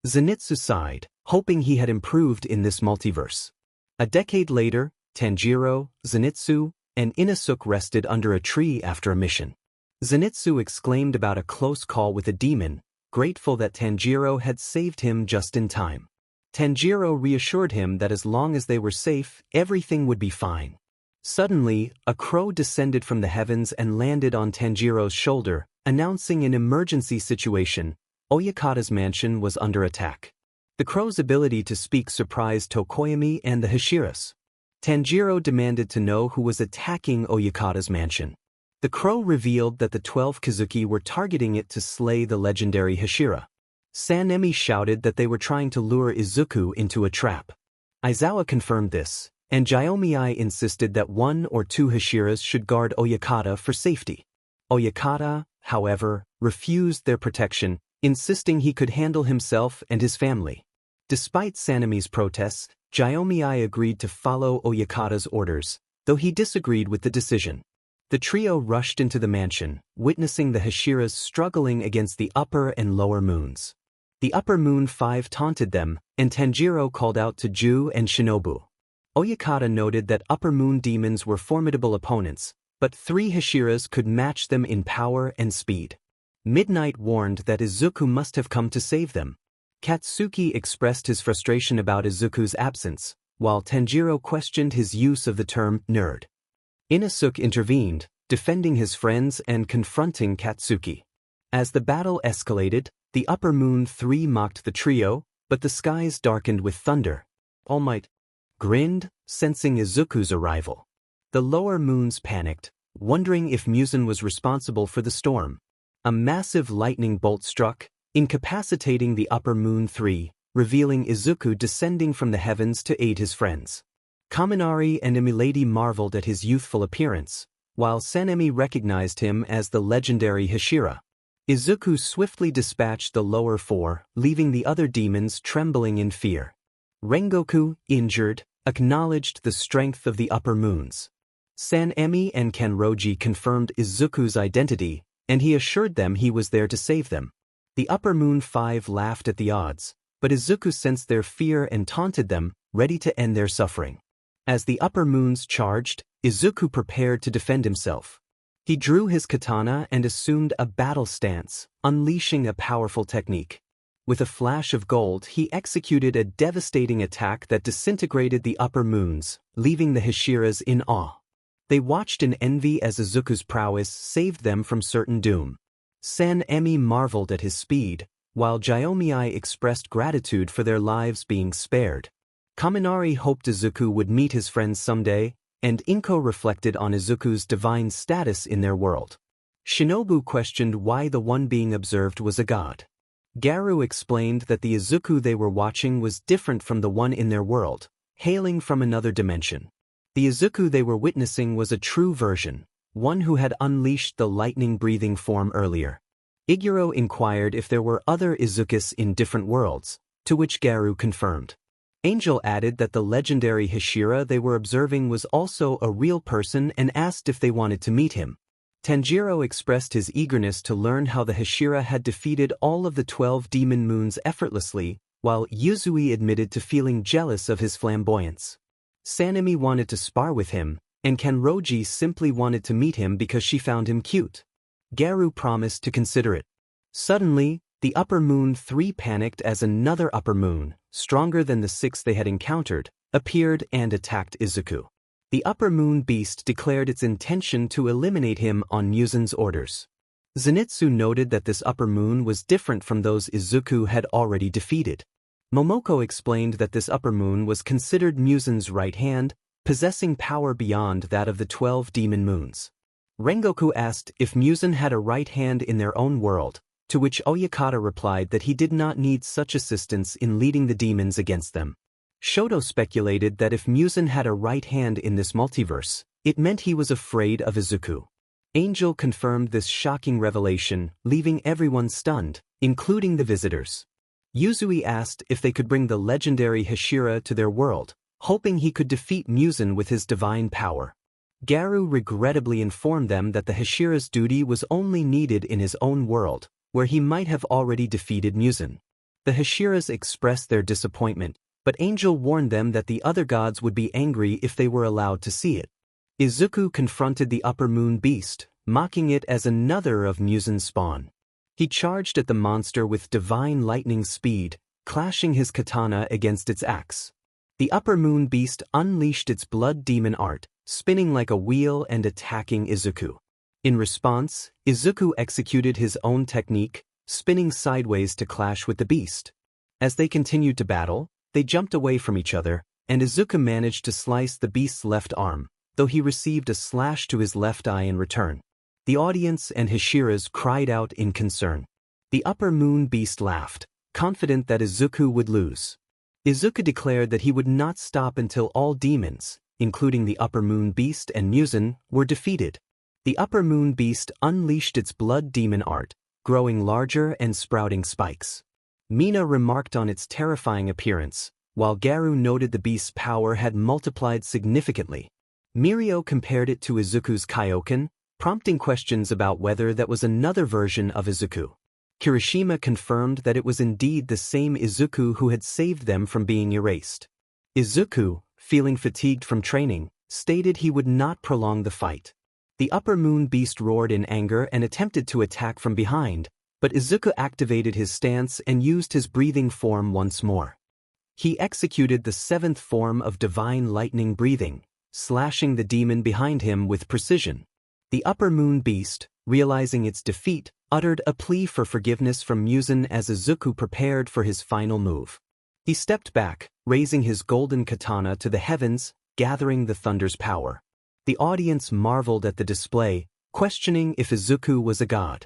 Zenitsu sighed, hoping he had improved in this multiverse. A decade later, Tanjiro, Zenitsu, and Inosuke rested under a tree after a mission. Zenitsu exclaimed about a close call with a demon, grateful that Tanjiro had saved him just in time. Tanjiro reassured him that as long as they were safe, everything would be fine. Suddenly, a crow descended from the heavens and landed on Tanjiro's shoulder, announcing an emergency situation. Oyakata's mansion was under attack. The crow's ability to speak surprised Tokoyami and the Hashiras. Tanjiro demanded to know who was attacking Oyakata's mansion. The crow revealed that the 12 Kazuki were targeting it to slay the legendary Hashira. Sanemi shouted that they were trying to lure Izuku into a trap. Aizawa confirmed this, and Gyomii insisted that 1 or 2 Hashiras should guard Oyakata for safety. Oyakata, however, refused their protection, insisting he could handle himself and his family. Despite Sanemi's protests, Gyomii agreed to follow Oyakata's orders, though he disagreed with the decision. The trio rushed into the mansion, witnessing the Hashiras struggling against the upper and lower moons. The upper moon 5 taunted them, and Tanjiro called out to Ju and Shinobu. Oyakata noted that upper moon demons were formidable opponents, but 3 Hashiras could match them in power and speed. Midnight warned that Izuku must have come to save them. Katsuki expressed his frustration about Izuku's absence, while Tanjiro questioned his use of the term nerd. Inosuke intervened, defending his friends and confronting Katsuki. As the battle escalated, the upper moon 3 mocked the trio, but the skies darkened with thunder. All Might grinned, sensing Izuku's arrival. The lower moons panicked, wondering if Muzan was responsible for the storm. A massive lightning bolt struck, incapacitating the upper moon 3, revealing Izuku descending from the heavens to aid his friends. Kaminari and Emilady marveled at his youthful appearance, while Sanemi recognized him as the legendary Hashira. Izuku swiftly dispatched the lower 4, leaving the other demons trembling in fear. Rengoku, injured, acknowledged the strength of the upper moons. Sanemi and Kanroji confirmed Izuku's identity, and he assured them he was there to save them. The upper moon 5 laughed at the odds, but Izuku sensed their fear and taunted them, ready to end their suffering. As the upper moons charged, Izuku prepared to defend himself. He drew his katana and assumed a battle stance, unleashing a powerful technique. With a flash of gold, he executed a devastating attack that disintegrated the upper moons, leaving the Hashiras in awe. They watched in envy as Izuku's prowess saved them from certain doom. Sanemi marveled at his speed, while Gyomii expressed gratitude for their lives being spared. Kaminari hoped Izuku would meet his friends someday, and Inko reflected on Izuku's divine status in their world. Shinobu questioned why the one being observed was a god. Garu explained that the Izuku they were watching was different from the one in their world, hailing from another dimension. The Izuku they were witnessing was a true version, one who had unleashed the lightning-breathing form earlier. Iguro inquired if there were other Izukus in different worlds, to which Garu confirmed. Angel added that the legendary Hashira they were observing was also a real person and asked if they wanted to meet him. Tanjiro expressed his eagerness to learn how the Hashira had defeated all of the 12 demon moons effortlessly, while Yuzui admitted to feeling jealous of his flamboyance. Sanemi wanted to spar with him, and Kanroji simply wanted to meet him because she found him cute. Garu promised to consider it. Suddenly, the upper moon 3 panicked as another upper moon, stronger than the 6 they had encountered, appeared and attacked Izuku. The upper moon beast declared its intention to eliminate him on Muzan's orders. Zenitsu noted that this upper moon was different from those Izuku had already defeated. Momoko explained that this upper moon was considered Muzan's right hand, possessing power beyond that of the 12 demon moons. Rengoku asked if Muzan had a right hand in their own world, to which Oyakata replied that he did not need such assistance in leading the demons against them. Shoto speculated that if Muzan had a right hand in this multiverse, it meant he was afraid of Izuku. Angel confirmed this shocking revelation, leaving everyone stunned, including the visitors. Yuzui asked if they could bring the legendary Hashira to their world, hoping he could defeat Muzan with his divine power. Garu regrettably informed them that the Hashira's duty was only needed in his own world, where he might have already defeated Muzan. The Hashiras expressed their disappointment, but Angel warned them that the other gods would be angry if they were allowed to see it. Izuku confronted the Upper Moon Beast, mocking it as another of Muzan's spawn. He charged at the monster with divine lightning speed, clashing his katana against its axe. The Upper Moon Beast unleashed its blood demon art, spinning like a wheel and attacking Izuku. In response, Izuku executed his own technique, spinning sideways to clash with the beast. As they continued to battle, they jumped away from each other, and Izuku managed to slice the beast's left arm, though he received a slash to his left eye in return. The audience and Hashiras cried out in concern. The Upper Moon Beast laughed, confident that Izuku would lose. Izuku declared that he would not stop until all demons, including the Upper Moon Beast and Muzan, were defeated. The Upper Moon Beast unleashed its blood demon art, growing larger and sprouting spikes. Mina remarked on its terrifying appearance, while Garu noted the beast's power had multiplied significantly. Mirio compared it to Izuku's Kaioken, prompting questions about whether that was another version of Izuku. Kirishima confirmed that it was indeed the same Izuku who had saved them from being erased. Izuku, feeling fatigued from training, stated he would not prolong the fight. The Upper Moon Beast roared in anger and attempted to attack from behind, but Izuku activated his stance and used his breathing form once more. He executed the seventh form of divine lightning breathing, slashing the demon behind him with precision. The Upper Moon Beast, realizing its defeat, uttered a plea for forgiveness from Muzan as Izuku prepared for his final move. He stepped back, raising his golden katana to the heavens, gathering the thunder's power. The audience marveled at the display, questioning if Izuku was a god.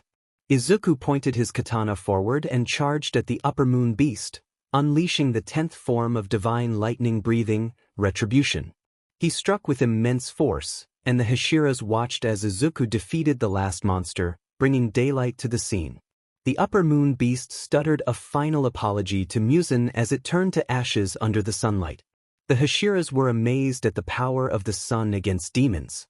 Izuku pointed his katana forward and charged at the Upper Moon Beast, unleashing the 10th form of divine lightning breathing, Retribution. He struck with immense force, and the Hashiras watched as Izuku defeated the last monster, bringing daylight to the scene. The Upper Moon Beast stuttered a final apology to Muzan as it turned to ashes under the sunlight. The Hashiras were amazed at the power of the sun against demons.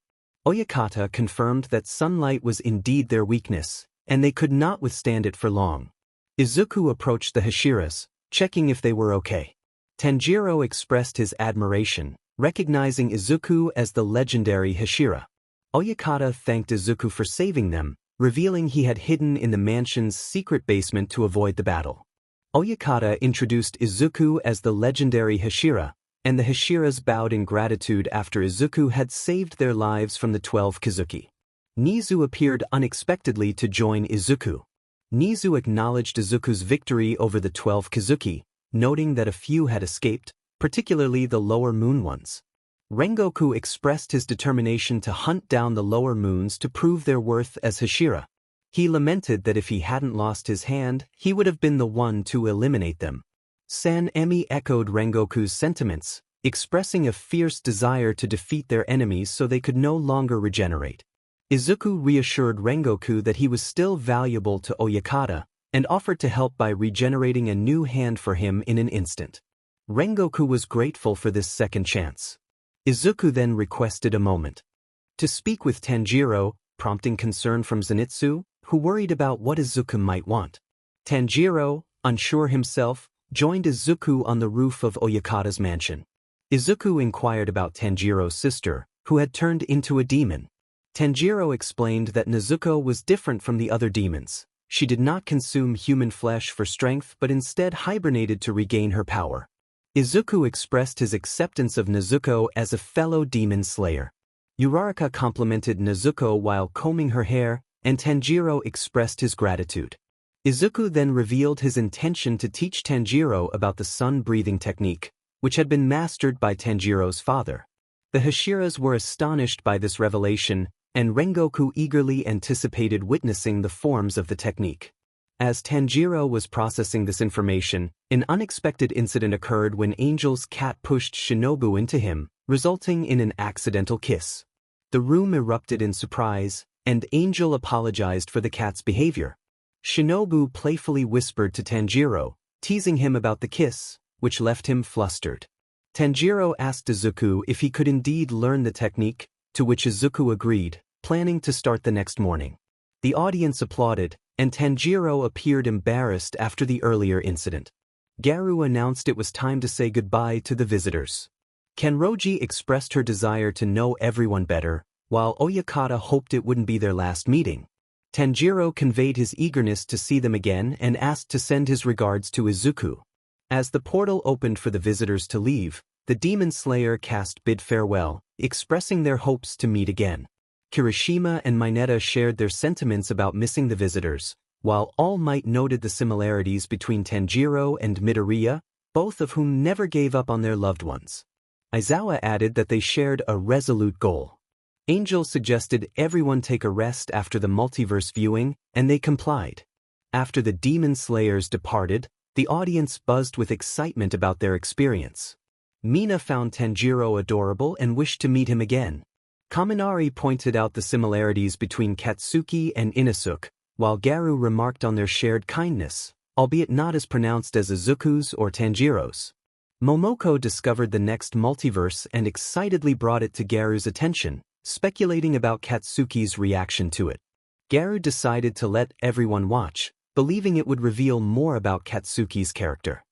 Oyakata confirmed that sunlight was indeed their weakness, and they could not withstand it for long. Izuku approached the Hashiras, checking if they were okay. Tanjiro expressed his admiration, recognizing Izuku as the legendary Hashira. Oyakata thanked Izuku for saving them, revealing he had hidden in the mansion's secret basement to avoid the battle. Oyakata introduced Izuku as the legendary Hashira, and the Hashiras bowed in gratitude after Izuku had saved their lives from the 12 Kizuki. Nizu appeared unexpectedly to join Izuku. Nizu acknowledged Izuku's victory over the 12 Kizuki, noting that a few had escaped, particularly the lower moon ones. Rengoku expressed his determination to hunt down the lower moons to prove their worth as Hashira. He lamented that if he hadn't lost his hand, he would have been the one to eliminate them. San-Emi echoed Rengoku's sentiments, expressing a fierce desire to defeat their enemies so they could no longer regenerate. Izuku reassured Rengoku that he was still valuable to Oyakata, and offered to help by regenerating a new hand for him in an instant. Rengoku was grateful for this second chance. Izuku then requested a moment to speak with Tanjiro, prompting concern from Zenitsu, who worried about what Izuku might want. Tanjiro, unsure himself, joined Izuku on the roof of Oyakata's mansion. Izuku inquired about Tanjiro's sister, who had turned into a demon. Tanjiro explained that Nezuko was different from the other demons. She did not consume human flesh for strength but instead hibernated to regain her power. Izuku expressed his acceptance of Nezuko as a fellow demon slayer. Uraraka complimented Nezuko while combing her hair, and Tanjiro expressed his gratitude. Izuku then revealed his intention to teach Tanjiro about the sun-breathing technique, which had been mastered by Tanjiro's father. The Hashiras were astonished by this revelation, and Rengoku eagerly anticipated witnessing the forms of the technique. As Tanjiro was processing this information, an unexpected incident occurred when Angel's cat pushed Shinobu into him, resulting in an accidental kiss. The room erupted in surprise, and Angel apologized for the cat's behavior. Shinobu playfully whispered to Tanjiro, teasing him about the kiss, which left him flustered. Tanjiro asked Izuku if he could indeed learn the technique, to which Izuku agreed, planning to start the next morning. The audience applauded, and Tanjiro appeared embarrassed after the earlier incident. Garu announced it was time to say goodbye to the visitors. Kenroji expressed her desire to know everyone better, while Oyakata hoped it wouldn't be their last meeting. Tanjiro conveyed his eagerness to see them again and asked to send his regards to Izuku. As the portal opened for the visitors to leave, the Demon Slayer cast bid farewell, expressing their hopes to meet again. Kirishima and Mineta shared their sentiments about missing the visitors, while All Might noted the similarities between Tanjiro and Midoriya, both of whom never gave up on their loved ones. Aizawa added that they shared a resolute goal. Angel suggested everyone take a rest after the multiverse viewing, and they complied. After the Demon Slayers departed, the audience buzzed with excitement about their experience. Mina found Tanjiro adorable and wished to meet him again. Kaminari pointed out the similarities between Katsuki and Inosuke, while Garu remarked on their shared kindness, albeit not as pronounced as Izuku's or Tanjiro's. Momoko discovered the next multiverse and excitedly brought it to Garu's attention, speculating about Katsuki's reaction to it. Garu decided to let everyone watch, believing it would reveal more about Katsuki's character.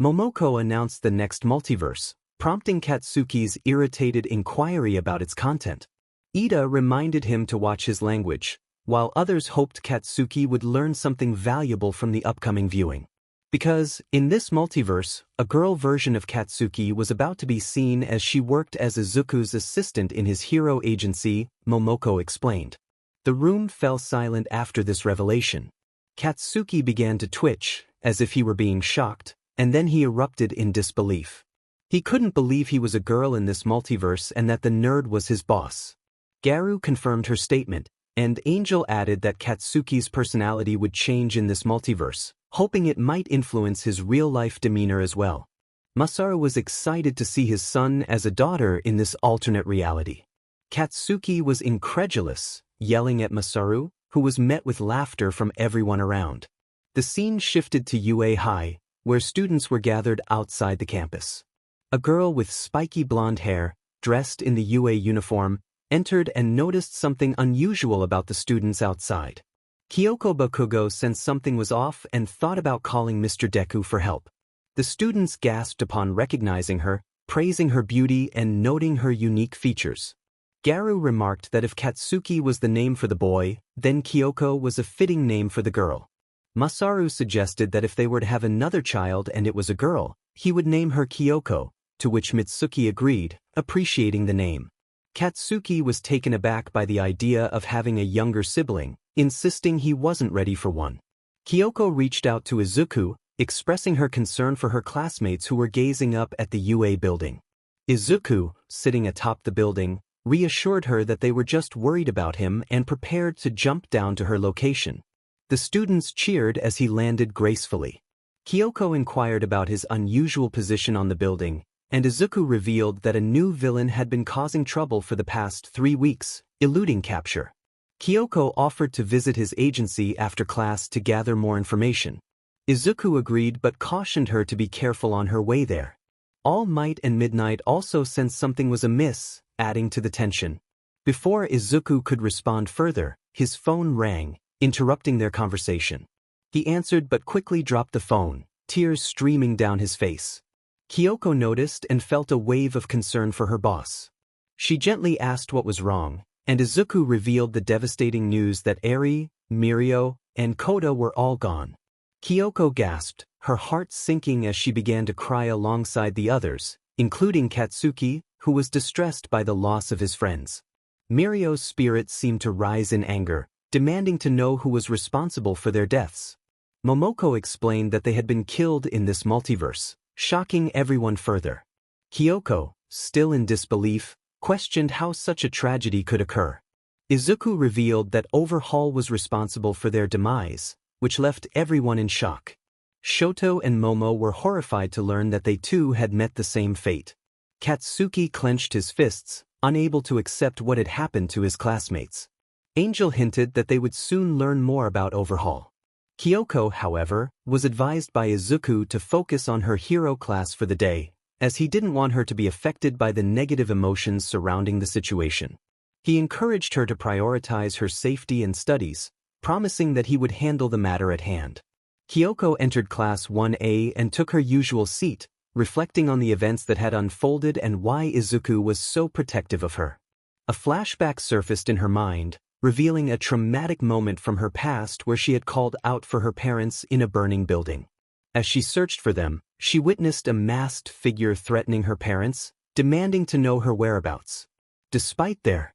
Momoko announced the next multiverse, prompting Katsuki's irritated inquiry about its content. Ida reminded him to watch his language, while others hoped Katsuki would learn something valuable from the upcoming viewing. Because, in this multiverse, a girl version of Katsuki was about to be seen as she worked as Izuku's assistant in his hero agency, Momoko explained. The room fell silent after this revelation. Katsuki began to twitch, as if he were being shocked, and then he erupted in disbelief. He couldn't believe he was a girl in this multiverse and that the nerd was his boss. Garu confirmed her statement, and Angel added that Katsuki's personality would change in this multiverse, hoping it might influence his real-life demeanor as well. Masaru was excited to see his son as a daughter in this alternate reality. Katsuki was incredulous, yelling at Masaru, who was met with laughter from everyone around. The scene shifted to UA High, where students were gathered outside the campus. A girl with spiky blonde hair, dressed in the UA uniform, entered and noticed something unusual about the students outside. Kyoko Bakugo sensed something was off and thought about calling Mr. Deku for help. The students gasped upon recognizing her, praising her beauty and noting her unique features. Garu remarked that if Katsuki was the name for the boy, then Kyoko was a fitting name for the girl. Masaru suggested that if they were to have another child and it was a girl, he would name her Kyoko, to which Mitsuki agreed, appreciating the name. Katsuki was taken aback by the idea of having a younger sibling, insisting he wasn't ready for one. Kyoko reached out to Izuku, expressing her concern for her classmates who were gazing up at the UA building. Izuku, sitting atop the building, reassured her that they were just worried about him and prepared to jump down to her location. The students cheered as he landed gracefully. Kyoko inquired about his unusual position on the building, and Izuku revealed that a new villain had been causing trouble for the past 3 weeks, eluding capture. Kyoko offered to visit his agency after class to gather more information. Izuku agreed but cautioned her to be careful on her way there. All Might and Midnight also sensed something was amiss, adding to the tension. Before Izuku could respond further, his phone rang, interrupting their conversation. He answered but quickly dropped the phone, tears streaming down his face. Kyoko noticed and felt a wave of concern for her boss. She gently asked what was wrong, and Izuku revealed the devastating news that Eri, Mirio, and Koda were all gone. Kyoko gasped, her heart sinking as she began to cry alongside the others, including Katsuki, who was distressed by the loss of his friends. Mirio's spirit seemed to rise in anger, demanding to know who was responsible for their deaths. Momoko explained that they had been killed in this multiverse, shocking everyone further. Kyoko, still in disbelief, questioned how such a tragedy could occur. Izuku revealed that Overhaul was responsible for their demise, which left everyone in shock. Shoto and Momo were horrified to learn that they too had met the same fate. Katsuki clenched his fists, unable to accept what had happened to his classmates. Angel hinted that they would soon learn more about Overhaul. Kyoko, however, was advised by Izuku to focus on her hero class for the day, as he didn't want her to be affected by the negative emotions surrounding the situation. He encouraged her to prioritize her safety and studies, promising that he would handle the matter at hand. Kyoko entered Class 1A and took her usual seat, reflecting on the events that had unfolded and why Izuku was so protective of her. A flashback surfaced in her mind, revealing a traumatic moment from her past where she had called out for her parents in a burning building. As she searched for them, she witnessed a masked figure threatening her parents, demanding to know her whereabouts. Despite their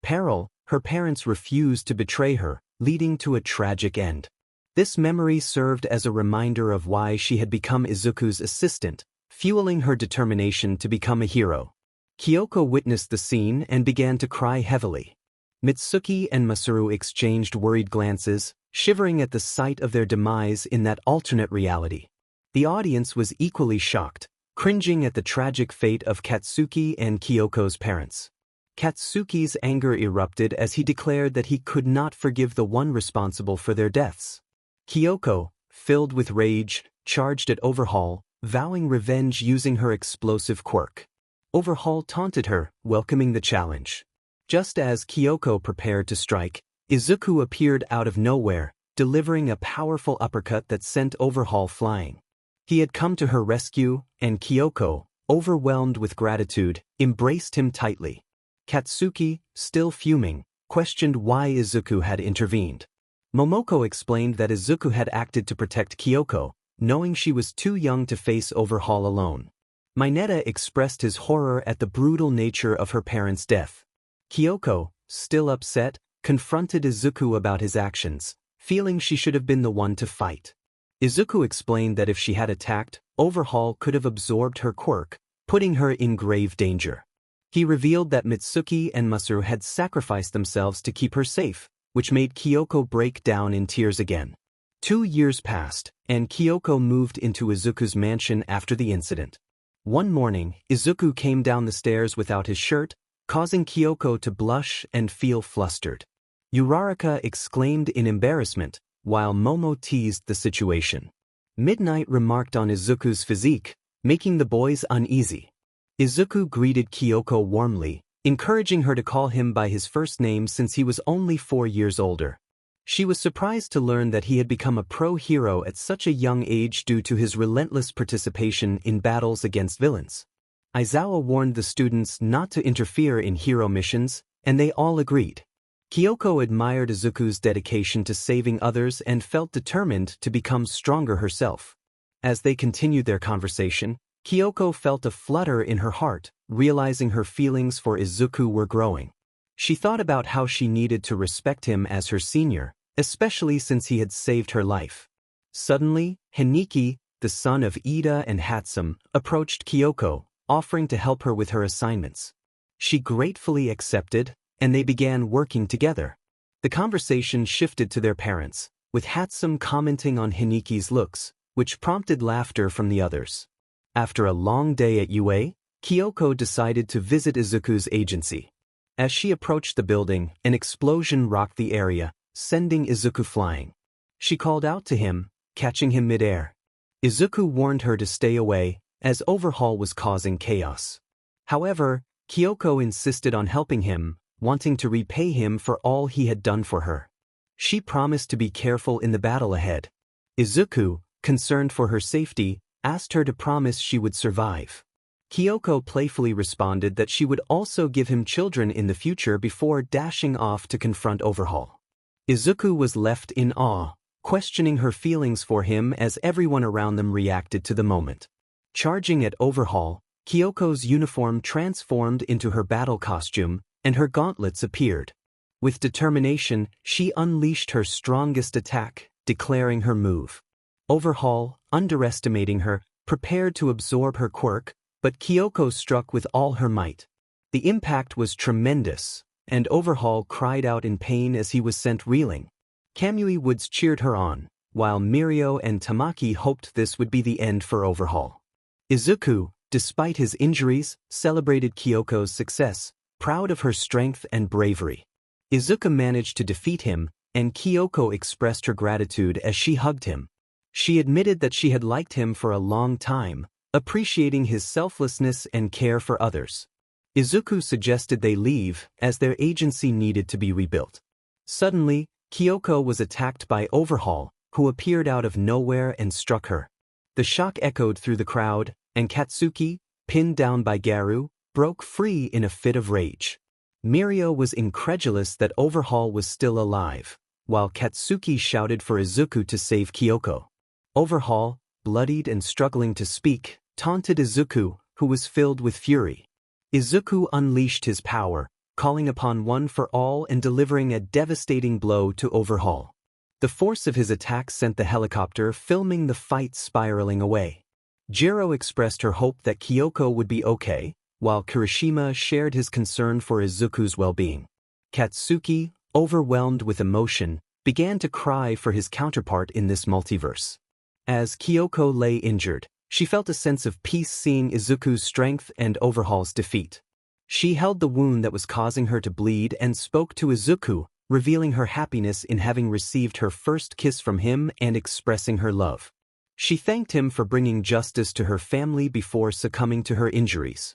peril, her parents refused to betray her, leading to a tragic end. This memory served as a reminder of why she had become Izuku's assistant, fueling her determination to become a hero. Kyoko witnessed the scene and began to cry heavily. Mitsuki and Masaru exchanged worried glances, shivering at the sight of their demise in that alternate reality. The audience was equally shocked, cringing at the tragic fate of Katsuki and Kyoko's parents. Katsuki's anger erupted as he declared that he could not forgive the one responsible for their deaths. Kyoko, filled with rage, charged at Overhaul, vowing revenge using her explosive quirk. Overhaul taunted her, welcoming the challenge. Just as Kyoko prepared to strike, Izuku appeared out of nowhere, delivering a powerful uppercut that sent Overhaul flying. He had come to her rescue, and Kyoko, overwhelmed with gratitude, embraced him tightly. Katsuki, still fuming, questioned why Izuku had intervened. Momoko explained that Izuku had acted to protect Kyoko, knowing she was too young to face Overhaul alone. Mineta expressed his horror at the brutal nature of her parents' death. Kyoko, still upset, confronted Izuku about his actions, feeling she should have been the one to fight. Izuku explained that if she had attacked, Overhaul could have absorbed her quirk, putting her in grave danger. He revealed that Mitsuki and Masaru had sacrificed themselves to keep her safe, which made Kyoko break down in tears again. 2 years passed, and Kyoko moved into Izuku's mansion after the incident. One morning, Izuku came down the stairs without his shirt, causing Kyoko to blush and feel flustered. Uraraka exclaimed in embarrassment, while Momo teased the situation. Midnight remarked on Izuku's physique, making the boys uneasy. Izuku greeted Kyoko warmly, encouraging her to call him by his first name since he was only 4 years older. She was surprised to learn that he had become a pro-hero at such a young age due to his relentless participation in battles against villains. Aizawa warned the students not to interfere in hero missions, and they all agreed. Kyoko admired Izuku's dedication to saving others and felt determined to become stronger herself. As they continued their conversation, Kyoko felt a flutter in her heart, realizing her feelings for Izuku were growing. She thought about how she needed to respect him as her senior, especially since he had saved her life. Suddenly, Hiniki, the son of Ida and Hatsum, approached Kyoko, offering to help her with her assignments. She gratefully accepted, and they began working together. The conversation shifted to their parents, with Hatsum commenting on Hiniki's looks, which prompted laughter from the others. After a long day at UA, Kyoko decided to visit Izuku's agency. As she approached the building, an explosion rocked the area, sending Izuku flying. She called out to him, catching him midair. Izuku warned her to stay away, as Overhaul was causing chaos. However, Kyoko insisted on helping him, wanting to repay him for all he had done for her. She promised to be careful in the battle ahead. Izuku, concerned for her safety, asked her to promise she would survive. Kyoko playfully responded that she would also give him children in the future before dashing off to confront Overhaul. Izuku was left in awe, questioning her feelings for him as everyone around them reacted to the moment. Charging at Overhaul, Kyoko's uniform transformed into her battle costume, and her gauntlets appeared. With determination, she unleashed her strongest attack, declaring her move. Overhaul, underestimating her, prepared to absorb her quirk, but Kyoko struck with all her might. The impact was tremendous, and Overhaul cried out in pain as he was sent reeling. Kamui Woods cheered her on, while Mirio and Tamaki hoped this would be the end for Overhaul. Izuku, despite his injuries, celebrated Kyoko's success, proud of her strength and bravery. Izuku managed to defeat him, and Kyoko expressed her gratitude as she hugged him. She admitted that she had liked him for a long time, appreciating his selflessness and care for others. Izuku suggested they leave, as their agency needed to be rebuilt. Suddenly, Kyoko was attacked by Overhaul, who appeared out of nowhere and struck her. The shock echoed through the crowd, and Katsuki, pinned down by Garu, broke free in a fit of rage. Mirio was incredulous that Overhaul was still alive, while Katsuki shouted for Izuku to save Kyoko. Overhaul, bloodied and struggling to speak, taunted Izuku, who was filled with fury. Izuku unleashed his power, calling upon One for All and delivering a devastating blow to Overhaul. The force of his attack sent the helicopter filming the fight spiraling away. Jiro expressed her hope that Kyoko would be okay, while Kirishima shared his concern for Izuku's well-being. Katsuki, overwhelmed with emotion, began to cry for his counterpart in this multiverse. As Kyoko lay injured, she felt a sense of peace seeing Izuku's strength and Overhaul's defeat. She held the wound that was causing her to bleed and spoke to Izuku, revealing her happiness in having received her first kiss from him and expressing her love. She thanked him for bringing justice to her family before succumbing to her injuries.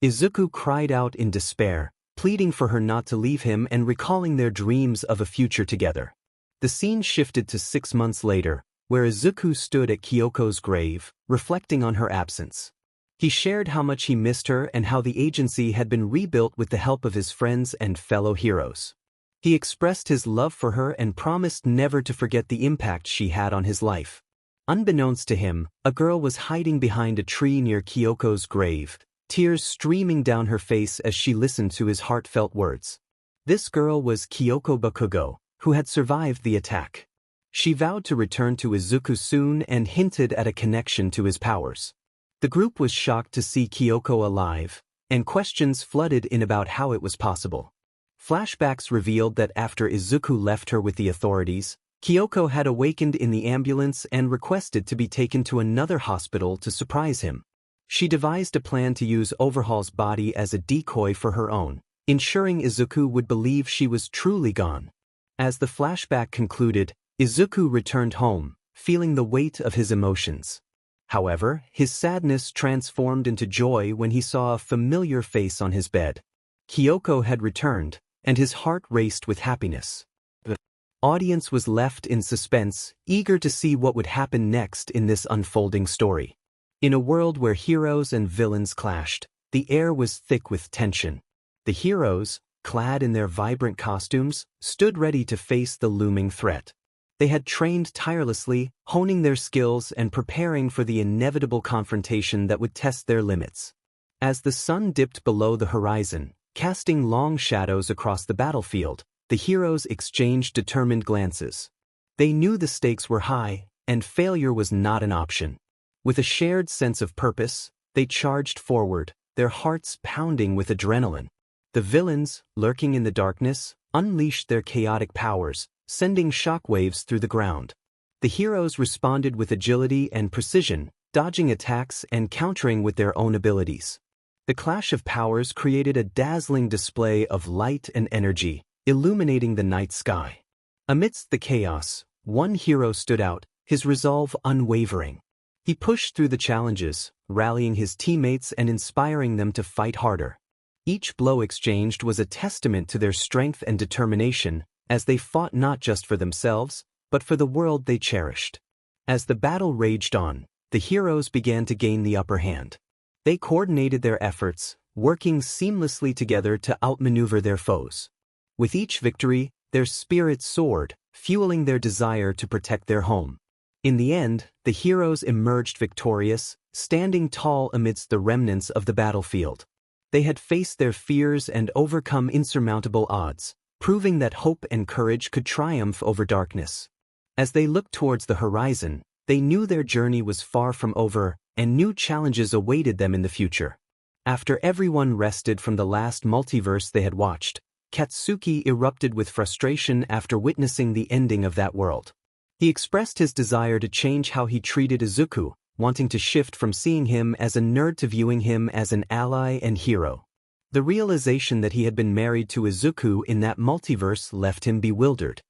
Izuku cried out in despair, pleading for her not to leave him and recalling their dreams of a future together. The scene shifted to 6 months later, where Izuku stood at Kyoko's grave, reflecting on her absence. He shared how much he missed her and how the agency had been rebuilt with the help of his friends and fellow heroes. He expressed his love for her and promised never to forget the impact she had on his life. Unbeknownst to him, a girl was hiding behind a tree near Kyoko's grave, tears streaming down her face as she listened to his heartfelt words. This girl was Kyoko Bakugo, who had survived the attack. She vowed to return to Izuku soon and hinted at a connection to his powers. The group was shocked to see Kyoko alive, and questions flooded in about how it was possible. Flashbacks revealed that after Izuku left her with the authorities, Kyoko had awakened in the ambulance and requested to be taken to another hospital to surprise him. She devised a plan to use Overhaul's body as a decoy for her own, ensuring Izuku would believe she was truly gone. As the flashback concluded, Izuku returned home, feeling the weight of his emotions. However, his sadness transformed into joy when he saw a familiar face on his bed. Kyoko had returned, and his heart raced with happiness. The audience was left in suspense, eager to see what would happen next in this unfolding story. In a world where heroes and villains clashed, the air was thick with tension. The heroes, clad in their vibrant costumes, stood ready to face the looming threat. They had trained tirelessly, honing their skills and preparing for the inevitable confrontation that would test their limits. As the sun dipped below the horizon, casting long shadows across the battlefield, the heroes exchanged determined glances. They knew the stakes were high, and failure was not an option. With a shared sense of purpose, they charged forward, their hearts pounding with adrenaline. The villains, lurking in the darkness, unleashed their chaotic powers, sending shockwaves through the ground. The heroes responded with agility and precision, dodging attacks and countering with their own abilities. The clash of powers created a dazzling display of light and energy, illuminating the night sky. Amidst the chaos, one hero stood out, his resolve unwavering. He pushed through the challenges, rallying his teammates and inspiring them to fight harder. Each blow exchanged was a testament to their strength and determination, as they fought not just for themselves, but for the world they cherished. As the battle raged on, the heroes began to gain the upper hand. They coordinated their efforts, working seamlessly together to outmaneuver their foes. With each victory, their spirits soared, fueling their desire to protect their home. In the end, the heroes emerged victorious, standing tall amidst the remnants of the battlefield. They had faced their fears and overcome insurmountable odds, proving that hope and courage could triumph over darkness. As they looked towards the horizon, they knew their journey was far from over, and new challenges awaited them in the future. After everyone rested from the last multiverse they had watched, Katsuki erupted with frustration after witnessing the ending of that world. He expressed his desire to change how he treated Izuku, wanting to shift from seeing him as a nerd to viewing him as an ally and hero. The realization that he had been married to Izuku in that multiverse left him bewildered.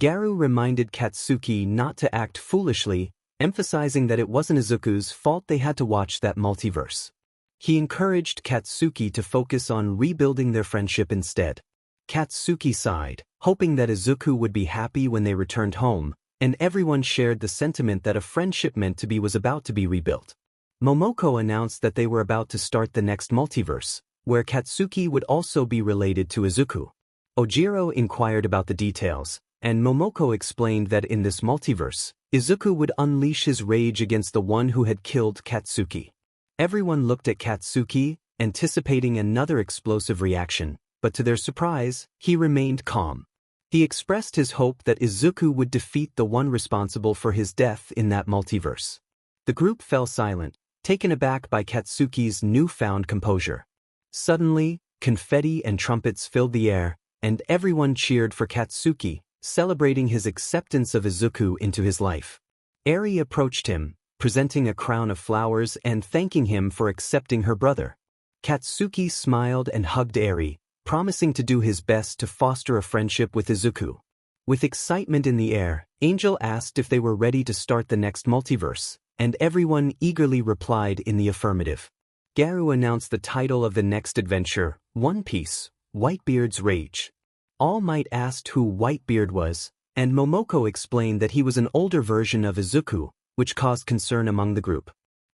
Garu reminded Katsuki not to act foolishly, emphasizing that it wasn't Izuku's fault they had to watch that multiverse. He encouraged Katsuki to focus on rebuilding their friendship instead. Katsuki sighed, hoping that Izuku would be happy when they returned home, and everyone shared the sentiment that a friendship meant to be was about to be rebuilt. Momoko announced that they were about to start the next multiverse, where Katsuki would also be related to Izuku. Ojiro inquired about the details, and Momoko explained that in this multiverse, Izuku would unleash his rage against the one who had killed Katsuki. Everyone looked at Katsuki, anticipating another explosive reaction, but to their surprise, he remained calm. He expressed his hope that Izuku would defeat the one responsible for his death in that multiverse. The group fell silent, taken aback by Katsuki's newfound composure. Suddenly, confetti and trumpets filled the air, and everyone cheered for Katsuki, celebrating his acceptance of Izuku into his life. Eri approached him, presenting a crown of flowers and thanking him for accepting her brother. Katsuki smiled and hugged Eri, promising to do his best to foster a friendship with Izuku. With excitement in the air, Angel asked if they were ready to start the next multiverse, and everyone eagerly replied in the affirmative. Garu announced the title of the next adventure, One Piece, Whitebeard's Rage. All Might asked who Whitebeard was, and Momoko explained that he was an older version of Izuku, which caused concern among the group.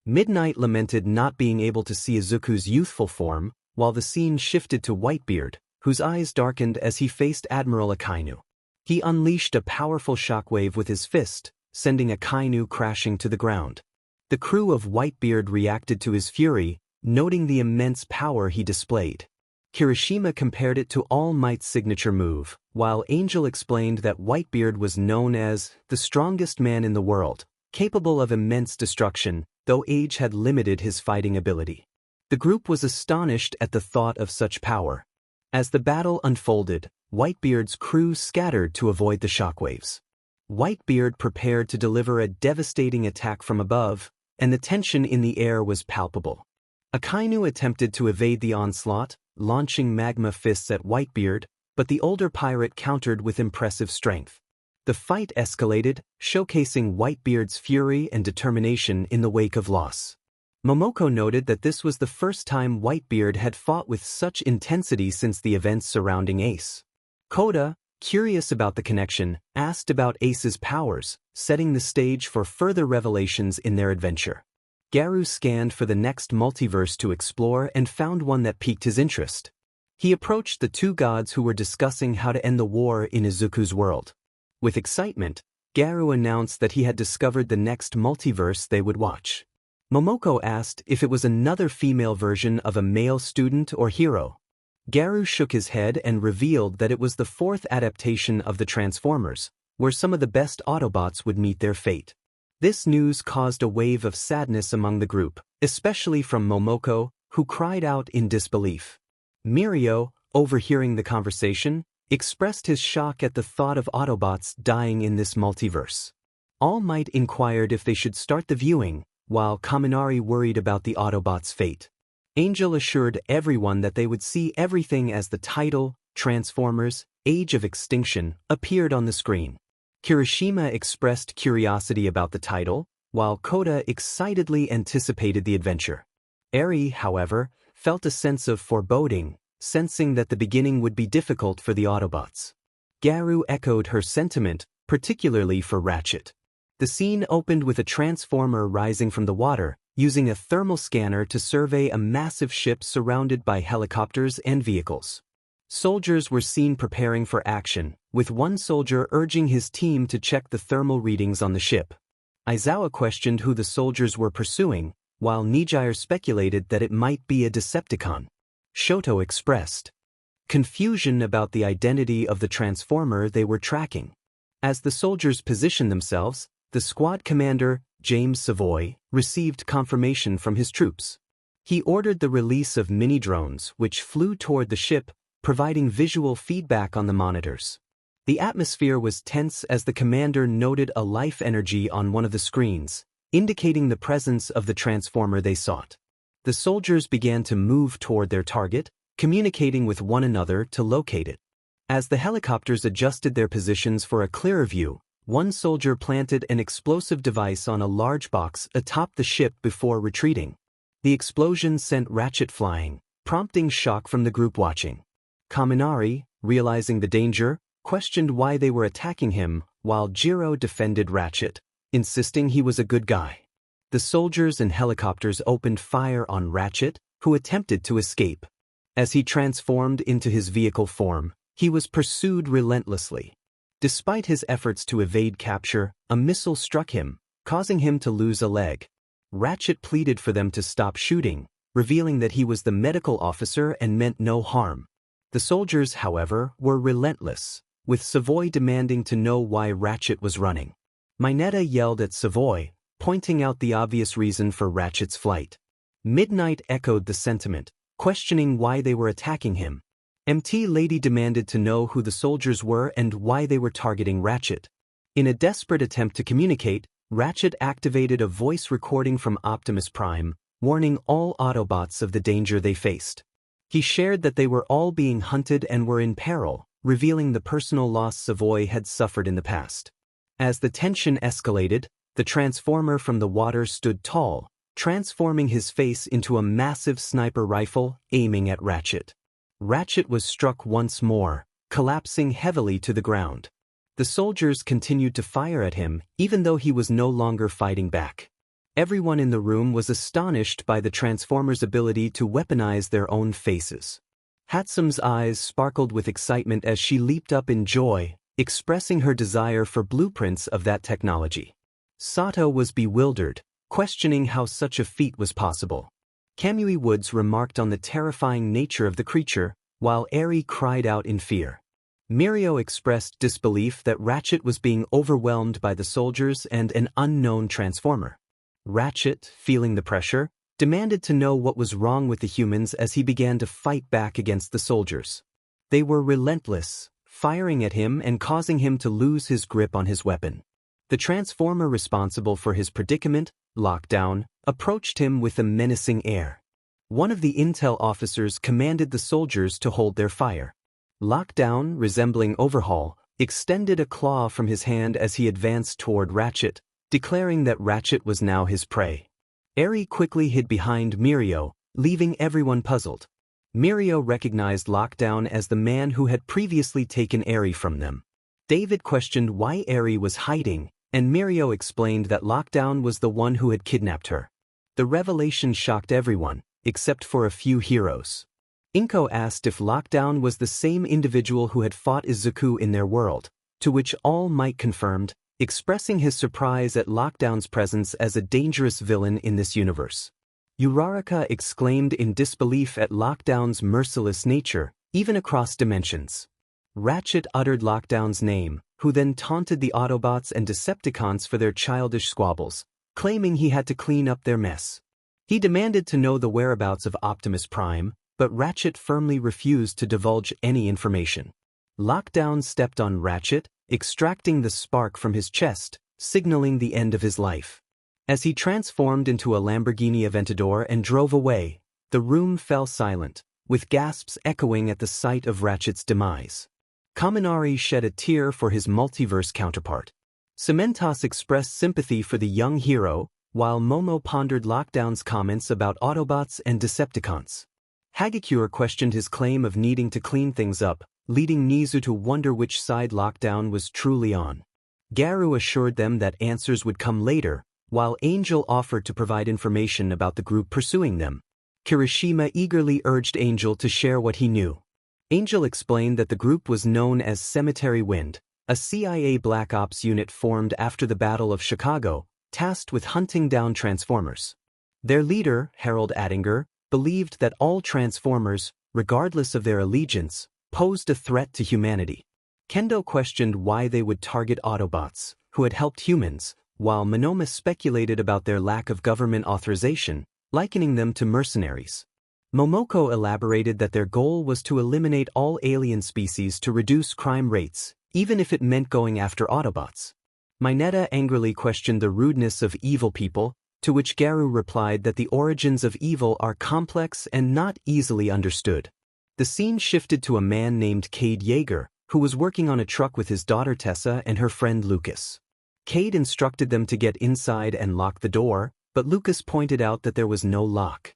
Midnight lamented not being able to see Izuku's youthful form, while the scene shifted to Whitebeard, whose eyes darkened as he faced Admiral Akainu. He unleashed a powerful shockwave with his fist, sending Akainu crashing to the ground. The crew of Whitebeard reacted to his fury, noting the immense power he displayed. Kirishima compared it to All Might's signature move, while Angel explained that Whitebeard was known as the strongest man in the world, capable of immense destruction, though age had limited his fighting ability. The group was astonished at the thought of such power. As the battle unfolded, Whitebeard's crew scattered to avoid the shockwaves. Whitebeard prepared to deliver a devastating attack from above, and the tension in the air was palpable. Akainu attempted to evade the onslaught, launching magma fists at Whitebeard, but the older pirate countered with impressive strength. The fight escalated, showcasing Whitebeard's fury and determination in the wake of loss. Momoko noted that this was the first time Whitebeard had fought with such intensity since the events surrounding Ace. Koda, curious about the connection, asked about Ace's powers, setting the stage for further revelations in their adventure. Garu scanned for the next multiverse to explore and found one that piqued his interest. He approached the two gods who were discussing how to end the war in Izuku's world. With excitement, Garu announced that he had discovered the next multiverse they would watch. Momoko asked if it was another female version of a male student or hero. Garu shook his head and revealed that it was the fourth adaptation of the Transformers, where some of the best Autobots would meet their fate. This news caused a wave of sadness among the group, especially from Momoko, who cried out in disbelief. Mirio, overhearing the conversation, expressed his shock at the thought of Autobots dying in this multiverse. All Might inquired if they should start the viewing, while Kaminari worried about the Autobots' fate. Angel assured everyone that they would see everything as the title, Transformers, Age of Extinction, appeared on the screen. Kirishima expressed curiosity about the title, while Koda excitedly anticipated the adventure. Eri, however, felt a sense of foreboding, sensing that the beginning would be difficult for the Autobots. Garu echoed her sentiment, particularly for Ratchet. The scene opened with a Transformer rising from the water, using a thermal scanner to survey a massive ship surrounded by helicopters and vehicles. Soldiers were seen preparing for action, with one soldier urging his team to check the thermal readings on the ship. Aizawa questioned who the soldiers were pursuing, while Nijire speculated that it might be a Decepticon. Shoto expressed confusion about the identity of the Transformer they were tracking. As the soldiers positioned themselves, the squad commander, James Savoy, received confirmation from his troops. He ordered the release of mini-drones which flew toward the ship, providing visual feedback on the monitors. The atmosphere was tense as the commander noted a life energy on one of the screens, indicating the presence of the Transformer they sought. The soldiers began to move toward their target, communicating with one another to locate it. As the helicopters adjusted their positions for a clearer view, one soldier planted an explosive device on a large box atop the ship before retreating. The explosion sent Ratchet flying, prompting shock from the group watching. Kaminari, realizing the danger, questioned why they were attacking him, while Jiro defended Ratchet, insisting he was a good guy. The soldiers and helicopters opened fire on Ratchet, who attempted to escape. As he transformed into his vehicle form, he was pursued relentlessly. Despite his efforts to evade capture, a missile struck him, causing him to lose a leg. Ratchet pleaded for them to stop shooting, revealing that he was the medical officer and meant no harm. The soldiers, however, were relentless, with Savoy demanding to know why Ratchet was running. Mineta yelled at Savoy, pointing out the obvious reason for Ratchet's flight. Midnight echoed the sentiment, questioning why they were attacking him. MT Lady demanded to know who the soldiers were and why they were targeting Ratchet. In a desperate attempt to communicate, Ratchet activated a voice recording from Optimus Prime, warning all Autobots of the danger they faced. He shared that they were all being hunted and were in peril, revealing the personal loss Savoy had suffered in the past. As the tension escalated, the Transformer from the water stood tall, transforming his face into a massive sniper rifle, aiming at Ratchet. Ratchet was struck once more, collapsing heavily to the ground. The soldiers continued to fire at him, even though he was no longer fighting back. Everyone in the room was astonished by the Transformers' ability to weaponize their own faces. Hatsum's eyes sparkled with excitement as she leaped up in joy, expressing her desire for blueprints of that technology. Sato was bewildered, questioning how such a feat was possible. Kamui Woods remarked on the terrifying nature of the creature, while Eri cried out in fear. Mirio expressed disbelief that Ratchet was being overwhelmed by the soldiers and an unknown Transformer. Ratchet, feeling the pressure, demanded to know what was wrong with the humans as he began to fight back against the soldiers. They were relentless, firing at him and causing him to lose his grip on his weapon. The Transformer responsible for his predicament, Lockdown, approached him with a menacing air. One of the intel officers commanded the soldiers to hold their fire. Lockdown, resembling Overhaul, extended a claw from his hand as he advanced toward Ratchet, declaring that Ratchet was now his prey. Eri quickly hid behind Mirio, leaving everyone puzzled. Mirio recognized Lockdown as the man who had previously taken Eri from them. David questioned why Eri was hiding, and Mirio explained that Lockdown was the one who had kidnapped her. The revelation shocked everyone, except for a few heroes. Inko asked if Lockdown was the same individual who had fought Izuku in their world, to which All Might confirmed, expressing his surprise at Lockdown's presence as a dangerous villain in this universe. Uraraka exclaimed in disbelief at Lockdown's merciless nature, even across dimensions. Ratchet uttered Lockdown's name, who then taunted the Autobots and Decepticons for their childish squabbles, claiming he had to clean up their mess. He demanded to know the whereabouts of Optimus Prime, but Ratchet firmly refused to divulge any information. Lockdown stepped on Ratchet, extracting the spark from his chest, signaling the end of his life. As he transformed into a Lamborghini Aventador and drove away, the room fell silent, with gasps echoing at the sight of Ratchet's demise. Kaminari shed a tear for his multiverse counterpart. Cementos expressed sympathy for the young hero, while Momo pondered Lockdown's comments about Autobots and Decepticons. Hagakure questioned his claim of needing to clean things up, leading Nizu to wonder which side Lockdown was truly on. Garu assured them that answers would come later, while Angel offered to provide information about the group pursuing them. Kirishima eagerly urged Angel to share what he knew. Angel explained that the group was known as Cemetery Wind, a CIA Black Ops unit formed after the Battle of Chicago, tasked with hunting down Transformers. Their leader, Harold Attinger, believed that all Transformers, regardless of their allegiance, posed a threat to humanity. Kendo questioned why they would target Autobots, who had helped humans, while Monoma speculated about their lack of government authorization, likening them to mercenaries. Momoko elaborated that their goal was to eliminate all alien species to reduce crime rates, even if it meant going after Autobots. Mineta angrily questioned the rudeness of evil people, to which Garu replied that the origins of evil are complex and not easily understood. The scene shifted to a man named Cade Yeager, who was working on a truck with his daughter Tessa and her friend Lucas. Cade instructed them to get inside and lock the door, but Lucas pointed out that there was no lock.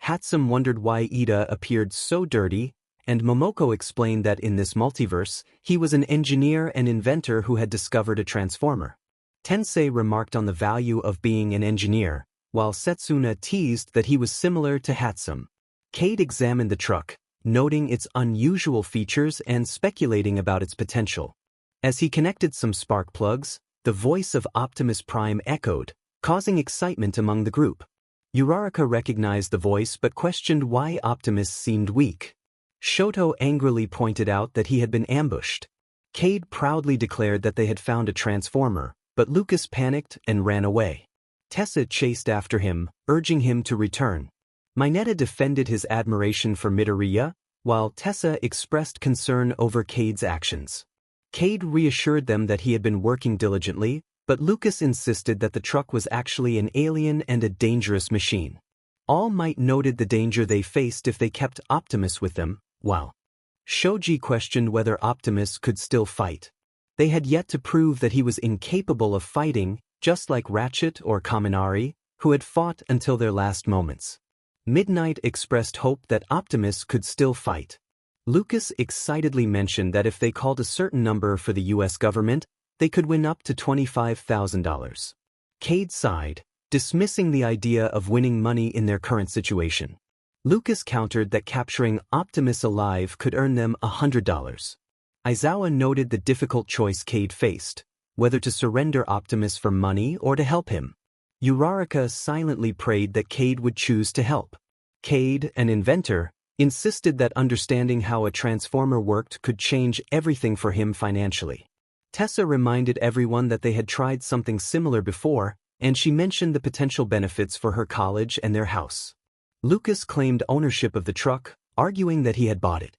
Hatsum wondered why Ida appeared so dirty, and Momoko explained that in this multiverse, he was an engineer and inventor who had discovered a transformer. Tensei remarked on the value of being an engineer, while Setsuna teased that he was similar to Hatsum. Cade examined the truck, noting its unusual features and speculating about its potential. As he connected some spark plugs, the voice of Optimus Prime echoed, causing excitement among the group. Uraraka recognized the voice but questioned why Optimus seemed weak. Shoto angrily pointed out that he had been ambushed. Cade proudly declared that they had found a transformer, but Lucas panicked and ran away. Tessa chased after him, urging him to return. Mineta defended his admiration for Midoriya, while Tessa expressed concern over Cade's actions. Cade reassured them that he had been working diligently, but Lucas insisted that the truck was actually an alien and a dangerous machine. All Might noted the danger they faced if they kept Optimus with them, while Shoji questioned whether Optimus could still fight. They had yet to prove that he was incapable of fighting, just like Ratchet or Kaminari, who had fought until their last moments. Midnight expressed hope that Optimus could still fight. Lucas excitedly mentioned that if they called a certain number for the U.S. government, they could win up to $25,000. Cade sighed, dismissing the idea of winning money in their current situation. Lucas countered that capturing Optimus alive could earn them $100. Aizawa noted the difficult choice Cade faced, whether to surrender Optimus for money or to help him. Uraraka silently prayed that Cade would choose to help. Cade, an inventor, insisted that understanding how a transformer worked could change everything for him financially. Tessa reminded everyone that they had tried something similar before, and she mentioned the potential benefits for her college and their house. Lucas claimed ownership of the truck, arguing that he had bought it.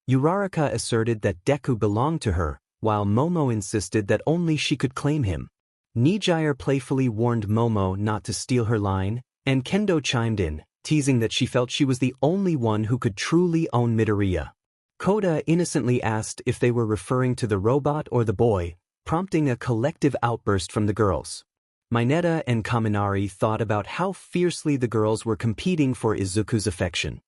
Uraraka asserted that Deku belonged to her, while Momo insisted that only she could claim him. Nijire playfully warned Momo not to steal her line, and Kendo chimed in, teasing that she felt she was the only one who could truly own Midoriya. Koda innocently asked if they were referring to the robot or the boy, prompting a collective outburst from the girls. Mineta and Kaminari thought about how fiercely the girls were competing for Izuku's affection.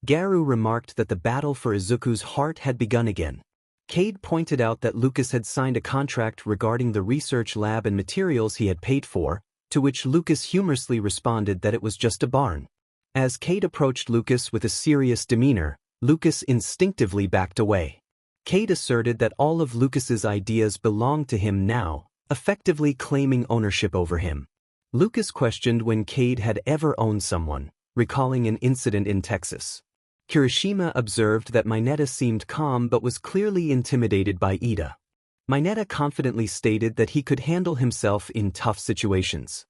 Garu remarked that the battle for Izuku's heart had begun again. Cade pointed out that Lucas had signed a contract regarding the research lab and materials he had paid for, to which Lucas humorously responded that it was just a barn. As Cade approached Lucas with a serious demeanor, Lucas instinctively backed away. Cade asserted that all of Lucas's ideas belonged to him now, effectively claiming ownership over him. Lucas questioned when Cade had ever owned someone, recalling an incident in Texas. Kirishima observed that Mineta seemed calm but was clearly intimidated by Ida. Mineta confidently stated that he could handle himself in tough situations.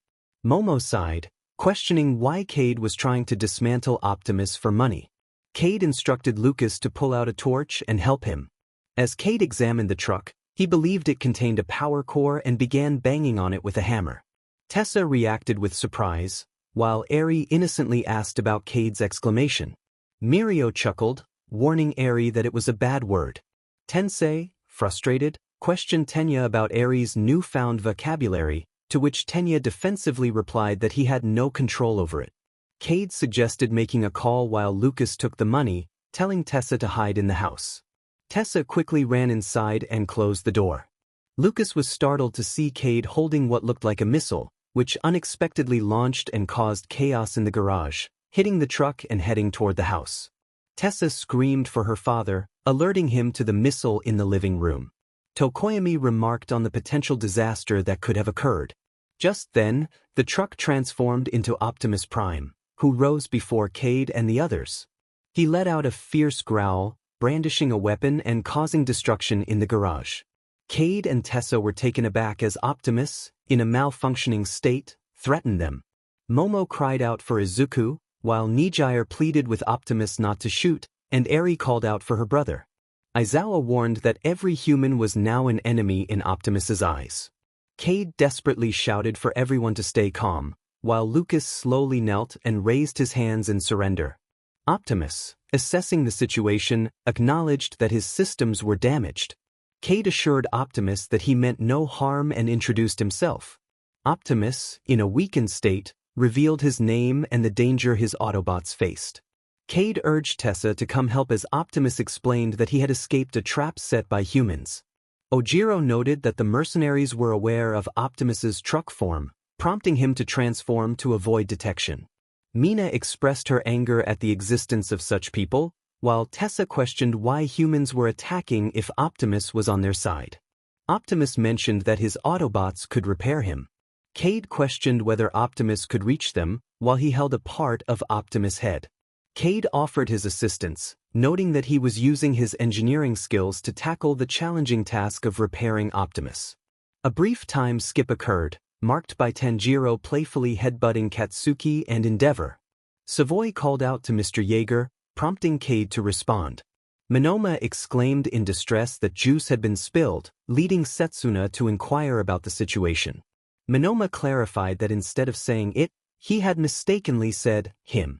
Momo sighed, questioning why Cade was trying to dismantle Optimus for money. Cade instructed Lucas to pull out a torch and help him. As Cade examined the truck, he believed it contained a power core and began banging on it with a hammer. Tessa reacted with surprise, while Eri innocently asked about Cade's exclamation. Mirio chuckled, warning Eri that it was a bad word. Tensei, frustrated, questioned Tenya about Eri's newfound vocabulary, to which Tenya defensively replied that he had no control over it. Cade suggested making a call while Lucas took the money, telling Tessa to hide in the house. Tessa quickly ran inside and closed the door. Lucas was startled to see Cade holding what looked like a missile, which unexpectedly launched and caused chaos in the garage, hitting the truck and heading toward the house. Tessa screamed for her father, alerting him to the missile in the living room. Tokoyami remarked on the potential disaster that could have occurred. Just then, the truck transformed into Optimus Prime, who rose before Cade and the others. He let out a fierce growl, brandishing a weapon and causing destruction in the garage. Cade and Tessa were taken aback as Optimus, in a malfunctioning state, threatened them. Momo cried out for Izuku, while Nijire pleaded with Optimus not to shoot, and Eri called out for her brother. Aizawa warned that every human was now an enemy in Optimus's eyes. Cade desperately shouted for everyone to stay calm, while Lucas slowly knelt and raised his hands in surrender. Optimus, assessing the situation, acknowledged that his systems were damaged. Cade assured Optimus that he meant no harm and introduced himself. Optimus, in a weakened state, revealed his name and the danger his Autobots faced. Cade urged Tessa to come help as Optimus explained that he had escaped a trap set by humans. Ojiro noted that the mercenaries were aware of Optimus's truck form, prompting him to transform to avoid detection. Mina expressed her anger at the existence of such people, while Tessa questioned why humans were attacking if Optimus was on their side. Optimus mentioned that his Autobots could repair him. Cade questioned whether Optimus could reach them, while he held a part of Optimus' head. Cade offered his assistance, noting that he was using his engineering skills to tackle the challenging task of repairing Optimus. A brief time skip occurred, marked by Tanjiro playfully headbutting Katsuki and Endeavor. Savoy called out to Mr. Yeager, prompting Cade to respond. Monoma exclaimed in distress that juice had been spilled, leading Setsuna to inquire about the situation. Monoma clarified that instead of saying it, he had mistakenly said him.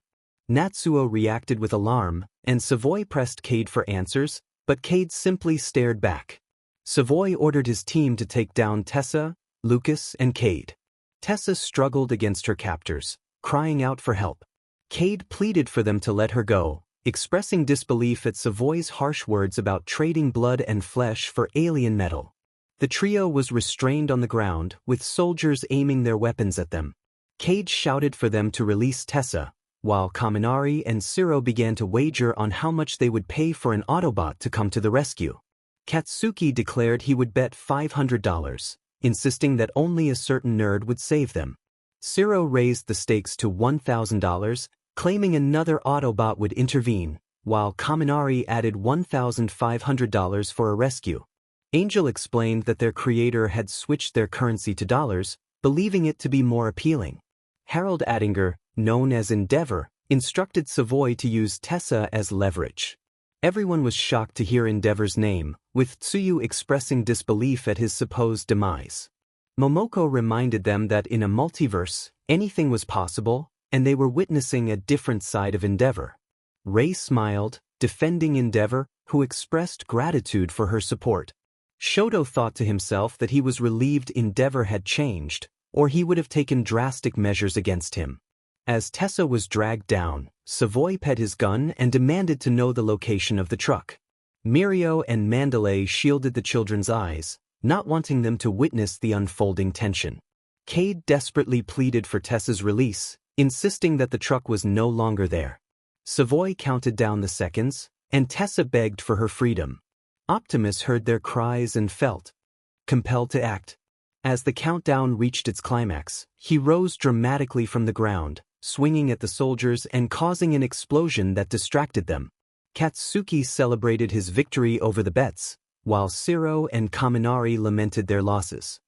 Natsuo reacted with alarm, and Savoy pressed Cade for answers, but Cade simply stared back. Savoy ordered his team to take down Tessa, Lucas, and Cade. Tessa struggled against her captors, crying out for help. Cade pleaded for them to let her go, expressing disbelief at Savoy's harsh words about trading blood and flesh for alien metal. The trio was restrained on the ground, with soldiers aiming their weapons at them. Cade shouted for them to release Tessa, while Kaminari and Siro began to wager on how much they would pay for an Autobot to come to the rescue. Katsuki declared he would bet $500, insisting that only a certain nerd would save them. Siro raised the stakes to $1,000, claiming another Autobot would intervene, while Kaminari added $1,500 for a rescue. Angel explained that their creator had switched their currency to dollars, believing it to be more appealing. Harold Attinger, known as Endeavor, instructed Savoy to use Tessa as leverage. Everyone was shocked to hear Endeavor's name, with Tsuyu expressing disbelief at his supposed demise. Momoko reminded them that in a multiverse, anything was possible, and they were witnessing a different side of Endeavor. Rei smiled, defending Endeavor, who expressed gratitude for her support. Shoto thought to himself that he was relieved Endeavor had changed, or he would have taken drastic measures against him. As Tessa was dragged down, Savoy pet his gun and demanded to know the location of the truck. Mirio and Mandalay shielded the children's eyes, not wanting them to witness the unfolding tension. Cade desperately pleaded for Tessa's release, insisting that the truck was no longer there. Savoy counted down the seconds, and Tessa begged for her freedom. Optimus heard their cries and felt compelled to act. As the countdown reached its climax, he rose dramatically from the ground, swinging at the soldiers and causing an explosion that distracted them. Katsuki celebrated his victory over the bets, while Siro and Kaminari lamented their losses.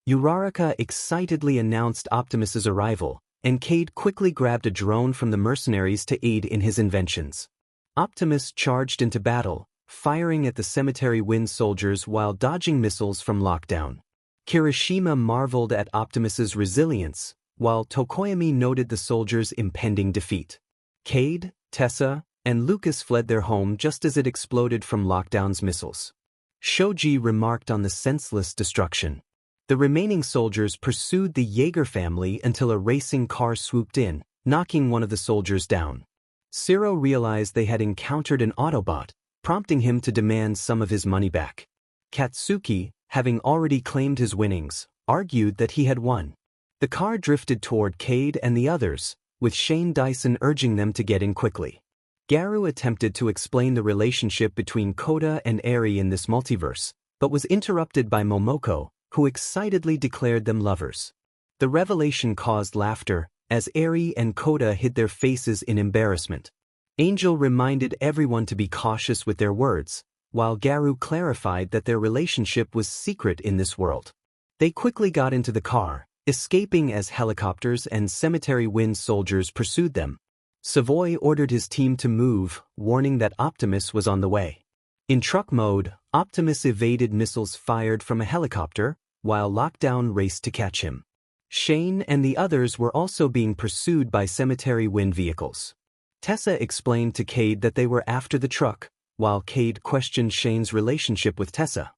Uraraka excitedly announced Optimus's arrival, and Cade quickly grabbed a drone from the mercenaries to aid in his inventions. Optimus charged into battle, firing at the Cemetery Wind soldiers while dodging missiles from Lockdown. Kirishima marveled at Optimus's resilience, while Tokoyami noted the soldiers' impending defeat. Cade, Tessa, and Lucas fled their home just as it exploded from Lockdown's missiles. Shoji remarked on the senseless destruction. The remaining soldiers pursued the Yeager family until a racing car swooped in, knocking one of the soldiers down. Siro realized they had encountered an Autobot, prompting him to demand some of his money back. Katsuki, having already claimed his winnings, argued that he had won. The car drifted toward Cade and the others, with Shane Dyson urging them to get in quickly. Garu attempted to explain the relationship between Koda and Eri in this multiverse, but was interrupted by Momoko, who excitedly declared them lovers. The revelation caused laughter, as Eri and Koda hid their faces in embarrassment. Angel reminded everyone to be cautious with their words, while Garu clarified that their relationship was secret in this world. They quickly got into the car, escaping as helicopters and Cemetery Wind soldiers pursued them. Savoy ordered his team to move, warning that Optimus was on the way. In truck mode, Optimus evaded missiles fired from a helicopter, while Lockdown raced to catch him. Shane and the others were also being pursued by Cemetery Wind vehicles. Tessa explained to Cade that they were after the truck, while Cade questioned Shane's relationship with Tessa.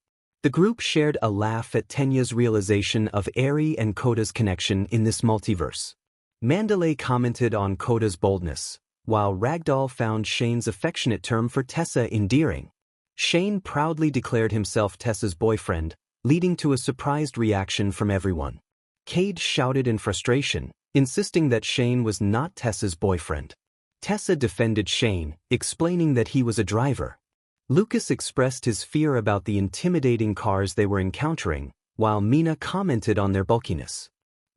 The group shared a laugh at Tenya's realization of Eri and Koda's connection in this multiverse. Mandalay commented on Koda's boldness, while Ragdoll found Shane's affectionate term for Tessa endearing. Shane proudly declared himself Tessa's boyfriend, leading to a surprised reaction from everyone. Cade shouted in frustration, insisting that Shane was not Tessa's boyfriend. Tessa defended Shane, explaining that he was a driver. Lucas expressed his fear about the intimidating cars they were encountering, while Mina commented on their bulkiness.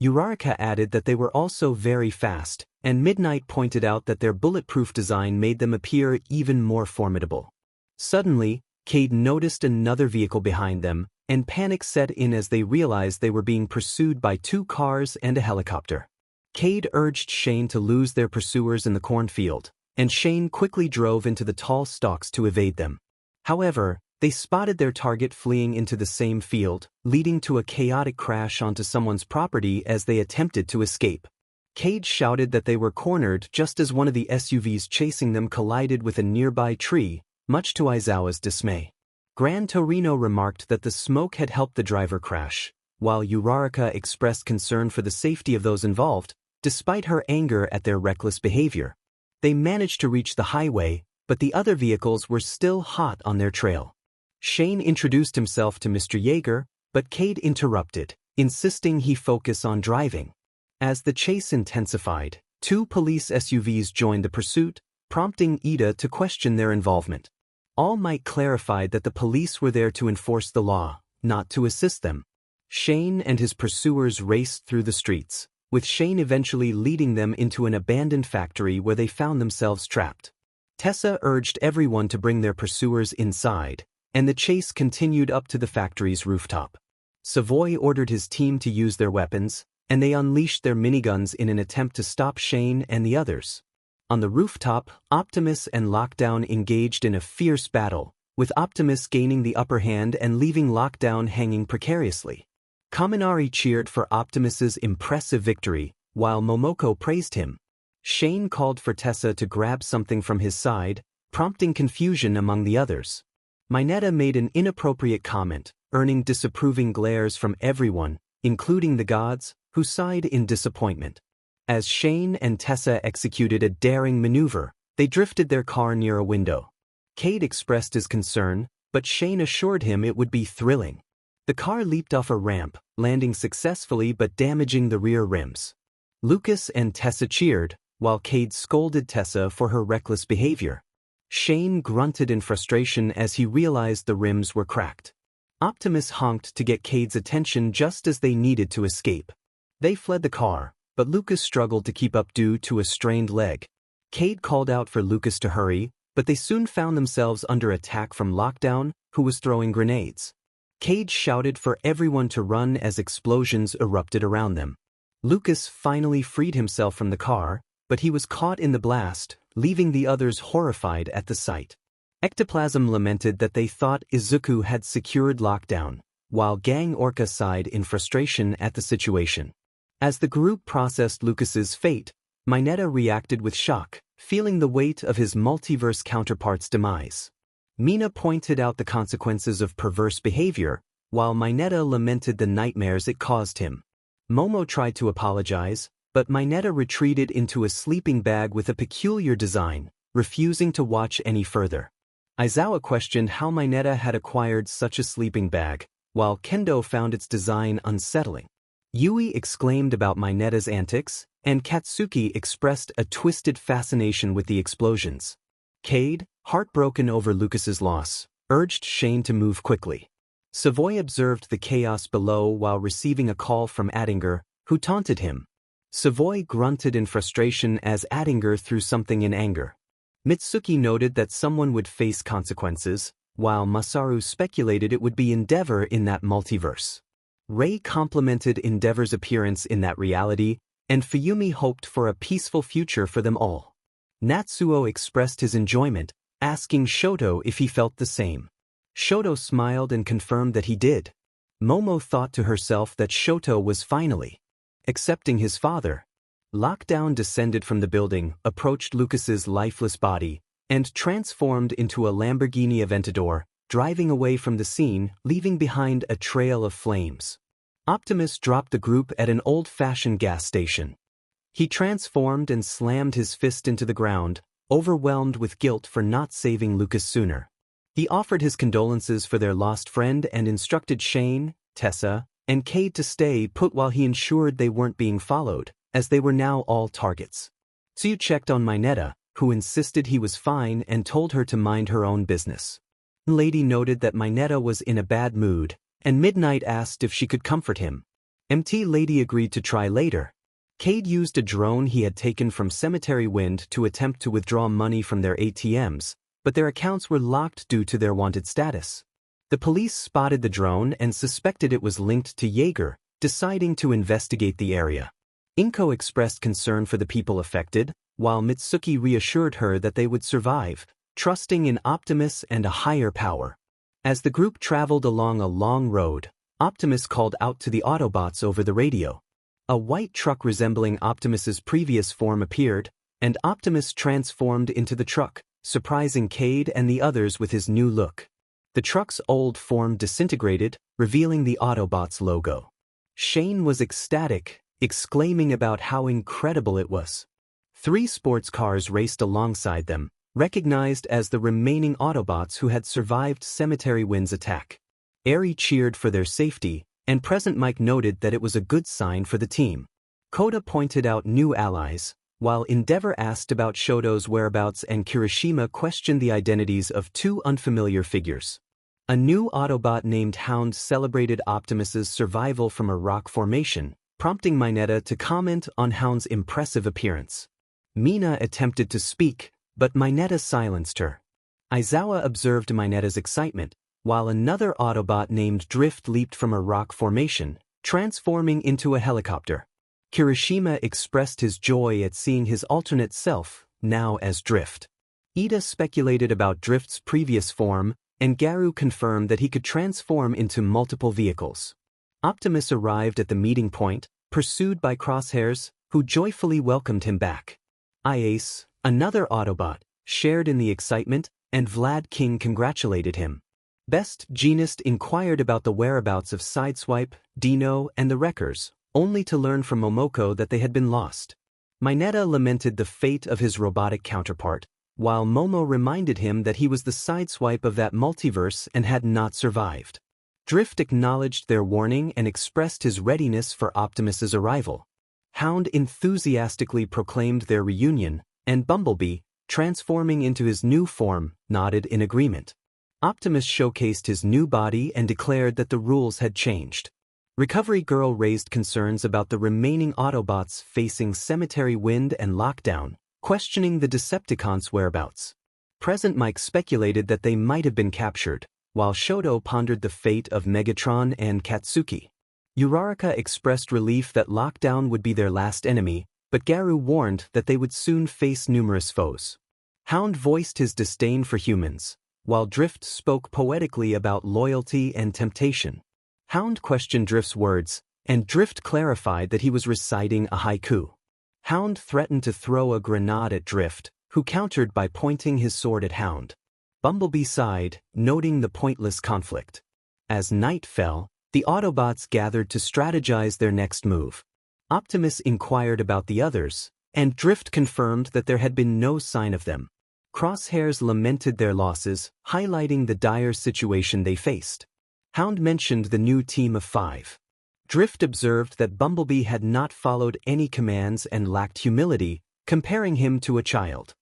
Uraraka added that they were also very fast, and Midnight pointed out that their bulletproof design made them appear even more formidable. Suddenly, Cade noticed another vehicle behind them, and panic set in as they realized they were being pursued by 2 cars and a helicopter. Cade urged Shane to lose their pursuers in the cornfield, and Shane quickly drove into the tall stalks to evade them. However, they spotted their target fleeing into the same field, leading to a chaotic crash onto someone's property as they attempted to escape. Cade shouted that they were cornered just as one of the SUVs chasing them collided with a nearby tree, much to Aizawa's dismay. Gran Torino remarked that the smoke had helped the driver crash, while Uraraka expressed concern for the safety of those involved, despite her anger at their reckless behavior. They managed to reach the highway, but the other vehicles were still hot on their trail. Shane introduced himself to Mr. Yeager, but Cade interrupted, insisting he focus on driving. As the chase intensified, 2 police SUVs joined the pursuit, prompting Ida to question their involvement. All Might clarified that the police were there to enforce the law, not to assist them. Shane and his pursuers raced through the streets, with Shane eventually leading them into an abandoned factory where they found themselves trapped. Tessa urged everyone to bring their pursuers inside, and the chase continued up to the factory's rooftop. Savoy ordered his team to use their weapons, and they unleashed their miniguns in an attempt to stop Shane and the others. On the rooftop, Optimus and Lockdown engaged in a fierce battle, with Optimus gaining the upper hand and leaving Lockdown hanging precariously. Kaminari cheered for Optimus's impressive victory, while Momoko praised him. Shane called for Tessa to grab something from his side, prompting confusion among the others. Mineta made an inappropriate comment, earning disapproving glares from everyone, including the gods, who sighed in disappointment. As Shane and Tessa executed a daring maneuver, they drifted their car near a window. Cade expressed his concern, but Shane assured him it would be thrilling. The car leaped off a ramp, landing successfully but damaging the rear rims. Lucas and Tessa cheered, while Cade scolded Tessa for her reckless behavior. Shane grunted in frustration as he realized the rims were cracked. Optimus honked to get Cade's attention just as they needed to escape. They fled the car, but Lucas struggled to keep up due to a strained leg. Cade called out for Lucas to hurry, but they soon found themselves under attack from Lockdown, who was throwing grenades. Cade shouted for everyone to run as explosions erupted around them. Lucas finally freed himself from the car, but he was caught in the blast, leaving the others horrified at the sight. Ectoplasm lamented that they thought Izuku had secured Lockdown, while Gang Orca sighed in frustration at the situation. As the group processed Lucas's fate, Mineta reacted with shock, feeling the weight of his multiverse counterpart's demise. Mina pointed out the consequences of perverse behavior, while Mineta lamented the nightmares it caused him. Momo tried to apologize, but Mineta retreated into a sleeping bag with a peculiar design, refusing to watch any further. Aizawa questioned how Mineta had acquired such a sleeping bag, while Kendo found its design unsettling. Yui exclaimed about Mineta's antics, and Katsuki expressed a twisted fascination with the explosions. Cade, heartbroken over Lucas's loss, urged Shane to move quickly. Savoy observed the chaos below while receiving a call from Attinger, who taunted him. Savoy grunted in frustration as Attinger threw something in anger. Mitsuki noted that someone would face consequences, while Masaru speculated it would be Endeavor in that multiverse. Rei complimented Endeavor's appearance in that reality, and Fuyumi hoped for a peaceful future for them all. Natsuo expressed his enjoyment, asking Shoto if he felt the same. Shoto smiled and confirmed that he did. Momo thought to herself that Shoto was finally accepting his father. Lockdown descended from the building, approached Lucas's lifeless body, and transformed into a Lamborghini Aventador, driving away from the scene, leaving behind a trail of flames. Optimus dropped the group at an old-fashioned gas station. He transformed and slammed his fist into the ground, overwhelmed with guilt for not saving Lucas sooner. He offered his condolences for their lost friend and instructed Shane, Tessa, and Cade to stay put while he ensured they weren't being followed, as they were now all targets. Tsuyu checked on Mineta, who insisted he was fine and told her to mind her own business. Lady noted that Mineta was in a bad mood, and Midnight asked if she could comfort him. MT Lady agreed to try later. Cade used a drone he had taken from Cemetery Wind to attempt to withdraw money from their ATMs, but their accounts were locked due to their wanted status. The police spotted the drone and suspected it was linked to Jaeger, deciding to investigate the area. Inko expressed concern for the people affected, while Mitsuki reassured her that they would survive, trusting in Optimus and a higher power. As the group traveled along a long road, Optimus called out to the Autobots over the radio. A white truck resembling Optimus's previous form appeared, and Optimus transformed into the truck, surprising Cade and the others with his new look. The truck's old form disintegrated, revealing the Autobots logo. Shane was ecstatic, exclaiming about how incredible it was. 3 sports cars raced alongside them, recognized as the remaining Autobots who had survived Cemetery Wind's attack. Eri cheered for their safety, and Present Mike noted that it was a good sign for the team. Koda pointed out new allies, while Endeavor asked about Shoto's whereabouts and Kirishima questioned the identities of 2 unfamiliar figures. A new Autobot named Hound celebrated Optimus's survival from a rock formation, prompting Mineta to comment on Hound's impressive appearance. Mina attempted to speak, but Mineta silenced her. Aizawa observed Mineta's excitement, while another Autobot named Drift leaped from a rock formation, transforming into a helicopter. Kirishima expressed his joy at seeing his alternate self, now as Drift. Ida speculated about Drift's previous form, and Garu confirmed that he could transform into multiple vehicles. Optimus arrived at the meeting point, pursued by Crosshairs, who joyfully welcomed him back. Iace, another Autobot, shared in the excitement, and Vlad King congratulated him. Best Jeanist inquired about the whereabouts of Sideswipe, Dino, and the Wreckers, only to learn from Momoko that they had been lost. Mineta lamented the fate of his robotic counterpart, while Momo reminded him that he was the Sideswipe of that multiverse and had not survived. Drift acknowledged their warning and expressed his readiness for Optimus's arrival. Hound enthusiastically proclaimed their reunion, and Bumblebee, transforming into his new form, nodded in agreement. Optimus showcased his new body and declared that the rules had changed. Recovery Girl raised concerns about the remaining Autobots facing Cemetery Wind and Lockdown, questioning the Decepticons' whereabouts. Present Mike speculated that they might have been captured, while Shoto pondered the fate of Megatron and Katsuki. Uraraka expressed relief that Lockdown would be their last enemy, but Garu warned that they would soon face numerous foes. Hound voiced his disdain for humans, while Drift spoke poetically about loyalty and temptation. Hound questioned Drift's words, and Drift clarified that he was reciting a haiku. Hound threatened to throw a grenade at Drift, who countered by pointing his sword at Hound. Bumblebee sighed, noting the pointless conflict. As night fell, the Autobots gathered to strategize their next move. Optimus inquired about the others, and Drift confirmed that there had been no sign of them. Crosshairs lamented their losses, highlighting the dire situation they faced. Hound mentioned the new team of 5. Drift observed that Bumblebee had not followed any commands and lacked humility, comparing him to a child.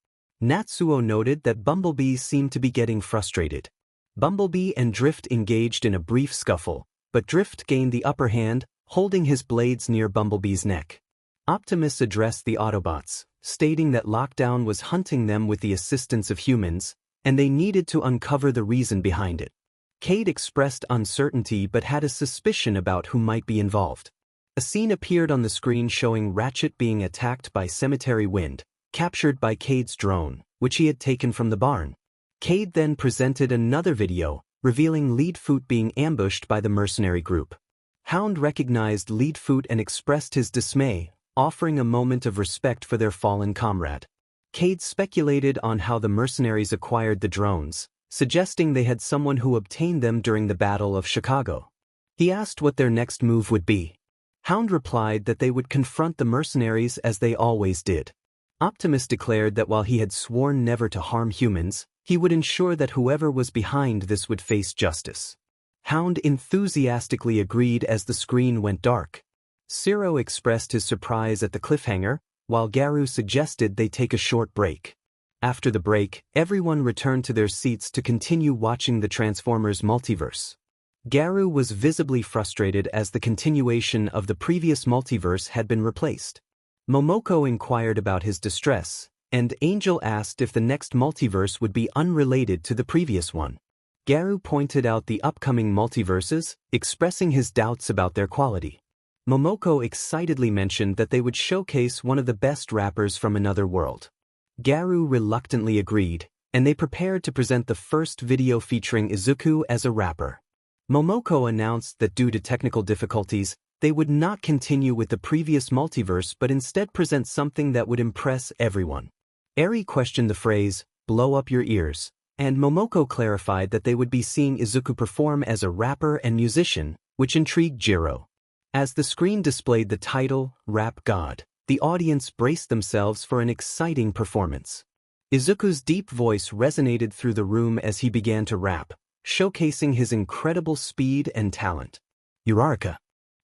Natsuo noted that Bumblebee seemed to be getting frustrated. Bumblebee and Drift engaged in a brief scuffle, but Drift gained the upper hand, holding his blades near Bumblebee's neck. Optimus addressed the Autobots, stating that Lockdown was hunting them with the assistance of humans, and they needed to uncover the reason behind it. Cade expressed uncertainty but had a suspicion about who might be involved. A scene appeared on the screen showing Ratchet being attacked by Cemetery Wind, captured by Cade's drone, which he had taken from the barn. Cade then presented another video, revealing Leadfoot being ambushed by the mercenary group. Hound recognized Leadfoot and expressed his dismay, offering a moment of respect for their fallen comrade. Cade speculated on how the mercenaries acquired the drones, suggesting they had someone who obtained them during the Battle of Chicago. He asked what their next move would be. Hound replied that they would confront the mercenaries as they always did. Optimus declared that while he had sworn never to harm humans, he would ensure that whoever was behind this would face justice. Hound enthusiastically agreed as the screen went dark. Zero expressed his surprise at the cliffhanger, while Garou suggested they take a short break. After the break, everyone returned to their seats to continue watching the Transformers multiverse. Garou was visibly frustrated as the continuation of the previous multiverse had been replaced. Momoko inquired about his distress, and Angel asked if the next multiverse would be unrelated to the previous one. Garou pointed out the upcoming multiverses, expressing his doubts about their quality. Momoko excitedly mentioned that they would showcase one of the best rappers from another world. Garou reluctantly agreed, and they prepared to present the first video featuring Izuku as a rapper. Momoko announced that due to technical difficulties, they would not continue with the previous multiverse but instead present something that would impress everyone. Eri questioned the phrase, "blow up your ears," and Momoko clarified that they would be seeing Izuku perform as a rapper and musician, which intrigued Jiro. As the screen displayed the title, Rap God, the audience braced themselves for an exciting performance. Izuku's deep voice resonated through the room as he began to rap, showcasing his incredible speed and talent. Uraraka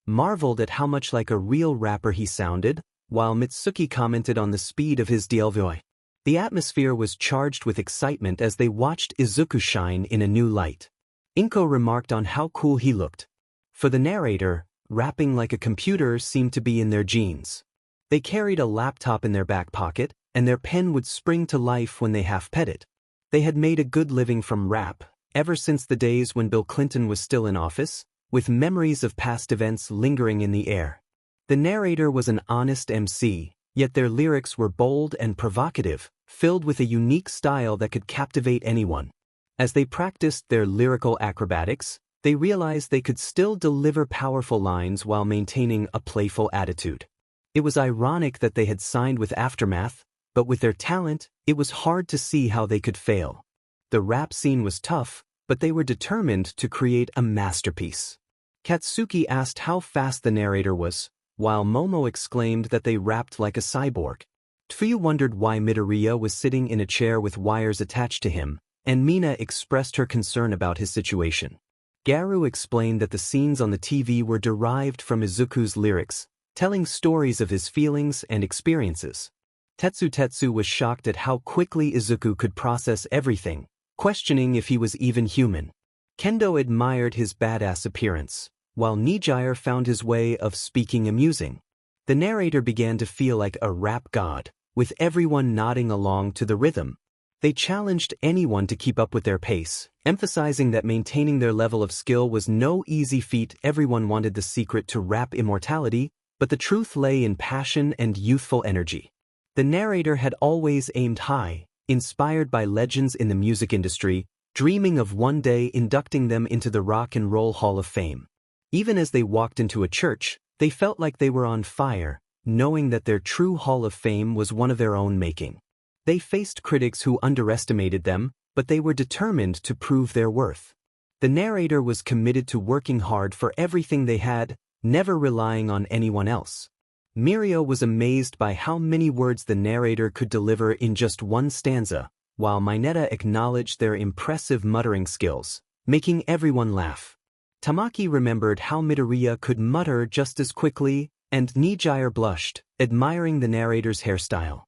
marveled at how much like a real rapper he sounded, while Mitsuki commented on the speed of his delivery. The atmosphere was charged with excitement as they watched Izuku shine in a new light. Inko remarked on how cool he looked. For the narrator, rapping like a computer seemed to be in their genes. They carried a laptop in their back pocket, and their pen would spring to life when they half-pet it. They had made a good living from rap, ever since the days when Bill Clinton was still in office, with memories of past events lingering in the air. The narrator was an honest MC, yet their lyrics were bold and provocative, filled with a unique style that could captivate anyone. As they practiced their lyrical acrobatics, they realized they could still deliver powerful lines while maintaining a playful attitude. It was ironic that they had signed with Aftermath, but with their talent, it was hard to see how they could fail. The rap scene was tough, but they were determined to create a masterpiece. Katsuki asked how fast the narrator was, while Momo exclaimed that they rapped like a cyborg. Tfuyu wondered why Midoriya was sitting in a chair with wires attached to him, and Mina expressed her concern about his situation. Garou explained that the scenes on the TV were derived from Izuku's lyrics, telling stories of his feelings and experiences. Tetsu was shocked at how quickly Izuku could process everything, questioning if he was even human. Kendo admired his badass appearance, while Nijire found his way of speaking amusing. The narrator began to feel like a rap god, with everyone nodding along to the rhythm. They challenged anyone to keep up with their pace, emphasizing that maintaining their level of skill was no easy feat. Everyone wanted the secret to rap immortality, but the truth lay in passion and youthful energy. The narrator had always aimed high, inspired by legends in the music industry, dreaming of one day inducting them into the Rock and Roll Hall of Fame. Even as they walked into a church, they felt like they were on fire, knowing that their true Hall of Fame was one of their own making. They faced critics who underestimated them, but they were determined to prove their worth. The narrator was committed to working hard for everything they had, never relying on anyone else. Mirio was amazed by how many words the narrator could deliver in just one stanza, while Mineta acknowledged their impressive muttering skills, making everyone laugh. Tamaki remembered how Midoriya could mutter just as quickly, and Nijire blushed, admiring the narrator's hairstyle.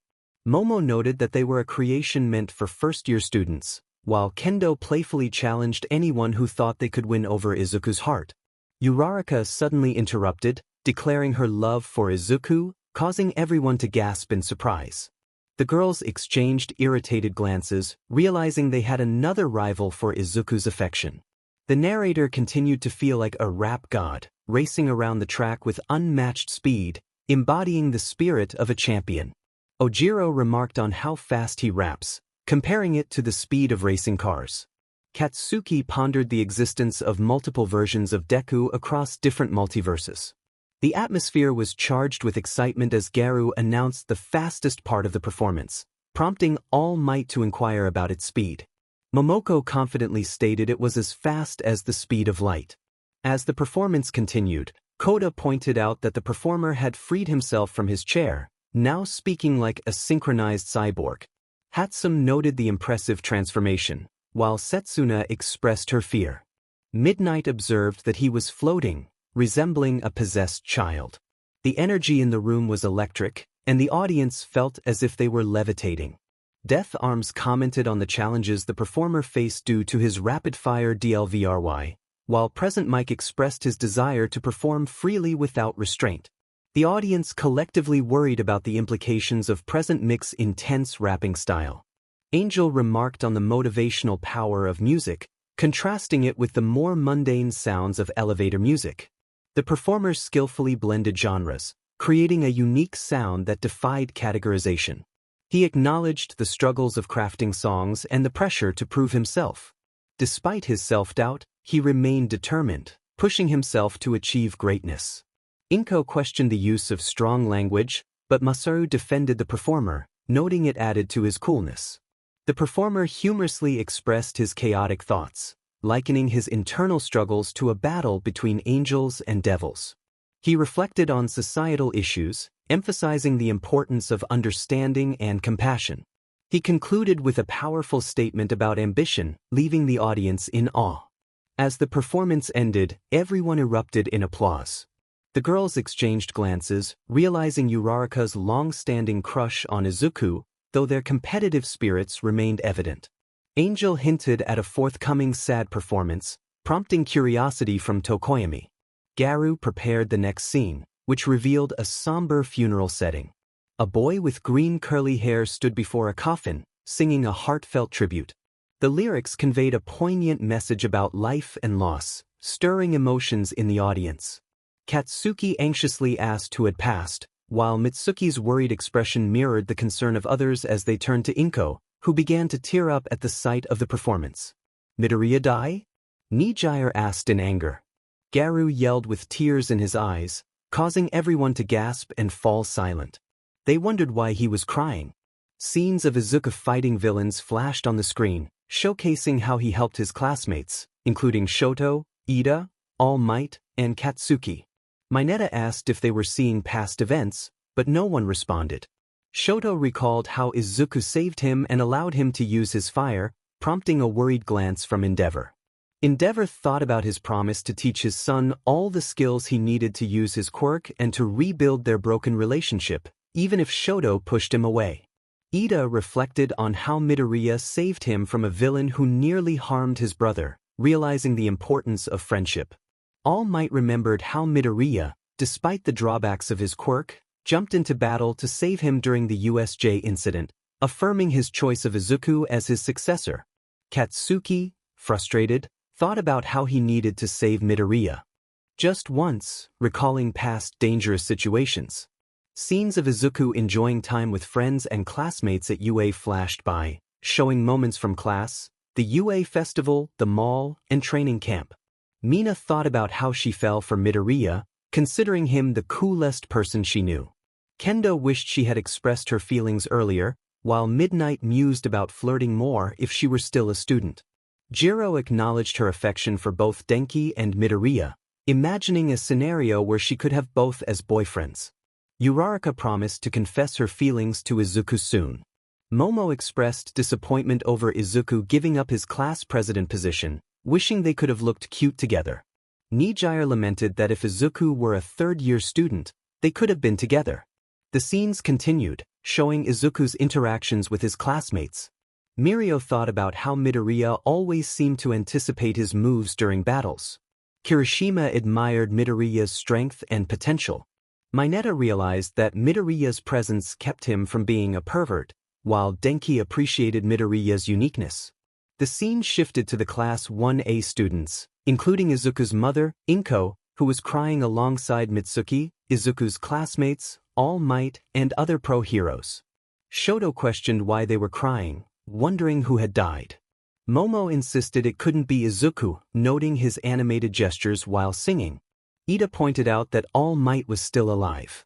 Momo noted that they were a creation meant for first-year students, while Kendo playfully challenged anyone who thought they could win over Izuku's heart. Uraraka suddenly interrupted, declaring her love for Izuku, causing everyone to gasp in surprise. The girls exchanged irritated glances, realizing they had another rival for Izuku's affection. The narrator continued to feel like a rap god, racing around the track with unmatched speed, embodying the spirit of a champion. Ojiro remarked on how fast he raps, comparing it to the speed of racing cars. Katsuki pondered the existence of multiple versions of Deku across different multiverses. The atmosphere was charged with excitement as Garou announced the fastest part of the performance, prompting All Might to inquire about its speed. Momoko confidently stated it was as fast as the speed of light. As the performance continued, Koda pointed out that the performer had freed himself from his chair, now speaking like a synchronized cyborg. Hatsum noted the impressive transformation, while Setsuna expressed her fear. Midnight observed that he was floating, resembling a possessed child. The energy in the room was electric, and the audience felt as if they were levitating. Death Arms commented on the challenges the performer faced due to his rapid-fire DLVRY, while Present Mike expressed his desire to perform freely without restraint. The audience collectively worried about the implications of Present Mic's intense rapping style. Angel remarked on the motivational power of music, contrasting it with the more mundane sounds of elevator music. The performers skillfully blended genres, creating a unique sound that defied categorization. He acknowledged the struggles of crafting songs and the pressure to prove himself. Despite his self-doubt, he remained determined, pushing himself to achieve greatness. Inko questioned the use of strong language, but Masaru defended the performer, noting it added to his coolness. The performer humorously expressed his chaotic thoughts, likening his internal struggles to a battle between angels and devils. He reflected on societal issues, emphasizing the importance of understanding and compassion. He concluded with a powerful statement about ambition, leaving the audience in awe. As the performance ended, everyone erupted in applause. The girls exchanged glances, realizing Uraraka's long-standing crush on Izuku, though their competitive spirits remained evident. Angel hinted at a forthcoming sad performance, prompting curiosity from Tokoyami. Garu prepared the next scene, which revealed a somber funeral setting. A boy with green curly hair stood before a coffin, singing a heartfelt tribute. The lyrics conveyed a poignant message about life and loss, stirring emotions in the audience. Katsuki anxiously asked who had passed, while Mitsuki's worried expression mirrored the concern of others as they turned to Inko, who began to tear up at the sight of the performance. "Midoriya die?" Nijire asked in anger. Garu yelled with tears in his eyes, causing everyone to gasp and fall silent. They wondered why he was crying. Scenes of Izuku fighting villains flashed on the screen, showcasing how he helped his classmates, including Shoto, Ida, All Might, and Katsuki. Mineta asked if they were seeing past events, but no one responded. Shoto recalled how Izuku saved him and allowed him to use his fire, prompting a worried glance from Endeavor. Endeavor thought about his promise to teach his son all the skills he needed to use his quirk and to rebuild their broken relationship, even if Shoto pushed him away. Ida reflected on how Midoriya saved him from a villain who nearly harmed his brother, realizing the importance of friendship. All Might remembered how Midoriya, despite the drawbacks of his quirk, jumped into battle to save him during the USJ incident, affirming his choice of Izuku as his successor. Katsuki, frustrated, thought about how he needed to save Midoriya. Just once, recalling past dangerous situations. Scenes of Izuku enjoying time with friends and classmates at UA flashed by, showing moments from class, the UA festival, the mall, and training camp. Mina thought about how she fell for Midoriya, considering him the coolest person she knew. Kendo wished she had expressed her feelings earlier, while Midnight mused about flirting more if she were still a student. Jiro acknowledged her affection for both Denki and Midoriya, imagining a scenario where she could have both as boyfriends. Uraraka promised to confess her feelings to Izuku soon. Momo expressed disappointment over Izuku giving up his class president position, wishing they could have looked cute together. Nijire lamented that if Izuku were a third-year student, they could have been together. The scenes continued, showing Izuku's interactions with his classmates. Mirio thought about how Midoriya always seemed to anticipate his moves during battles. Kirishima admired Midoriya's strength and potential. Mineta realized that Midoriya's presence kept him from being a pervert, while Denki appreciated Midoriya's uniqueness. The scene shifted to the Class 1A students, including Izuku's mother, Inko, who was crying alongside Mitsuki, Izuku's classmates, All Might, and other pro-heroes. Shoto questioned why they were crying, wondering who had died. Momo insisted it couldn't be Izuku, noting his animated gestures while singing. Ida pointed out that All Might was still alive.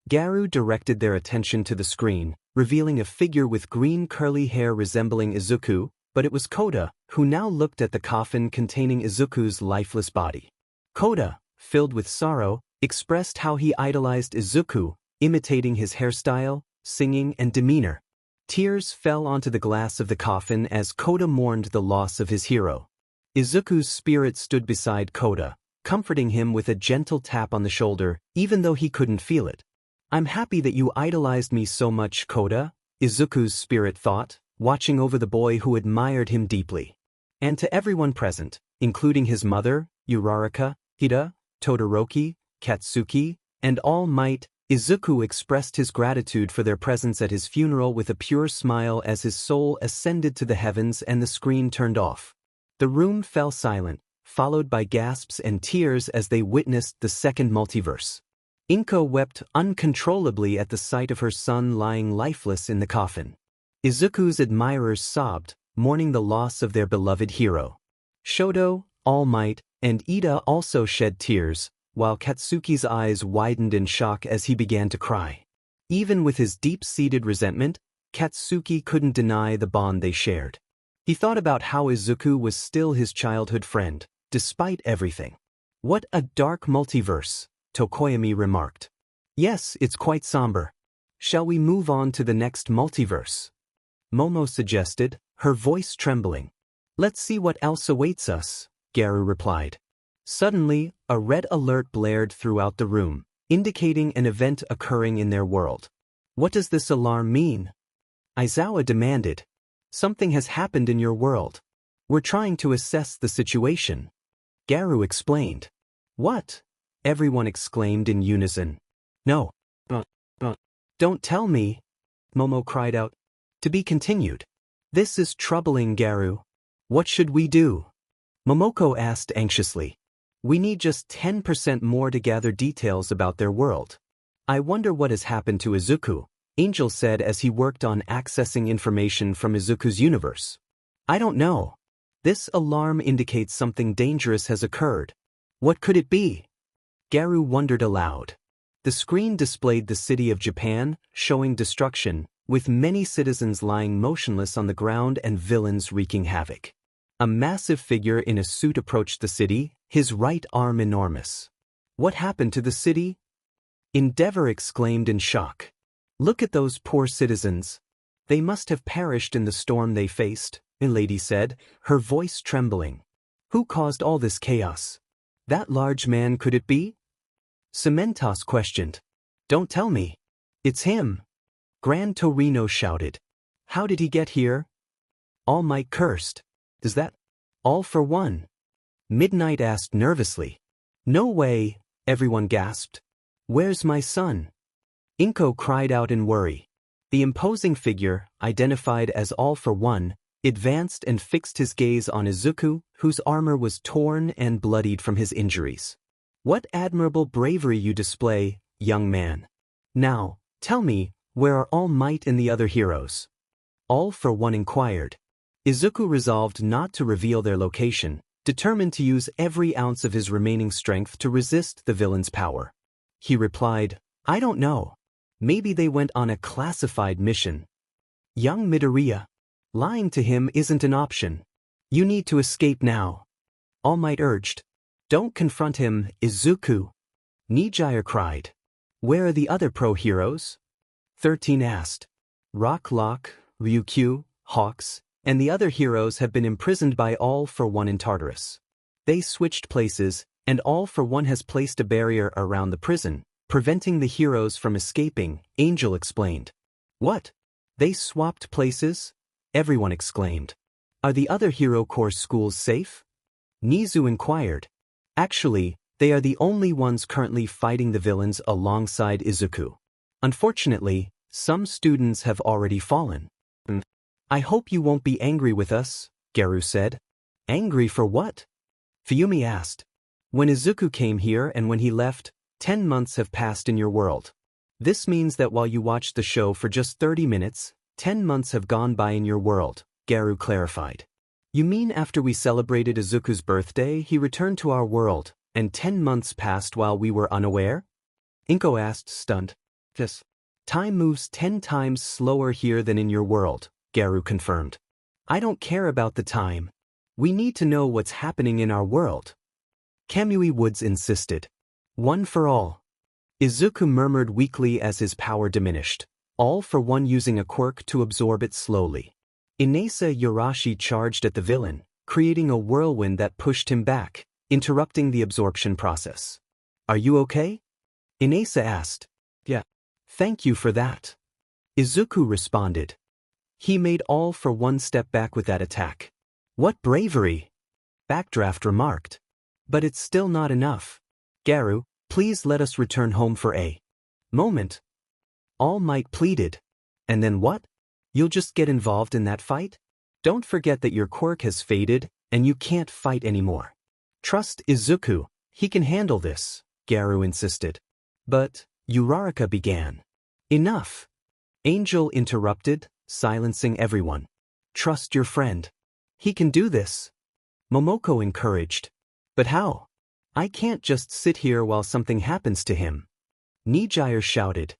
Garu directed their attention to the screen, revealing a figure with green curly hair resembling Izuku, but it was Koda, who now looked at the coffin containing Izuku's lifeless body. Koda, filled with sorrow, expressed how he idolized Izuku, imitating his hairstyle, singing, and demeanor. Tears fell onto the glass of the coffin as Koda mourned the loss of his hero. Izuku's spirit stood beside Koda, comforting him with a gentle tap on the shoulder, even though he couldn't feel it. "I'm happy that you idolized me so much, Koda," Izuku's spirit thought, watching over the boy who admired him deeply. And to everyone present, including his mother, Uraraka, Hida, Todoroki, Katsuki, and All Might, Izuku expressed his gratitude for their presence at his funeral with a pure smile as his soul ascended to the heavens and the screen turned off. The room fell silent, followed by gasps and tears as they witnessed the second multiverse. Inko wept uncontrollably at the sight of her son lying lifeless in the coffin. Izuku's admirers sobbed, mourning the loss of their beloved hero. Shoto, All Might, and Ida also shed tears, while Katsuki's eyes widened in shock as he began to cry. Even with his deep-seated resentment, Katsuki couldn't deny the bond they shared. He thought about how Izuku was still his childhood friend, despite everything. "What a dark multiverse," Tokoyami remarked. "Yes, it's quite somber. Shall we move on to the next multiverse?" Momo suggested, her voice trembling. "Let's see what else awaits us," Garu replied. Suddenly, a red alert blared throughout the room, indicating an event occurring in their world. "What does this alarm mean?" Aizawa demanded. "Something has happened in your world. We're trying to assess the situation," Garu explained. "What?" everyone exclaimed in unison. "No. Don't tell me," Momo cried out. "To be continued. This is troubling, Garu. What should we do?" Momoko asked anxiously. "We need just 10% more to gather details about their world." "I wonder what has happened to Izuku," Angel said as he worked on accessing information from Izuku's universe. "I don't know. This alarm indicates something dangerous has occurred. What could it be?" Garu wondered aloud. The screen displayed the city of Japan, showing destruction, with many citizens lying motionless on the ground and villains wreaking havoc. A massive figure in a suit approached the city, his right arm enormous. "What happened to the city?" Endeavor exclaimed in shock. "Look at those poor citizens. They must have perished in the storm they faced," a lady said, her voice trembling. "Who caused all this chaos? That large man, could it be?" Cementos questioned. "Don't tell me. It's him!" Gran Torino shouted. "How did he get here?" All Might cursed. "Is that All for One?" Midnight asked nervously. "No way," everyone gasped. "Where's my son?" Inko cried out in worry. The imposing figure, identified as All for One, advanced and fixed his gaze on Izuku, whose armor was torn and bloodied from his injuries. "What admirable bravery you display, young man. Now, tell me, where are All Might and the other heroes?" All for One inquired. Izuku resolved not to reveal their location, determined to use every ounce of his remaining strength to resist the villain's power. He replied, "I don't know. Maybe they went on a classified mission." Young Midoriya. Lying to him isn't an option. "You need to escape now," All Might urged. "Don't confront him, Izuku," Nijire cried. "Where are the other pro-heroes?" 13 asked. Rock Lock, Ryukyu, Hawks, and the other heroes have been imprisoned by All for One in Tartarus. They switched places, and All for One has placed a barrier around the prison, preventing the heroes from escaping, Angel explained. "What? They swapped places?" everyone exclaimed. "Are the other Hero Corps schools safe?" Nizu inquired. "Actually, they are the only ones currently fighting the villains alongside Izuku. Unfortunately, some students have already fallen." "I hope you won't be angry with us," Garu said. "Angry for what?" Fuyumi asked. "When Izuku came here and when he left, 10 months have passed in your world. This means that while you watched the show for just 30 minutes, 10 months have gone by in your world," Garu clarified. "You mean after we celebrated Izuku's birthday, he returned to our world, and 10 months passed while we were unaware?" Inko asked, stunned. "Yes. Time moves 10 times slower here than in your world," Garu confirmed. "I don't care about the time. We need to know what's happening in our world," Kamui Woods insisted. One for all. Izuku murmured weakly as his power diminished, all for one using a quirk to absorb it slowly. Inasa Yorashi charged at the villain, creating a whirlwind that pushed him back, interrupting the absorption process. Are you okay? Inasa asked. Yeah. Thank you for that. Izuku responded. He made all for one step back with that attack. What bravery! Backdraft remarked. But it's still not enough. Garu, please let us return home for a moment. All Might pleaded. And then what? You'll just get involved in that fight? Don't forget that your quirk has faded, and you can't fight anymore. Trust Izuku, he can handle this, Garu insisted. But, Uraraka began. Enough. Angel interrupted, silencing everyone. Trust your friend. He can do this. Momoko encouraged. But how? I can't just sit here while something happens to him. Nijire shouted.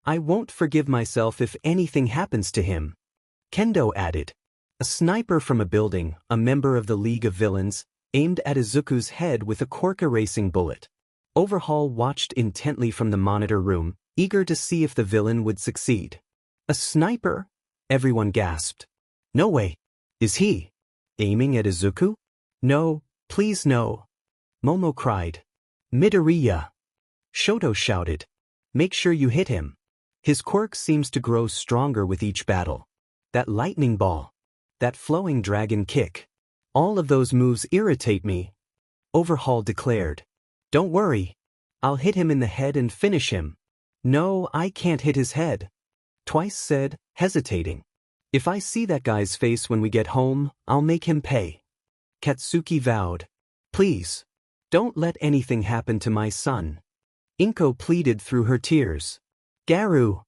I won't forgive myself if anything happens to him. Kendo added. A sniper from a building, a member of the League of Villains, aimed at Izuku's head with a quirk-erasing bullet. Overhaul watched intently from the monitor room, eager to see if the villain would succeed. A sniper? Everyone gasped. No way. Is he aiming at Izuku? No, please no. Momo cried. Midoriya. Shoto shouted. Make sure you hit him. His quirk seems to grow stronger with each battle. That lightning ball. That flowing dragon kick. All of those moves irritate me. Overhaul declared. Don't worry. I'll hit him in the head and finish him. No, I can't hit his head. Twice said, hesitating. If I see that guy's face when we get home, I'll make him pay. Katsuki vowed. Please. Don't let anything happen to my son. Inko pleaded through her tears. Garu.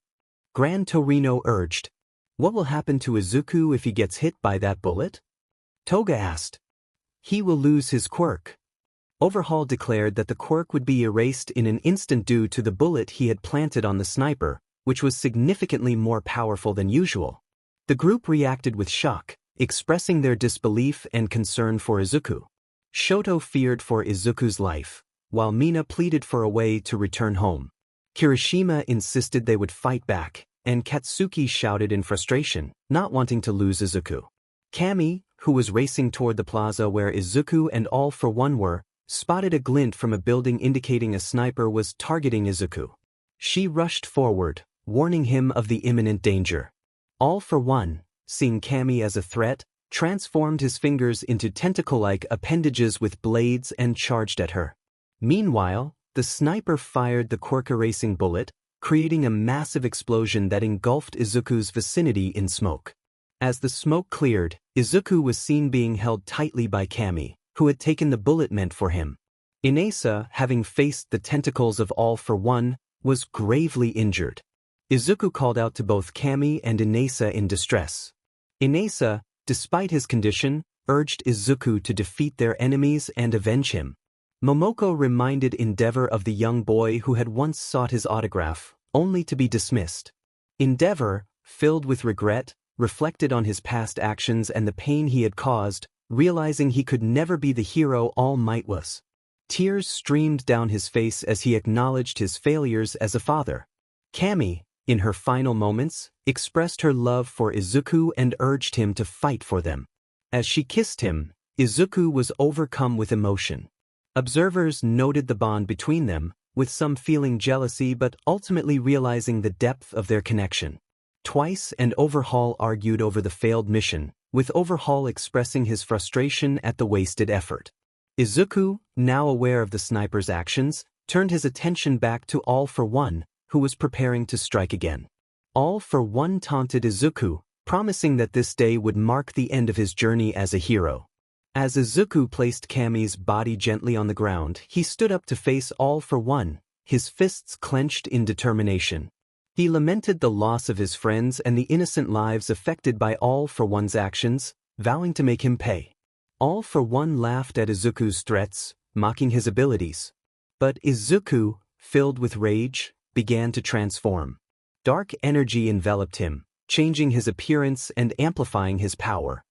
Gran Torino urged. What will happen to Izuku if he gets hit by that bullet? Toga asked. He will lose his quirk. Overhaul declared that the quirk would be erased in an instant due to the bullet he had planted on the sniper, which was significantly more powerful than usual. The group reacted with shock, expressing their disbelief and concern for Izuku. Shoto feared for Izuku's life, while Mina pleaded for a way to return home. Kirishima insisted they would fight back, and Katsuki shouted in frustration, not wanting to lose Izuku. Kami, who was racing toward the plaza where Izuku and All for One were, spotted a glint from a building indicating a sniper was targeting Izuku. She rushed forward, warning him of the imminent danger. All for One, seeing Kami as a threat, transformed his fingers into tentacle-like appendages with blades and charged at her. Meanwhile, the sniper fired the quirk-erasing bullet, creating a massive explosion that engulfed Izuku's vicinity in smoke. As the smoke cleared, Izuku was seen being held tightly by Kami, who had taken the bullet meant for him. Inasa, having faced the tentacles of All for One, was gravely injured. Izuku called out to both Kami and Inasa in distress. Inasa, despite his condition, urged Izuku to defeat their enemies and avenge him. Momoko reminded Endeavor of the young boy who had once sought his autograph, only to be dismissed. Endeavor, filled with regret, reflected on his past actions and the pain he had caused, realizing he could never be the hero All Might was. Tears streamed down his face as he acknowledged his failures as a father. Kami, in her final moments, expressed her love for Izuku and urged him to fight for them. As she kissed him, Izuku was overcome with emotion. Observers noted the bond between them, with some feeling jealousy but ultimately realizing the depth of their connection. Twice and Overhaul argued over the failed mission, with Overhaul expressing his frustration at the wasted effort. Izuku, now aware of the sniper's actions, turned his attention back to All for One, who was preparing to strike again. All for One taunted Izuku, promising that this day would mark the end of his journey as a hero. As Izuku placed Kami's body gently on the ground, he stood up to face All for One, his fists clenched in determination. He lamented the loss of his friends and the innocent lives affected by All for One's actions, vowing to make him pay. All for One laughed at Izuku's threats, mocking his abilities. But Izuku, filled with rage, began to transform. Dark energy enveloped him, changing his appearance and amplifying his power.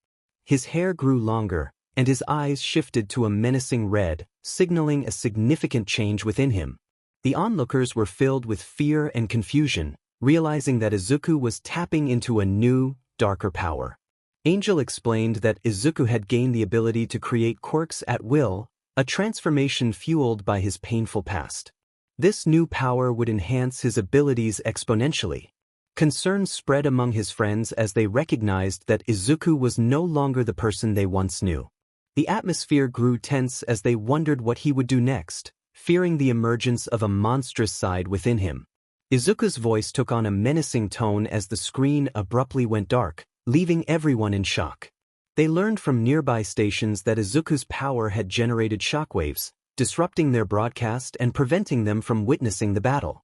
His hair grew longer, and his eyes shifted to a menacing red, signaling a significant change within him. The onlookers were filled with fear and confusion, realizing that Izuku was tapping into a new, darker power. Angel explained that Izuku had gained the ability to create quirks at will, a transformation fueled by his painful past. This new power would enhance his abilities exponentially. Concern spread among his friends as they recognized that Izuku was no longer the person they once knew. The atmosphere grew tense as they wondered what he would do next, fearing the emergence of a monstrous side within him. Izuku's voice took on a menacing tone as the screen abruptly went dark, leaving everyone in shock. They learned from nearby stations that Izuku's power had generated shockwaves, disrupting their broadcast and preventing them from witnessing the battle.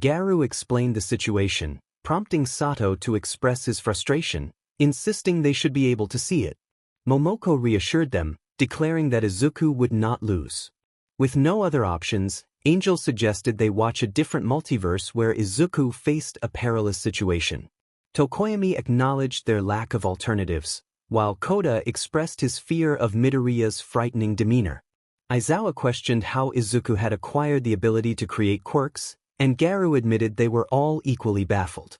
Garu explained the situation, prompting Sato to express his frustration, insisting they should be able to see it. Momoko reassured them, declaring that Izuku would not lose. With no other options, Angel suggested they watch a different multiverse where Izuku faced a perilous situation. Tokoyami acknowledged their lack of alternatives, while Koda expressed his fear of Midoriya's frightening demeanor. Aizawa questioned how Izuku had acquired the ability to create quirks, and Garu admitted they were all equally baffled.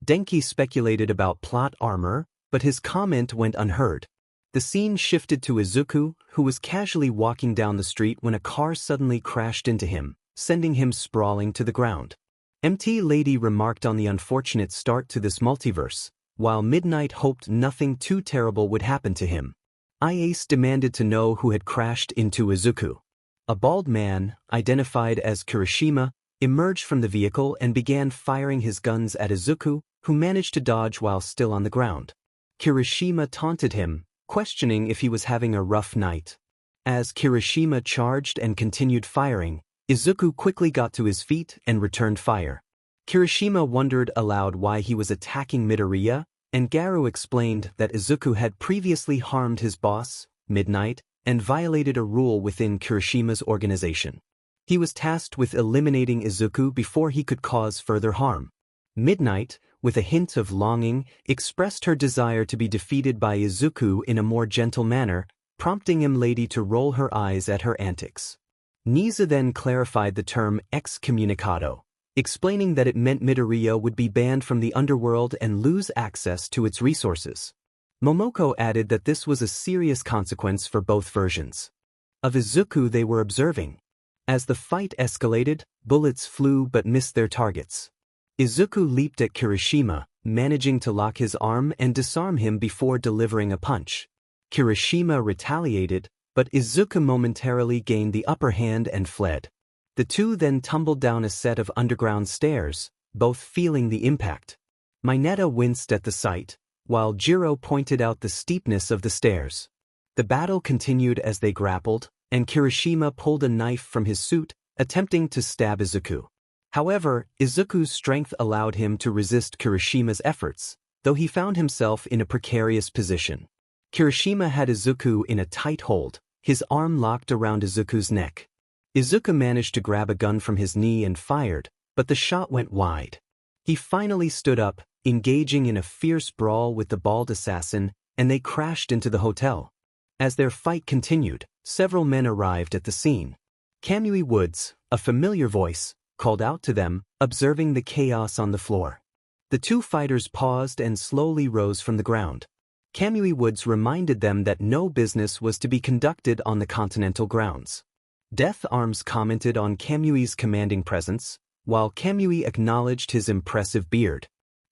Denki speculated about plot armor, but his comment went unheard. The scene shifted to Izuku, who was casually walking down the street when a car suddenly crashed into him, sending him sprawling to the ground. MT Lady remarked on the unfortunate start to this multiverse, while Midnight hoped nothing too terrible would happen to him. Ace demanded to know who had crashed into Izuku. A bald man, identified as Kirishima, emerged from the vehicle and began firing his guns at Izuku, who managed to dodge while still on the ground. Kirishima taunted him, questioning if he was having a rough night. As Kirishima charged and continued firing, Izuku quickly got to his feet and returned fire. Kirishima wondered aloud why he was attacking Midoriya, and Garu explained that Izuku had previously harmed his boss, Midnight, and violated a rule within Kirishima's organization. He was tasked with eliminating Izuku before he could cause further harm. Midnight, with a hint of longing, expressed her desire to be defeated by Izuku in a more gentle manner, prompting Lady to roll her eyes at her antics. Niza then clarified the term excommunicado, explaining that it meant Midoriya would be banned from the underworld and lose access to its resources. Momoko added that this was a serious consequence for both versions of Izuku they were observing. As the fight escalated, bullets flew but missed their targets. Izuku leaped at Kirishima, managing to lock his arm and disarm him before delivering a punch. Kirishima retaliated, but Izuku momentarily gained the upper hand and fled. The two then tumbled down a set of underground stairs, both feeling the impact. Mineta winced at the sight, while Jiro pointed out the steepness of the stairs. The battle continued as they grappled, and Kirishima pulled a knife from his suit, attempting to stab Izuku. However, Izuku's strength allowed him to resist Kirishima's efforts, though he found himself in a precarious position. Kirishima had Izuku in a tight hold, his arm locked around Izuku's neck. Izuku managed to grab a gun from his knee and fired, but the shot went wide. He finally stood up, engaging in a fierce brawl with the bald assassin, and they crashed into the hotel. As their fight continued, several men arrived at the scene. Kamui Woods, a familiar voice, called out to them, observing the chaos on the floor. The two fighters paused and slowly rose from the ground. Kamui Woods reminded them that no business was to be conducted on the continental grounds. Death Arms commented on Kamui's commanding presence, while Kamui acknowledged his impressive beard.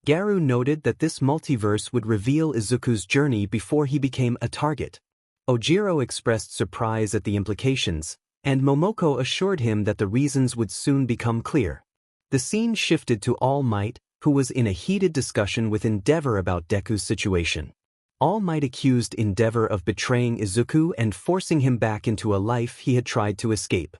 Garu noted that this multiverse would reveal Izuku's journey before he became a target. Ojiro expressed surprise at the implications, and Momoko assured him that the reasons would soon become clear. The scene shifted to All Might, who was in a heated discussion with Endeavor about Deku's situation. All Might accused Endeavor of betraying Izuku and forcing him back into a life he had tried to escape.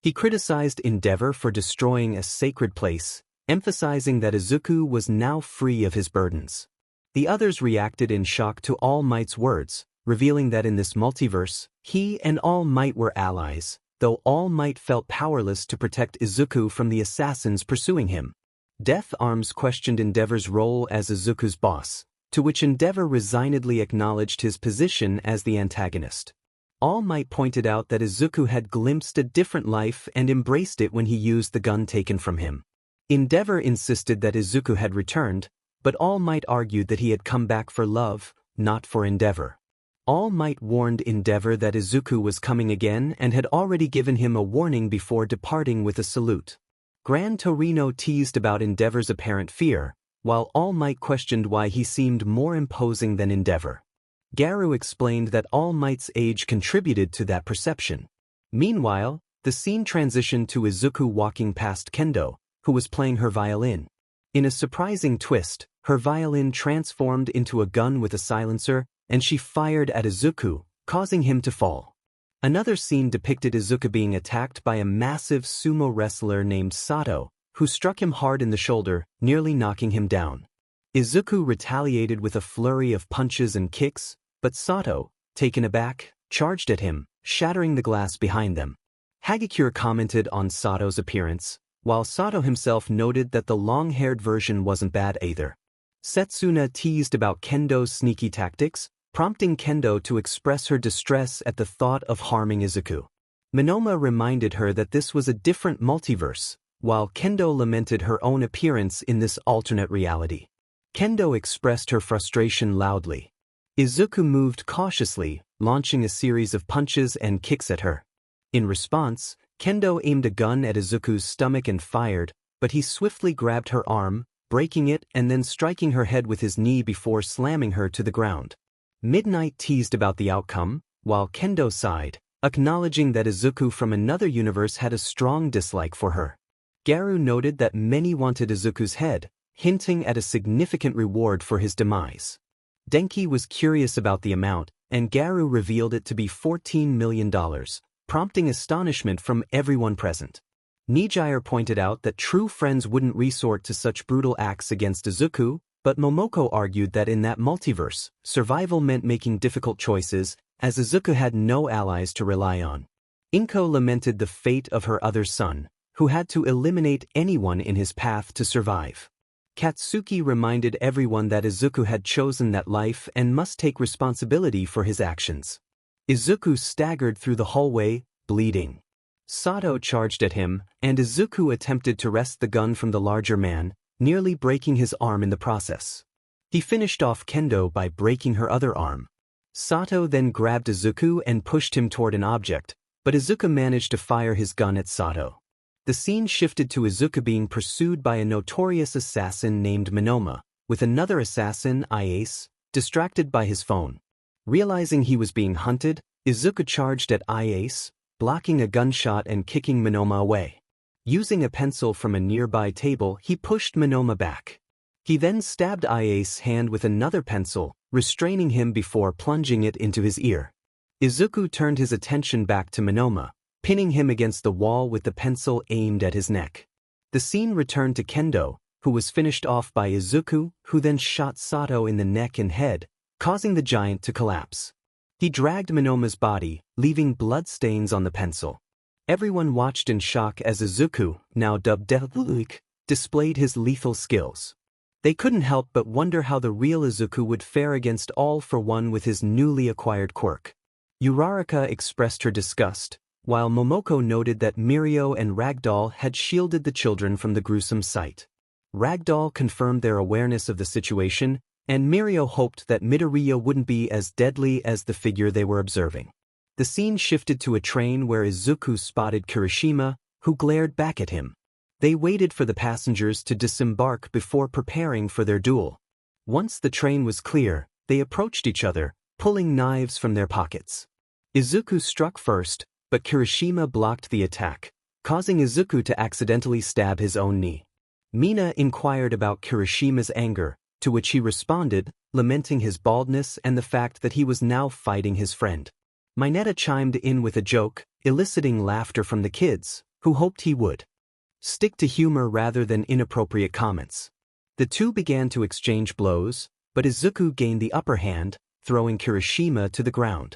He criticized Endeavor for destroying a sacred place, emphasizing that Izuku was now free of his burdens. The others reacted in shock to All Might's words, revealing that in this multiverse, he and All Might were allies, though All Might felt powerless to protect Izuku from the assassins pursuing him. Death Arms questioned Endeavor's role as Izuku's boss, to which Endeavor resignedly acknowledged his position as the antagonist. All Might pointed out that Izuku had glimpsed a different life and embraced it when he used the gun taken from him. Endeavor insisted that Izuku had returned, but All Might argued that he had come back for love, not for Endeavor. All Might warned Endeavor that Izuku was coming again and had already given him a warning before departing with a salute. Gran Torino teased about Endeavor's apparent fear, while All Might questioned why he seemed more imposing than Endeavor. Garou explained that All Might's age contributed to that perception. Meanwhile, the scene transitioned to Izuku walking past Kendo, who was playing her violin. In a surprising twist, her violin transformed into a gun with a silencer, and she fired at Izuku, causing him to fall. Another scene depicted Izuku being attacked by a massive sumo wrestler named Sato, who struck him hard in the shoulder, nearly knocking him down. Izuku retaliated with a flurry of punches and kicks, but Sato, taken aback, charged at him, shattering the glass behind them. Hagakure commented on Sato's appearance, while Sato himself noted that the long-haired version wasn't bad either. Setsuna teased about Kendo's sneaky tactics, prompting Kendo to express her distress at the thought of harming Izuku. Monoma reminded her that this was a different multiverse, while Kendo lamented her own appearance in this alternate reality. Kendo expressed her frustration loudly. Izuku moved cautiously, launching a series of punches and kicks at her. In response, Kendo aimed a gun at Izuku's stomach and fired, but he swiftly grabbed her arm, breaking it and then striking her head with his knee before slamming her to the ground. Midnight teased about the outcome, while Kendo sighed, acknowledging that Izuku from another universe had a strong dislike for her. Garou noted that many wanted Izuku's head, hinting at a significant reward for his demise. Denki was curious about the amount, and Garou revealed it to be $14 million, prompting astonishment from everyone present. Nijire pointed out that true friends wouldn't resort to such brutal acts against Izuku, but Momoko argued that in that multiverse, survival meant making difficult choices, as Izuku had no allies to rely on. Inko lamented the fate of her other son, who had to eliminate anyone in his path to survive. Katsuki reminded everyone that Izuku had chosen that life and must take responsibility for his actions. Izuku staggered through the hallway, bleeding. Sato charged at him, and Izuku attempted to wrest the gun from the larger man, nearly breaking his arm in the process. He finished off Kendo by breaking her other arm. Sato then grabbed Izuku and pushed him toward an object, but Izuku managed to fire his gun at Sato. The scene shifted to Izuku being pursued by a notorious assassin named Monoma, with another assassin, Iase, distracted by his phone. Realizing he was being hunted, Izuku charged at Iase, blocking a gunshot and kicking Monoma away. Using a pencil from a nearby table, he pushed Monoma back. He then stabbed Iase's hand with another pencil, restraining him before plunging it into his ear. Izuku turned his attention back to Monoma, pinning him against the wall with the pencil aimed at his neck. The scene returned to Kendo, who was finished off by Izuku, who then shot Sato in the neck and head, causing the giant to collapse. He dragged Monoma's body, leaving bloodstains on the pencil. Everyone watched in shock as Izuku, now dubbed Deku, displayed his lethal skills. They couldn't help but wonder how the real Izuku would fare against All for One with his newly acquired quirk. Uraraka expressed her disgust, while Momoko noted that Mirio and Ragdoll had shielded the children from the gruesome sight. Ragdoll confirmed their awareness of the situation, and Mirio hoped that Midoriya wouldn't be as deadly as the figure they were observing. The scene shifted to a train where Izuku spotted Kirishima, who glared back at him. They waited for the passengers to disembark before preparing for their duel. Once the train was clear, they approached each other, pulling knives from their pockets. Izuku struck first, but Kirishima blocked the attack, causing Izuku to accidentally stab his own knee. Mina inquired about Kirishima's anger, to which he responded, lamenting his baldness and the fact that he was now fighting his friend. Mineta chimed in with a joke, eliciting laughter from the kids, who hoped he would stick to humor rather than inappropriate comments. The two began to exchange blows, but Izuku gained the upper hand, throwing Kirishima to the ground.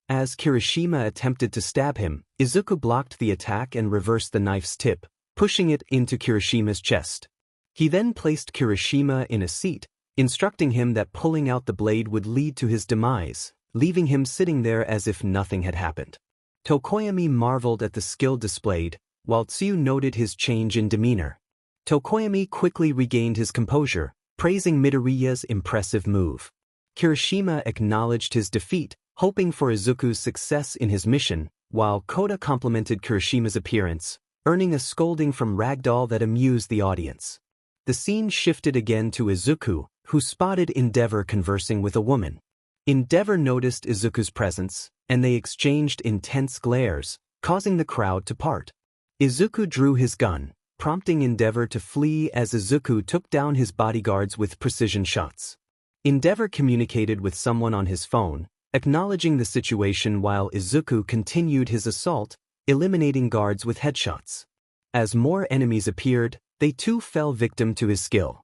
As Kirishima attempted to stab him, Izuku blocked the attack and reversed the knife's tip, pushing it into Kirishima's chest. He then placed Kirishima in a seat, instructing him that pulling out the blade would lead to his demise, leaving him sitting there as if nothing had happened. Tokoyami marveled at the skill displayed, while Tsuyu noted his change in demeanor. Tokoyami quickly regained his composure, praising Midoriya's impressive move. Kirishima acknowledged his defeat, hoping for Izuku's success in his mission, while Koda complimented Kirishima's appearance, earning a scolding from Ragdoll that amused the audience. The scene shifted again to Izuku, who spotted Endeavor conversing with a woman. Endeavor noticed Izuku's presence, and they exchanged intense glares, causing the crowd to part. Izuku drew his gun, prompting Endeavor to flee as Izuku took down his bodyguards with precision shots. Endeavor communicated with someone on his phone, acknowledging the situation while Izuku continued his assault, eliminating guards with headshots. As more enemies appeared, they too fell victim to his skill.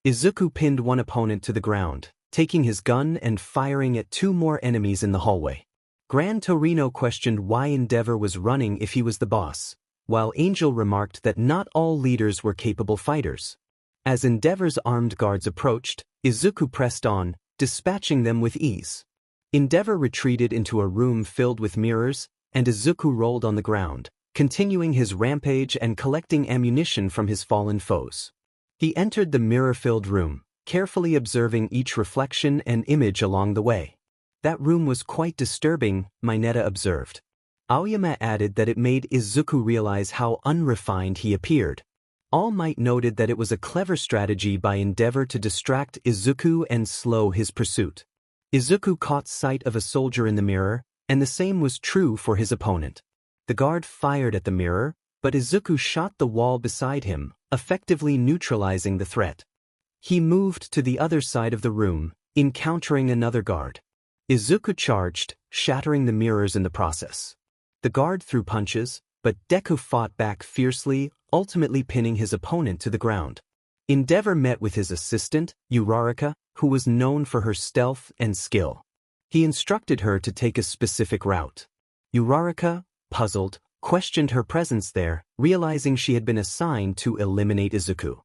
Izuku pinned one opponent to the ground, taking his gun and firing at 2 more enemies in the hallway. Gran Torino questioned why Endeavor was running if he was the boss, while Angel remarked that not all leaders were capable fighters. As Endeavor's armed guards approached, Izuku pressed on, dispatching them with ease. Endeavor retreated into a room filled with mirrors, and Izuku rolled on the ground, continuing his rampage and collecting ammunition from his fallen foes. He entered the mirror-filled room, carefully observing each reflection and image along the way. That room was quite disturbing, Mineta observed. Aoyama added that it made Izuku realize how unrefined he appeared. All Might noted that it was a clever strategy by Endeavor to distract Izuku and slow his pursuit. Izuku caught sight of a soldier in the mirror, and the same was true for his opponent. The guard fired at the mirror, but Izuku shot the wall beside him, effectively neutralizing the threat. He moved to the other side of the room, encountering another guard. Izuku charged, shattering the mirrors in the process. The guard threw punches, but Deku fought back fiercely, ultimately pinning his opponent to the ground. Endeavor met with his assistant, Uraraka, who was known for her stealth and skill. He instructed her to take a specific route. Uraraka, puzzled, questioned her presence there, realizing she had been assigned to eliminate Izuku.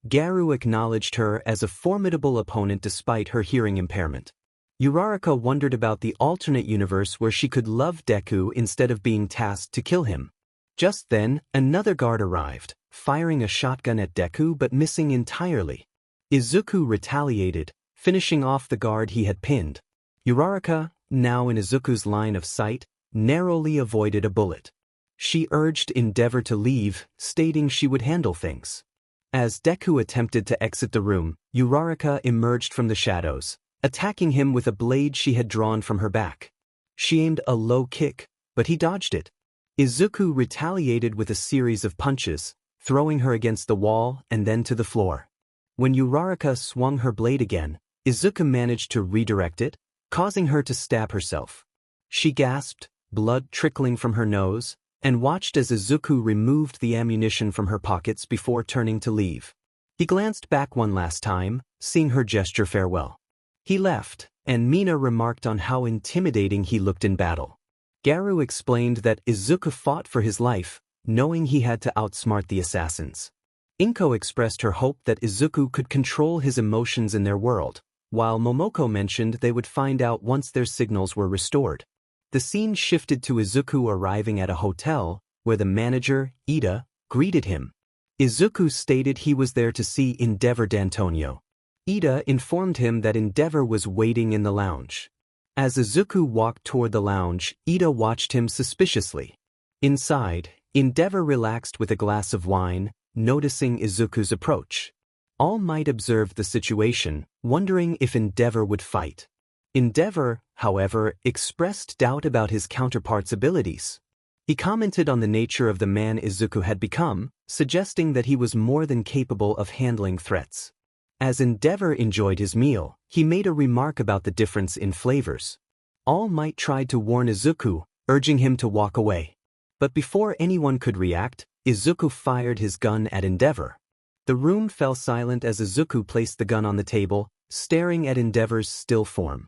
Garu acknowledged her as a formidable opponent despite her hearing impairment. Uraraka wondered about the alternate universe where she could love Deku instead of being tasked to kill him. Just then, another guard arrived, firing a shotgun at Deku but missing entirely. Izuku retaliated, finishing off the guard he had pinned. Uraraka, now in Izuku's line of sight, narrowly avoided a bullet. She urged Endeavor to leave, stating she would handle things. As Deku attempted to exit the room, Uraraka emerged from the shadows, attacking him with a blade she had drawn from her back. She aimed a low kick, but he dodged it. Izuku retaliated with a series of punches, throwing her against the wall and then to the floor. When Uraraka swung her blade again, Izuku managed to redirect it, causing her to stab herself. She gasped, blood trickling from her nose, and watched as Izuku removed the ammunition from her pockets before turning to leave. He glanced back one last time, seeing her gesture farewell. He left, and Mina remarked on how intimidating he looked in battle. Garu explained that Izuku fought for his life, knowing he had to outsmart the assassins. Inko expressed her hope that Izuku could control his emotions in their world, while Momoko mentioned they would find out once their signals were restored. The scene shifted to Izuku arriving at a hotel, where the manager, Ida, greeted him. Izuku stated he was there to see Endeavor D'Antonio. Ida informed him that Endeavor was waiting in the lounge. As Izuku walked toward the lounge, Ida watched him suspiciously. Inside, Endeavor relaxed with a glass of wine, noticing Izuku's approach. All Might observed the situation, wondering if Endeavor would fight. Endeavor, however, expressed doubt about his counterpart's abilities. He commented on the nature of the man Izuku had become, suggesting that he was more than capable of handling threats. As Endeavor enjoyed his meal, he made a remark about the difference in flavors. All Might tried to warn Izuku, urging him to walk away. But before anyone could react, Izuku fired his gun at Endeavor. The room fell silent as Izuku placed the gun on the table, staring at Endeavor's still form.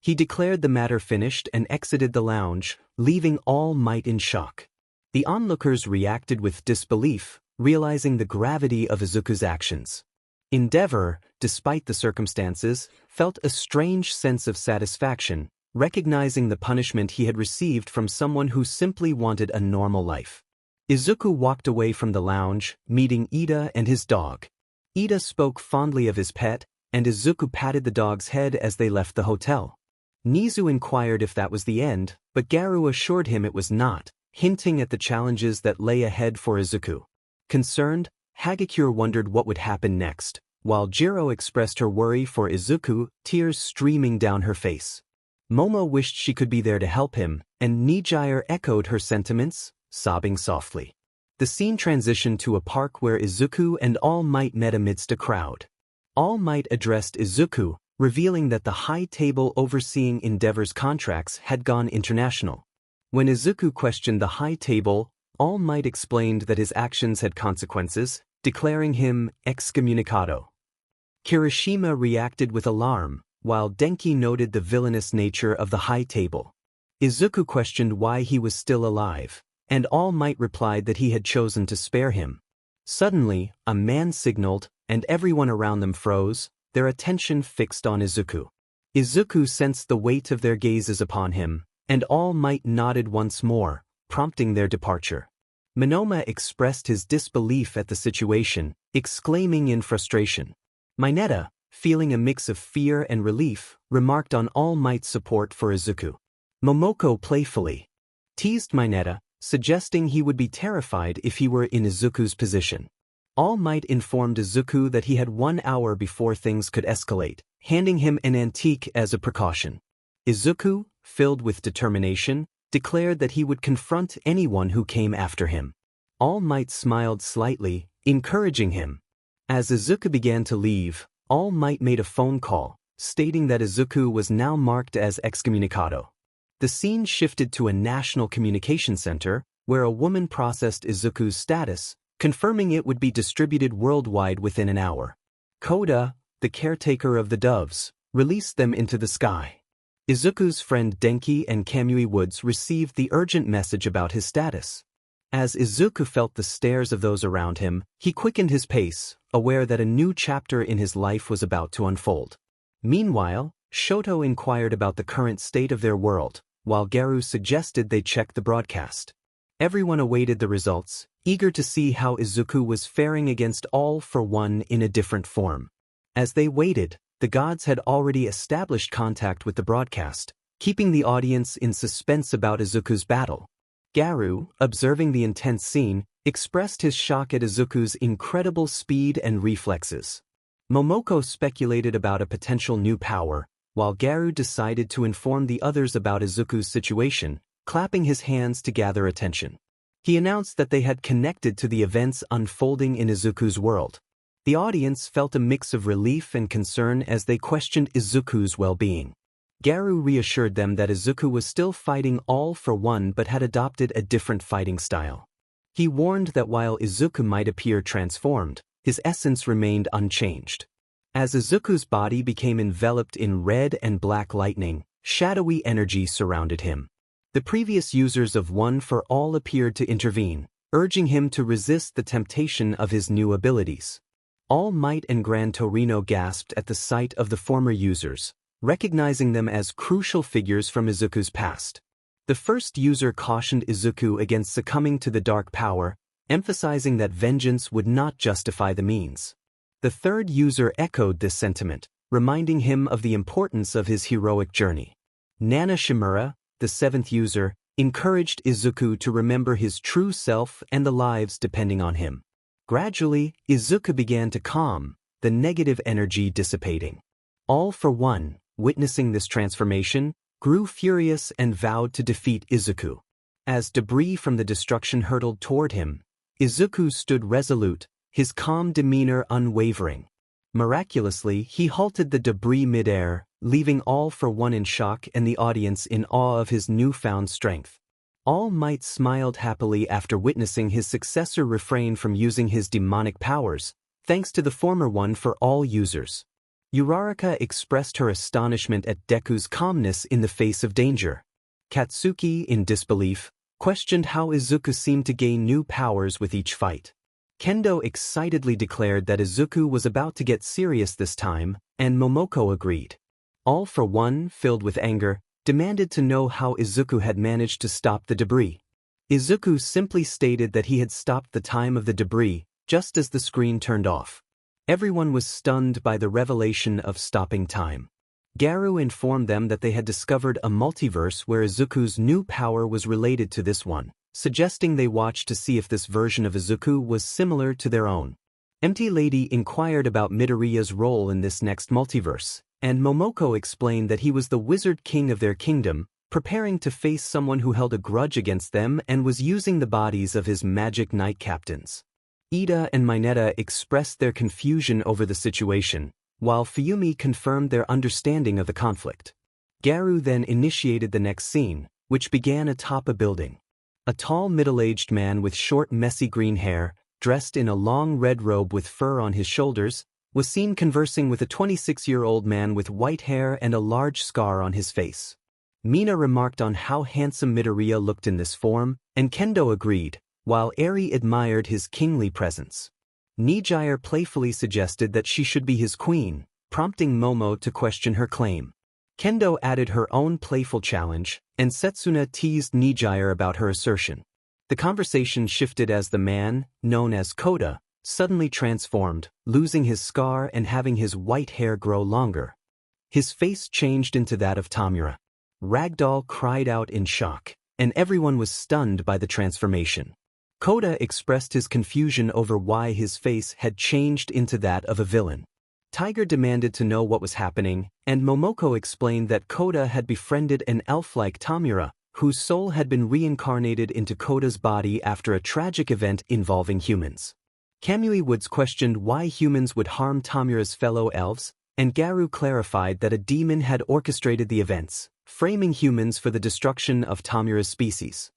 He declared the matter finished and exited the lounge, leaving All Might in shock. The onlookers reacted with disbelief, realizing the gravity of Izuku's actions. Endeavor, despite the circumstances, felt a strange sense of satisfaction, recognizing the punishment he had received from someone who simply wanted a normal life. Izuku walked away from the lounge, meeting Ida and his dog. Ida spoke fondly of his pet, and Izuku patted the dog's head as they left the hotel. Nizu inquired if that was the end, but Garou assured him it was not, hinting at the challenges that lay ahead for Izuku. Concerned, Hagakure wondered what would happen next, while Jiro expressed her worry for Izuku, tears streaming down her face. Momo wished she could be there to help him, and Nijire echoed her sentiments, sobbing softly. The scene transitioned to a park where Izuku and All Might met amidst a crowd. All Might addressed Izuku, revealing that the high table overseeing Endeavor's contracts had gone international. When Izuku questioned the high table, All Might explained that his actions had consequences, declaring him excommunicado. Kirishima reacted with alarm, while Denki noted the villainous nature of the high table. Izuku questioned why he was still alive, and All Might replied that he had chosen to spare him. Suddenly, a man signaled, and everyone around them froze, their attention fixed on Izuku. Izuku sensed the weight of their gazes upon him, and All Might nodded once more, prompting their departure. Monoma expressed his disbelief at the situation, exclaiming in frustration. Mineta, feeling a mix of fear and relief, remarked on All Might's support for Izuku. Momoko playfully teased Mineta, suggesting he would be terrified if he were in Izuku's position. All Might informed Izuku that he had 1 hour before things could escalate, handing him an antique as a precaution. Izuku, filled with determination, declared that he would confront anyone who came after him. All Might smiled slightly, encouraging him. As Izuku began to leave, All Might made a phone call, stating that Izuku was now marked as excommunicado. The scene shifted to a national communication center, where a woman processed Izuku's status, confirming it would be distributed worldwide within an hour. Koda, the caretaker of the doves, released them into the sky. Izuku's friend Denki and Kamui Woods received the urgent message about his status. As Izuku felt the stares of those around him, he quickened his pace, aware that a new chapter in his life was about to unfold. Meanwhile, Shoto inquired about the current state of their world, while Garou suggested they check the broadcast. Everyone awaited the results, eager to see how Izuku was faring against All for One in a different form. As they waited, the gods had already established contact with the broadcast, keeping the audience in suspense about Izuku's battle. Garou, observing the intense scene, expressed his shock at Izuku's incredible speed and reflexes. Momoko speculated about a potential new power, while Garou decided to inform the others about Izuku's situation, clapping his hands to gather attention. He announced that they had connected to the events unfolding in Izuku's world. The audience felt a mix of relief and concern as they questioned Izuku's well-being. Garou reassured them that Izuku was still fighting All for One but had adopted a different fighting style. He warned that while Izuku might appear transformed, his essence remained unchanged. As Izuku's body became enveloped in red and black lightning, shadowy energy surrounded him. The previous users of One for All appeared to intervene, urging him to resist the temptation of his new abilities. All Might and Gran Torino gasped at the sight of the former users, recognizing them as crucial figures from Izuku's past. The first user cautioned Izuku against succumbing to the dark power, emphasizing that vengeance would not justify the means. The third user echoed this sentiment, reminding him of the importance of his heroic journey. Nana Shimura, the seventh user, encouraged Izuku to remember his true self and the lives depending on him. Gradually, Izuku began to calm, the negative energy dissipating. All for One, witnessing this transformation, grew furious and vowed to defeat Izuku. As debris from the destruction hurtled toward him, Izuku stood resolute, his calm demeanor unwavering. Miraculously, he halted the debris midair, leaving All for One in shock and the audience in awe of his newfound strength. All Might smiled happily after witnessing his successor refrain from using his demonic powers, thanks to the former One for All users. Uraraka expressed her astonishment at Deku's calmness in the face of danger. Katsuki, in disbelief, questioned how Izuku seemed to gain new powers with each fight. Kendo excitedly declared that Izuku was about to get serious this time, and Momoko agreed. All for One, filled with anger, demanded to know how Izuku had managed to stop the debris. Izuku simply stated that he had stopped the time of the debris, just as the screen turned off. Everyone was stunned by the revelation of stopping time. Garu informed them that they had discovered a multiverse where Izuku's new power was related to this one, suggesting they watch to see if this version of Izuku was similar to their own. Empty Lady inquired about Midoriya's role in this next multiverse, and Momoko explained that he was the wizard king of their kingdom, preparing to face someone who held a grudge against them and was using the bodies of his magic knight captains. Ida and Mineta expressed their confusion over the situation, while Fuyumi confirmed their understanding of the conflict. Garu then initiated the next scene, which began atop a building. A tall middle-aged man with short messy green hair, dressed in a long red robe with fur on his shoulders, was seen conversing with a 26-year-old man with white hair and a large scar on his face. Mina remarked on how handsome Midoriya looked in this form, and Kendo agreed, while Eri admired his kingly presence. Nijire playfully suggested that she should be his queen, prompting Momo to question her claim. Kendo added her own playful challenge, and Setsuna teased Nijire about her assertion. The conversation shifted as the man, known as Koda, suddenly transformed, losing his scar and having his white hair grow longer. His face changed into that of Tamura. Ragdoll cried out in shock, and everyone was stunned by the transformation. Koda expressed his confusion over why his face had changed into that of a villain. Tiger demanded to know what was happening, and Momoko explained that Koda had befriended an elf-like Tamura, whose soul had been reincarnated into Koda's body after a tragic event involving humans. Kamui Woods questioned why humans would harm Tamura's fellow elves, and Garu clarified that a demon had orchestrated the events, framing humans for the destruction of Tamura's species.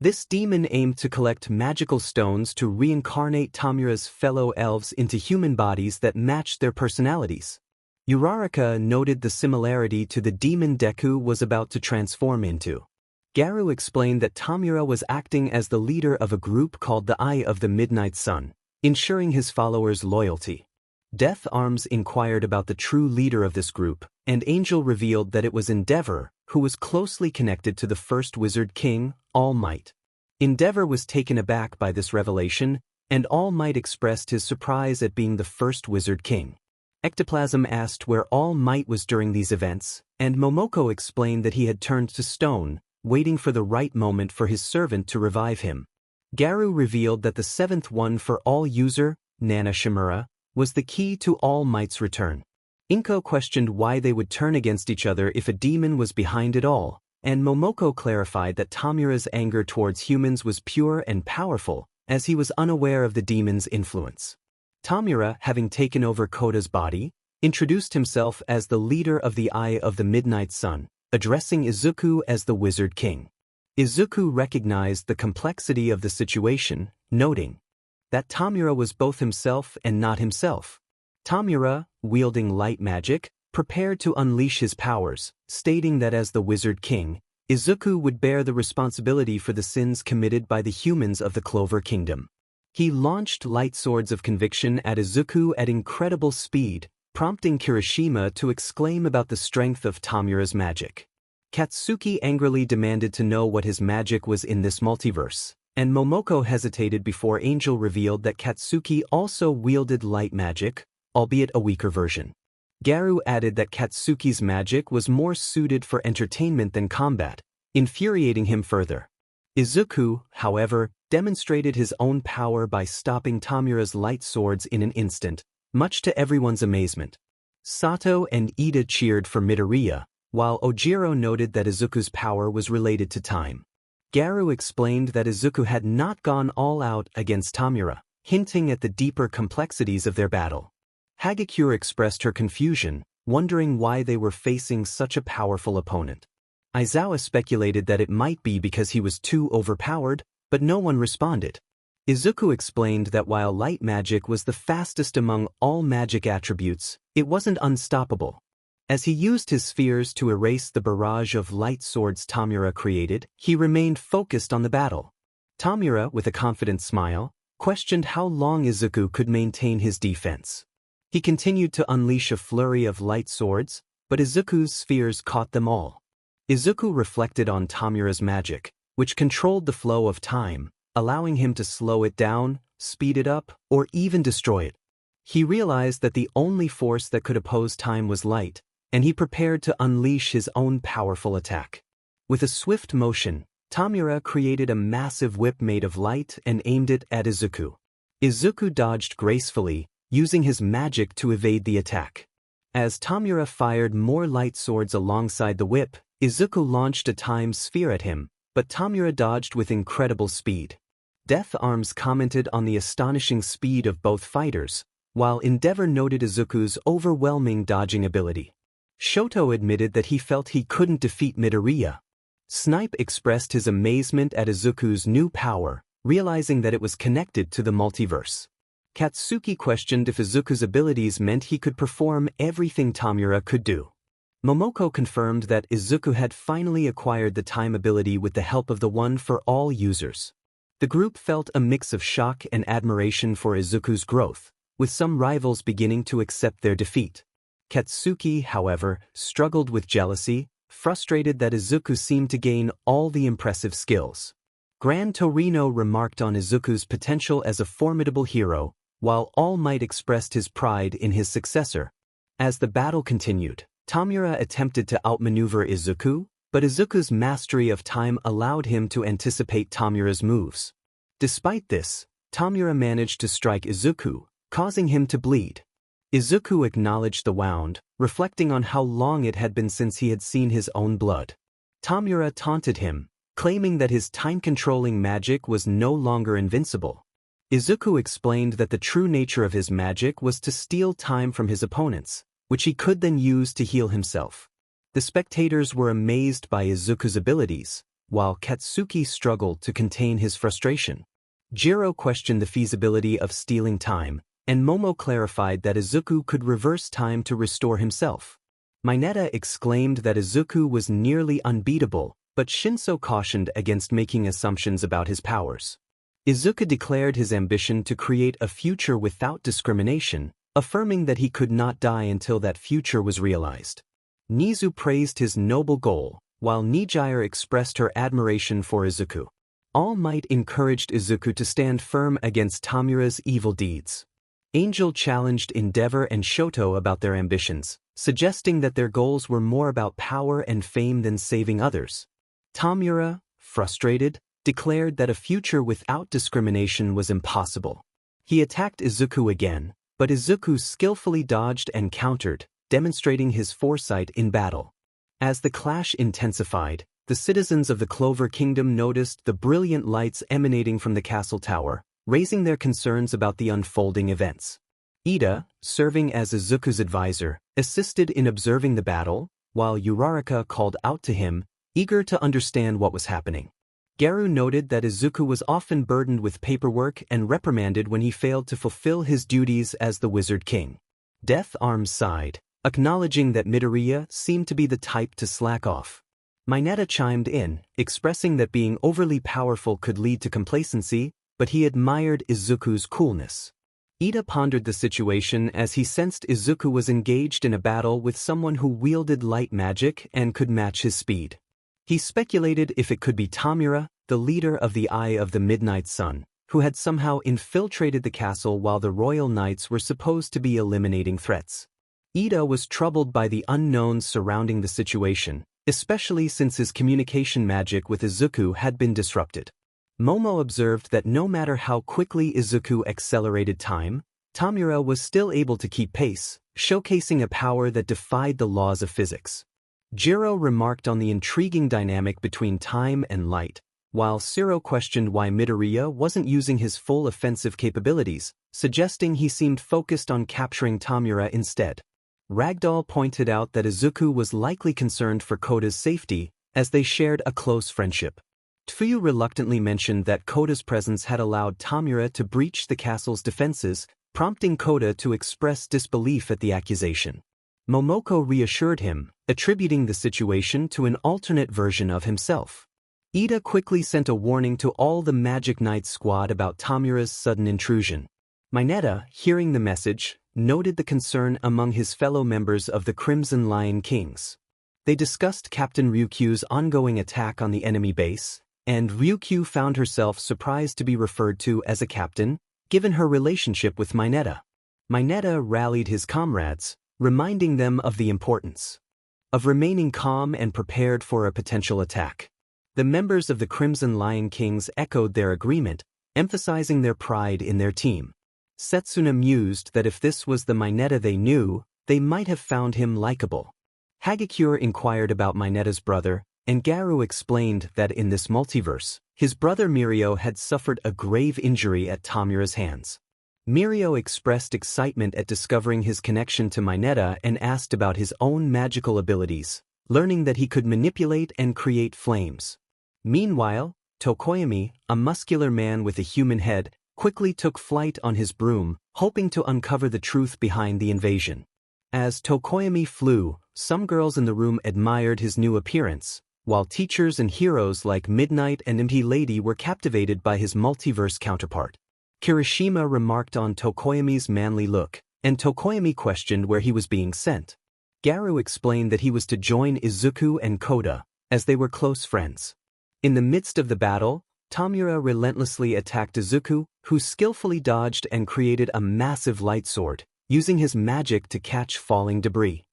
This demon aimed to collect magical stones to reincarnate Tamura's fellow elves into human bodies that matched their personalities. Uraraka noted the similarity to the demon Deku was about to transform into. Garu explained that Tamura was acting as the leader of a group called the Eye of the Midnight Sun, ensuring his followers' loyalty. Death Arms inquired about the true leader of this group, and Angel revealed that it was Endeavor, who was closely connected to the first Wizard King, All Might. Endeavor was taken aback by this revelation, and All Might expressed his surprise at being the first Wizard King. Ectoplasm asked where All Might was during these events, and Momoko explained that he had turned to stone, waiting for the right moment for his servant to revive him. Garu revealed that the seventh one for All user, Nana Shimura, was the key to All Might's return. Inko questioned why they would turn against each other if a demon was behind it all, and Momoko clarified that Tamura's anger towards humans was pure and powerful, as he was unaware of the demon's influence. Tamura, having taken over Koda's body, introduced himself as the leader of the Eye of the Midnight Sun, addressing Izuku as the Wizard King. Izuku recognized the complexity of the situation, noting that Tamura was both himself and not himself. Tamura, wielding light magic, prepared to unleash his powers, stating that as the Wizard King, Izuku would bear the responsibility for the sins committed by the humans of the Clover Kingdom. He launched light swords of conviction at Izuku at incredible speed, prompting Kirishima to exclaim about the strength of Tamura's magic. Katsuki angrily demanded to know what his magic was in this multiverse, and Momoko hesitated before Angel revealed that Katsuki also wielded light magic, albeit a weaker version. Garu added that Katsuki's magic was more suited for entertainment than combat, infuriating him further. Izuku, however, demonstrated his own power by stopping Tamura's light swords in an instant, much to everyone's amazement. Sato and Ida cheered for Midoriya, while Ojiro noted that Izuku's power was related to time. Garu explained that Izuku had not gone all out against Tamura, hinting at the deeper complexities of their battle. Hagakure expressed her confusion, wondering why they were facing such a powerful opponent. Aizawa speculated that it might be because he was too overpowered, but no one responded. Izuku explained that while light magic was the fastest among all magic attributes, it wasn't unstoppable. As he used his spheres to erase the barrage of light swords Tamura created, he remained focused on the battle. Tamura, with a confident smile, questioned how long Izuku could maintain his defense. He continued to unleash a flurry of light swords, but Izuku's spheres caught them all. Izuku reflected on Tamura's magic, which controlled the flow of time, allowing him to slow it down, speed it up, or even destroy it. He realized that the only force that could oppose time was light, and he prepared to unleash his own powerful attack. With a swift motion, Tamura created a massive whip made of light and aimed it at Izuku. Izuku dodged gracefully, using his magic to evade the attack. As Tamura fired more light swords alongside the whip, Izuku launched a time sphere at him, but Tamura dodged with incredible speed. Death Arms commented on the astonishing speed of both fighters, while Endeavor noted Izuku's overwhelming dodging ability. Shoto admitted that he felt he couldn't defeat Midoriya. Snipe expressed his amazement at Izuku's new power, realizing that it was connected to the multiverse. Katsuki questioned if Izuku's abilities meant he could perform everything Tamura could do. Momoko confirmed that Izuku had finally acquired the time ability with the help of the One for All users. The group felt a mix of shock and admiration for Izuku's growth, with some rivals beginning to accept their defeat. Katsuki, however, struggled with jealousy, frustrated that Izuku seemed to gain all the impressive skills. Gran Torino remarked on Izuku's potential as a formidable hero, while All Might expressed his pride in his successor. As the battle continued, Tamura attempted to outmaneuver Izuku, but Izuku's mastery of time allowed him to anticipate Tamura's moves. Despite this, Tamura managed to strike Izuku, causing him to bleed. Izuku acknowledged the wound, reflecting on how long it had been since he had seen his own blood. Tamura taunted him, claiming that his time-controlling magic was no longer invincible. Izuku explained that the true nature of his magic was to steal time from his opponents, which he could then use to heal himself. The spectators were amazed by Izuku's abilities, while Katsuki struggled to contain his frustration. Jiro questioned the feasibility of stealing time, and Momo clarified that Izuku could reverse time to restore himself. Mineta exclaimed that Izuku was nearly unbeatable, but Shinso cautioned against making assumptions about his powers. Izuku declared his ambition to create a future without discrimination, affirming that he could not die until that future was realized. Nizu praised his noble goal, while Nijire expressed her admiration for Izuku. All Might encouraged Izuku to stand firm against Tamura's evil deeds. Angel challenged Endeavor and Shoto about their ambitions, suggesting that their goals were more about power and fame than saving others. Tamura, frustrated, declared that a future without discrimination was impossible. He attacked Izuku again, but Izuku skillfully dodged and countered, demonstrating his foresight in battle. As the clash intensified, the citizens of the Clover Kingdom noticed the brilliant lights emanating from the castle tower, raising their concerns about the unfolding events. Ida, serving as Izuku's advisor, assisted in observing the battle, while Uraraka called out to him, eager to understand what was happening. Garu noted that Izuku was often burdened with paperwork and reprimanded when he failed to fulfill his duties as the Wizard King. Death Arms sighed, acknowledging that Midoriya seemed to be the type to slack off. Mineta chimed in, expressing that being overly powerful could lead to complacency, but he admired Izuku's coolness. Ida pondered the situation as he sensed Izuku was engaged in a battle with someone who wielded light magic and could match his speed. He speculated if it could be Tamura, the leader of the Eye of the Midnight Sun, who had somehow infiltrated the castle while the royal knights were supposed to be eliminating threats. Ida was troubled by the unknowns surrounding the situation, especially since his communication magic with Izuku had been disrupted. Momo observed that no matter how quickly Izuku accelerated time, Tamura was still able to keep pace, showcasing a power that defied the laws of physics. Jiro remarked on the intriguing dynamic between time and light, while Siro questioned why Midoriya wasn't using his full offensive capabilities, suggesting he seemed focused on capturing Tamura instead. Ragdoll pointed out that Izuku was likely concerned for Koda's safety, as they shared a close friendship. Tfuyu reluctantly mentioned that Koda's presence had allowed Tamura to breach the castle's defenses, prompting Koda to express disbelief at the accusation. Momoko reassured him, attributing the situation to an alternate version of himself. Ida quickly sent a warning to all the Magic Knight squad about Tamura's sudden intrusion. Mineta, hearing the message, noted the concern among his fellow members of the Crimson Lion Kings. They discussed Captain Ryukyu's ongoing attack on the enemy base, and Ryukyu found herself surprised to be referred to as a captain, given her relationship with Mineta. Mineta rallied his comrades, reminding them of the importance of remaining calm and prepared for a potential attack. The members of the Crimson Lion Kings echoed their agreement, emphasizing their pride in their team. Setsuna mused that if this was the Mineta they knew, they might have found him likable. Hagakure inquired about Mineta's brother, and Garu explained that in this multiverse, his brother Mirio had suffered a grave injury at Tamura's hands. Mirio expressed excitement at discovering his connection to Mineta and asked about his own magical abilities, learning that he could manipulate and create flames. Meanwhile, Tokoyami, a muscular man with a human head, quickly took flight on his broom, hoping to uncover the truth behind the invasion. As Tokoyami flew, some girls in the room admired his new appearance, while teachers and heroes like Midnight and Empty Lady were captivated by his multiverse counterpart. Kirishima remarked on Tokoyami's manly look, and Tokoyami questioned where he was being sent. Garu explained that he was to join Izuku and Koda, as they were close friends. In the midst of the battle, Tamura relentlessly attacked Izuku, who skillfully dodged and created a massive light sword, using his magic to catch falling debris.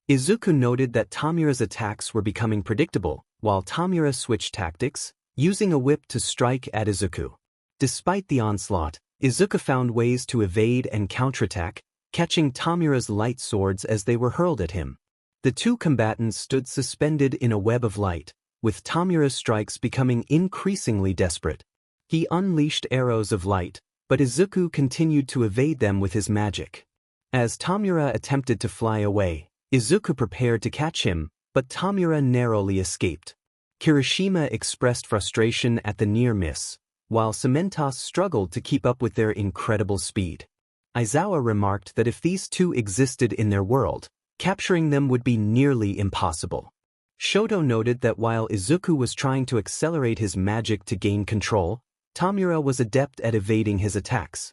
Izuku noted that Tamura's attacks were becoming predictable, while Tamura switched tactics, using a whip to strike at Izuku. Despite the onslaught, Izuku found ways to evade and counterattack, catching Tamura's light swords as they were hurled at him. The two combatants stood suspended in a web of light, with Tamura's strikes becoming increasingly desperate. He unleashed arrows of light, but Izuku continued to evade them with his magic. As Tamura attempted to fly away, Izuku prepared to catch him, but Tamura narrowly escaped. Kirishima expressed frustration at the near miss, while Cementos struggled to keep up with their incredible speed. Aizawa remarked that if these two existed in their world, capturing them would be nearly impossible. Shoto noted that while Izuku was trying to accelerate his magic to gain control, Tamura was adept at evading his attacks.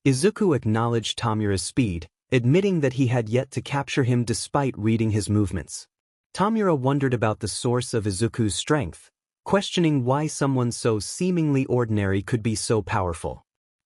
Izuku acknowledged Tamura's speed, admitting that he had yet to capture him despite reading his movements. Tamura wondered about the source of Izuku's strength, questioning why someone so seemingly ordinary could be so powerful.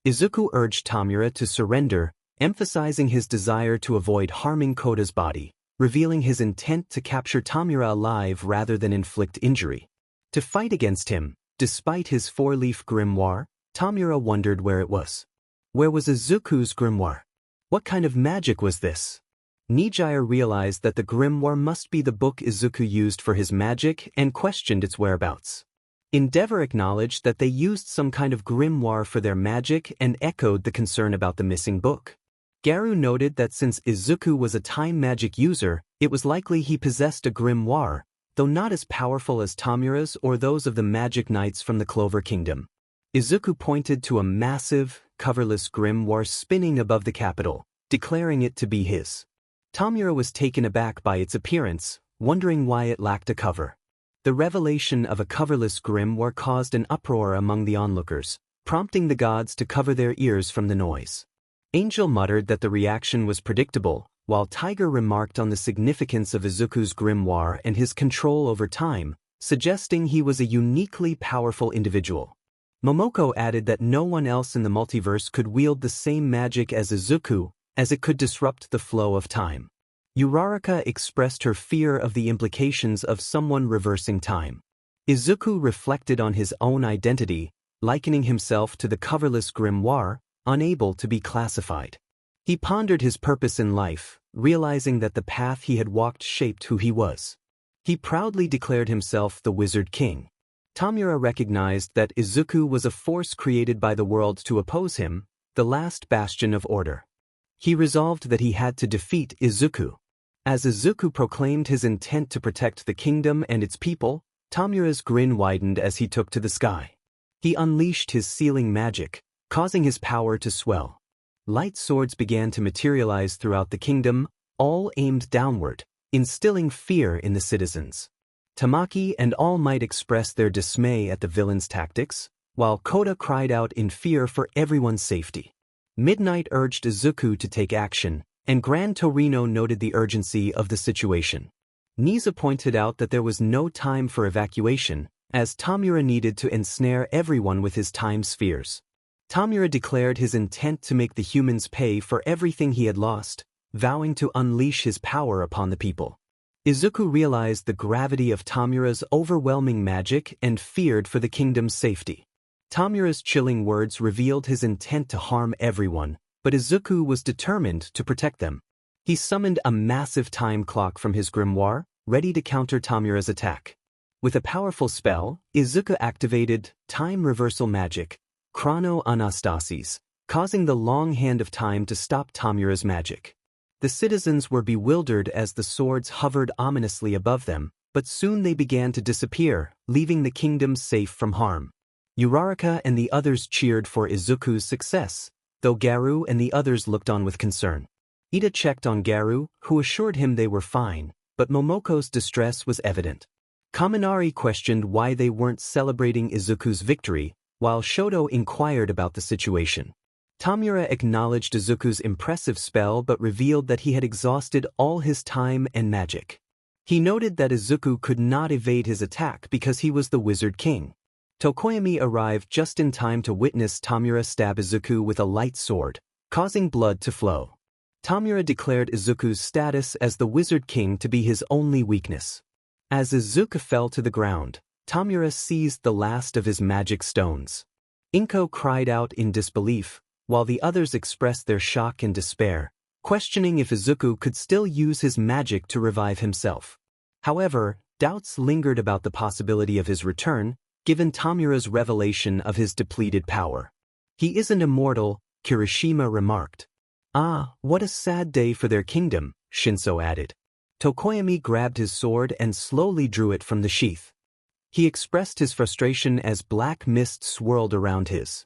Izuku urged Tamura to surrender, emphasizing his desire to avoid harming Koda's body, revealing his intent to capture Tamura alive rather than inflict injury. To fight against him, despite his four-leaf grimoire, Tamura wondered where it was. Where was Izuku's grimoire? What kind of magic was this? Nijire realized that the grimoire must be the book Izuku used for his magic and questioned its whereabouts. Endeavor acknowledged that they used some kind of grimoire for their magic and echoed the concern about the missing book. Garu noted that since Izuku was a time magic user, it was likely he possessed a grimoire, though not as powerful as Tamura's or those of the magic knights from the Clover Kingdom. Izuku pointed to a massive, coverless grimoire spinning above the capital, declaring it to be his. Tamura was taken aback by its appearance, wondering why it lacked a cover. The revelation of a coverless grimoire caused an uproar among the onlookers, prompting the gods to cover their ears from the noise. Angel muttered that the reaction was predictable, while Tiger remarked on the significance of Izuku's grimoire and his control over time, suggesting he was a uniquely powerful individual. Momoko added that no one else in the multiverse could wield the same magic as Izuku, as it could disrupt the flow of time. Uraraka expressed her fear of the implications of someone reversing time. Izuku reflected on his own identity, likening himself to the coverless grimoire, unable to be classified. He pondered his purpose in life, realizing that the path he had walked shaped who he was. He proudly declared himself the Wizard King. Tamura recognized that Izuku was a force created by the world to oppose him, the last bastion of order. He resolved that he had to defeat Izuku. As Izuku proclaimed his intent to protect the kingdom and its people, Tamura's grin widened as he took to the sky. He unleashed his sealing magic, causing his power to swell. Light swords began to materialize throughout the kingdom, all aimed downward, instilling fear in the citizens. Tamaki and All Might expressed their dismay at the villain's tactics, while Koda cried out in fear for everyone's safety. Midnight urged Izuku to take action, and Gran Torino noted the urgency of the situation. Nisa pointed out that there was no time for evacuation, as Tamura needed to ensnare everyone with his time spheres. Tamura declared his intent to make the humans pay for everything he had lost, vowing to unleash his power upon the people. Izuku realized the gravity of Tamura's overwhelming magic and feared for the kingdom's safety. Tamura's chilling words revealed his intent to harm everyone, but Izuku was determined to protect them. He summoned a massive time clock from his grimoire, ready to counter Tamura's attack. With a powerful spell, Izuku activated Time Reversal Magic, Chrono Anastasis, causing the long hand of time to stop Tamura's magic. The citizens were bewildered as the swords hovered ominously above them, but soon they began to disappear, leaving the kingdom safe from harm. Uraraka and the others cheered for Izuku's success, though Garu and the others looked on with concern. Ida checked on Garu, who assured him they were fine, but Momoko's distress was evident. Kaminari questioned why they weren't celebrating Izuku's victory, while Shoto inquired about the situation. Tamura acknowledged Izuku's impressive spell but revealed that he had exhausted all his time and magic. He noted that Izuku could not evade his attack because he was the Wizard King. Tokoyami arrived just in time to witness Tamura stab Izuku with a light sword, causing blood to flow. Tamura declared Izuku's status as the Wizard King to be his only weakness. As Izuku fell to the ground, Tamura seized the last of his magic stones. Inko cried out in disbelief, while the others expressed their shock and despair, questioning if Izuku could still use his magic to revive himself. However, doubts lingered about the possibility of his return, given Tamura's revelation of his depleted power. "He isn't immortal," Kirishima remarked. "Ah, what a sad day for their kingdom," Shinso added. Tokoyami grabbed his sword and slowly drew it from the sheath. He expressed his frustration as black mist swirled around his